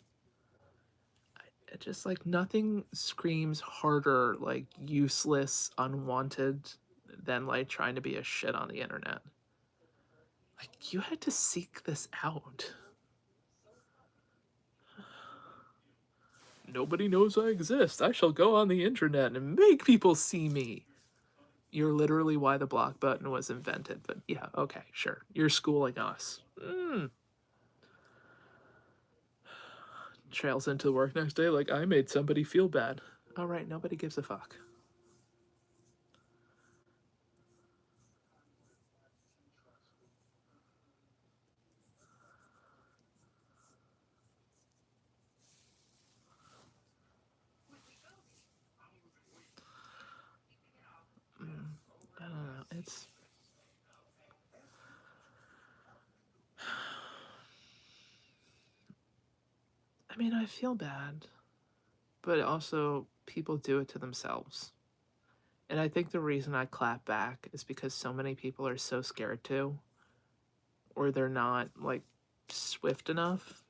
It just like nothing screams harder, like useless, unwanted than like trying to be a shit on the internet. Like you had to seek this out. Nobody knows I exist. I shall go on the internet and make people see me. You're literally why the block button was invented. But yeah, okay, sure. You're schooling us. Trails into the work next day like I made somebody feel bad. All right, nobody gives a fuck. I don't know. It's I mean, I feel bad, but also people do it to themselves. And I think the reason I clap back is because so many people are so scared to, or they're not like swift enough.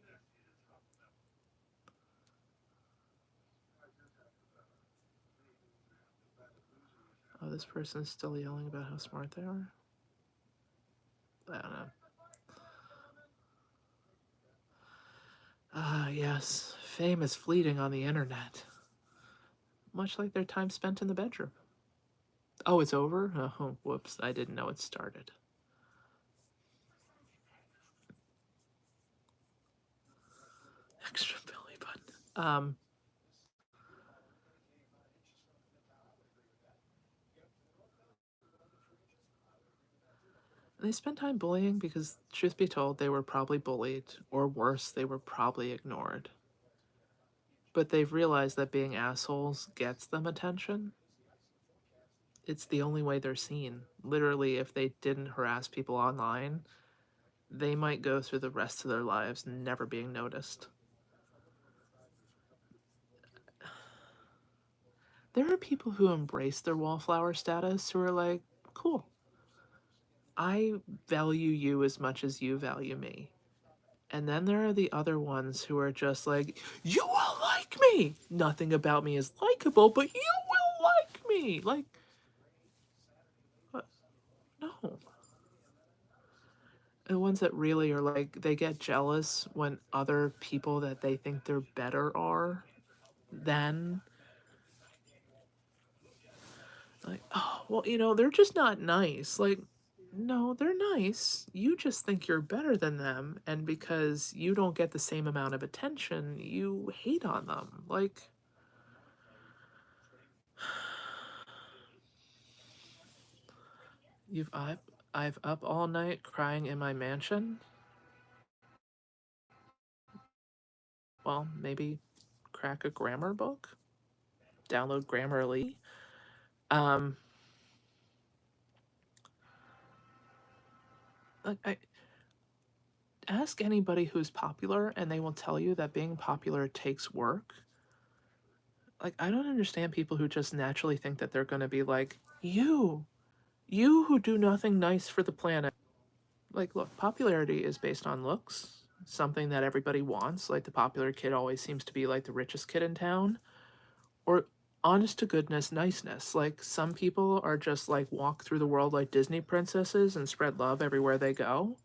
Oh, this person's still yelling about how smart they are. I don't know. Ah, yes. Fame is fleeting on the internet. Much like their time spent in the bedroom. Oh, it's over? Oh, whoops. I didn't know it started. Extra belly button. They spend time bullying because, truth be told, they were probably bullied, or worse, they were probably ignored. But they've realized that being assholes gets them attention. It's the only way they're seen. Literally, if they didn't harass people online, they might go through the rest of their lives never being noticed. There are people who embrace their wallflower status who are like, cool, I value you as much as you value me. And then there are the other ones who are just like, you will like me. Nothing about me is likable, but you will like me. Like, what? No. The ones that really are like, they get jealous when other people that they think they're better are than. Like, oh, well, they're just not nice. Like, no, they're nice. You just think you're better than them. And because you don't get the same amount of attention, you hate on them. Like, I've up all night crying in my mansion. Well, maybe crack a grammar book, download Grammarly. Um, like I ask anybody who's popular, and they will tell you that being popular takes work. Like I don't understand people who just naturally think that they're going to be like you who do nothing nice for the planet. Like, look, popularity is based on looks, something that everybody wants. Like the popular kid always seems to be like the richest kid in town, or honest to goodness niceness. Like some people are just like walk through the world like Disney princesses and spread love everywhere they go.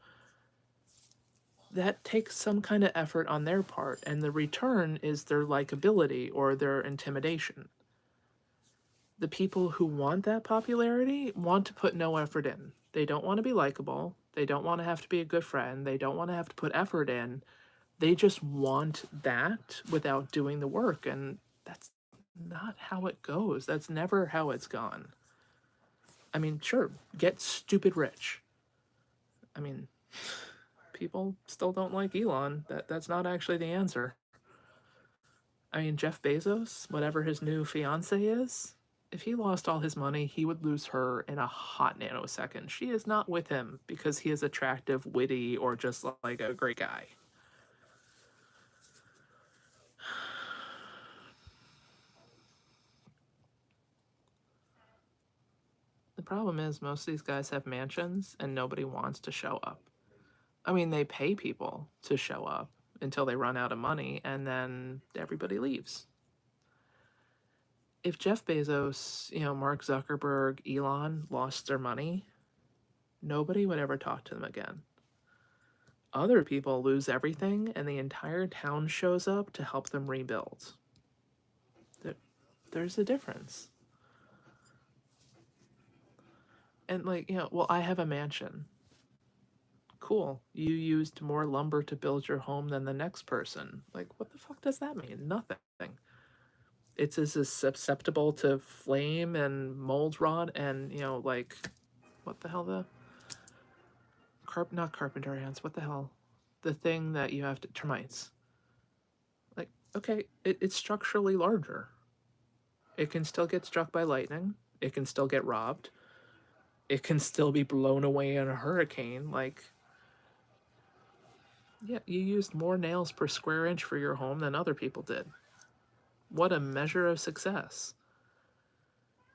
That takes some kind of effort on their part, and the return is their likability or their intimidation. The people who want that popularity want to put no effort in. They don't want to be likable. They don't want to have to be a good friend. They don't want to have to put effort in. They just want that without doing the work. And that's not how it goes. That's never how it's gone. I mean, sure, get stupid rich. I mean, people still don't like Elon. That's not actually the answer. I mean, Jeff Bezos, whatever his new fiance is, if he lost all his money, he would lose her in a hot nanosecond. She is not with him because he is attractive, witty, or just like a great guy. The problem is most of these guys have mansions and nobody wants to show up. I mean, they pay people to show up until they run out of money and then everybody leaves. If Jeff Bezos, Mark Zuckerberg, Elon lost their money, nobody would ever talk to them again. Other people lose everything and the entire town shows up to help them rebuild. There's a difference. And well, I have a mansion. Cool. You used more lumber to build your home than the next person. Like, what the fuck does that mean? Nothing. It's as susceptible to flame and mold rot and, what the hell, not carpenter ants, what the hell? The thing that you have to, termites. Like, okay, it's structurally larger. It can still get struck by lightning. It can still get robbed. It can still be blown away in a hurricane. Like, yeah, you used more nails per square inch for your home than other people did. What a measure of success.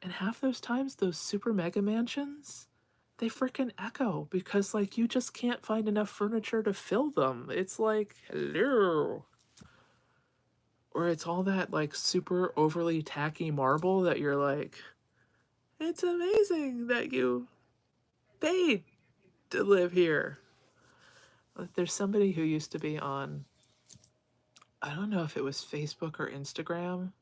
And half those times, those super mega mansions, they freaking echo because, you just can't find enough furniture to fill them. It's like, hello. Or it's all that, super overly tacky marble that you're like, it's amazing that you paid to live here. There's somebody who used to be on, I don't know if it was Facebook or Instagram,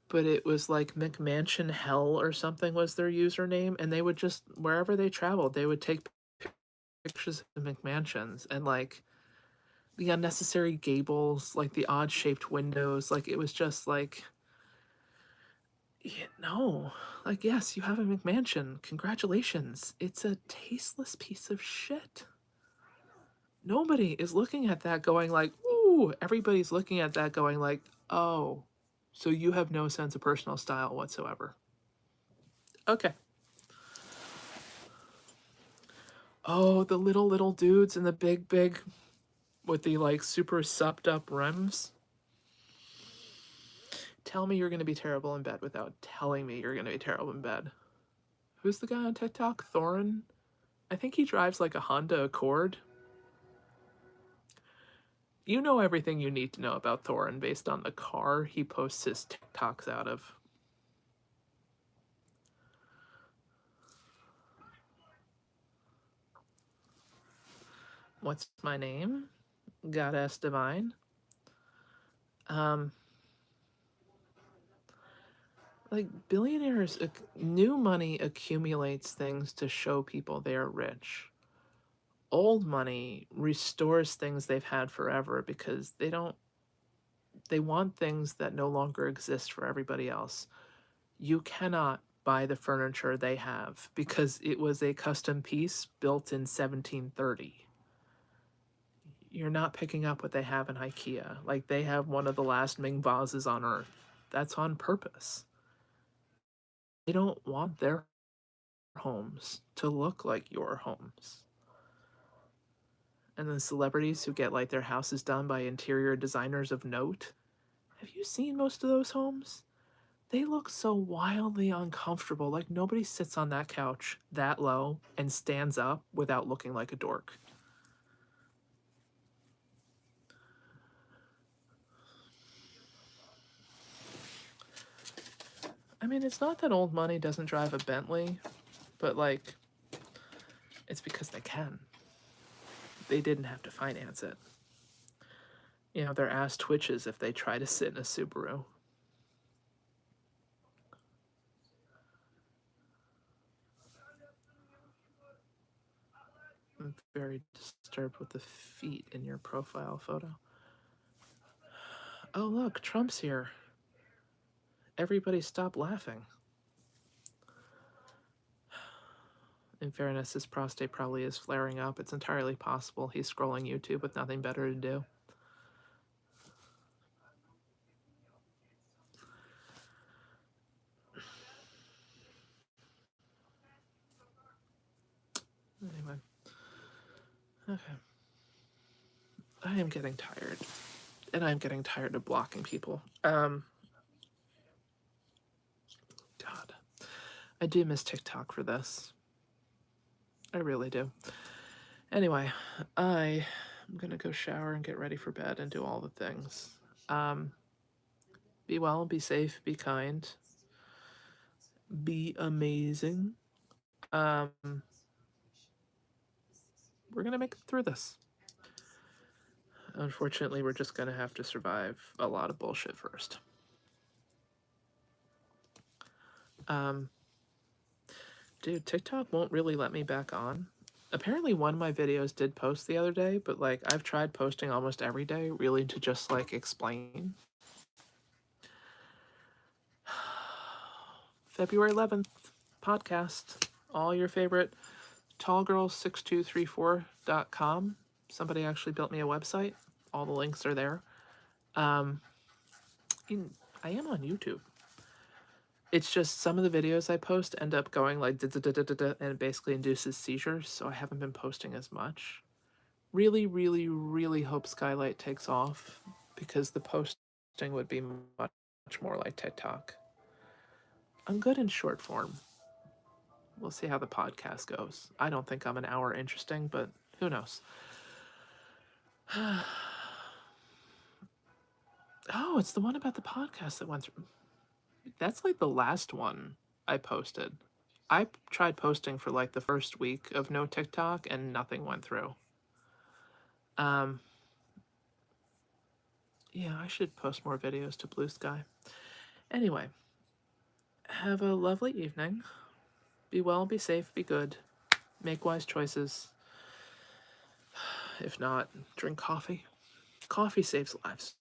but it was like McMansion Hell or something was their username, and they would just, wherever they traveled, they would take pictures of McMansions and the unnecessary gables, the odd shaped windows, it was just no, yes, you have a McMansion, congratulations. It's a tasteless piece of shit. Nobody is looking at that going ooh, everybody's looking at that going oh, so you have no sense of personal style whatsoever. Okay. Oh, the little dudes and the big with the super supped up rims. Tell me you're going to be terrible in bed without telling me you're going to be terrible in bed. Who's the guy on TikTok? Thorin? I think he drives a Honda Accord. You know everything you need to know about Thorin based on the car he posts his TikToks out of. What's my name? Goddess Divine. Billionaires, new money accumulates things to show people they are rich. Old money restores things they've had forever because they want things that no longer exist for everybody else. You cannot buy the furniture they have because it was a custom piece built in 1730. You're not picking up what they have in IKEA. They have one of the last Ming vases on Earth. That's on purpose. They don't want their homes to look like your homes. And the celebrities who get their houses done by interior designers of note, have you seen most of those homes? They look so wildly uncomfortable. Nobody sits on that couch that low and stands up without looking like a dork. I mean, it's not that old money doesn't drive a Bentley, but it's because they can. They didn't have to finance it. Their ass twitches if they try to sit in a Subaru. I'm very disturbed with the feet in your profile photo. Oh, look, Trump's here. Everybody stop laughing. In fairness, his prostate probably is flaring up. It's entirely possible he's scrolling YouTube with nothing better to do. Anyway. Okay. I am getting tired. And I'm getting tired of blocking people. God. I do miss TikTok for this. I really do. Anyway, I'm gonna go shower and get ready for bed and do all the things. Be well, be safe, be kind, be amazing. We're gonna make it through this. Unfortunately, we're just gonna have to survive a lot of bullshit first. Dude, TikTok won't really let me back on. Apparently one of my videos did post the other day, but like I've tried posting almost every day really to just like explain. February 11th, podcast. All your favorite Tallgirl6234.com. Somebody actually built me a website. All the links are there. I am on YouTube. It's just some of the videos I post end up going like and it basically induces seizures, so I haven't been posting as much. Really, really, really hope Skylight takes off because the posting would be much more like TikTok. I'm good in short form. We'll see how the podcast goes. I don't think I'm an hour interesting, but who knows? Oh, it's the one about the podcast that went through. That's like the last one I posted. I tried posting for like the first week of no TikTok and nothing went through. Yeah, I should post more videos to Blue Sky. Anyway, have a lovely evening. Be well, be safe, be good. Make wise choices. If not, drink coffee. Coffee saves lives.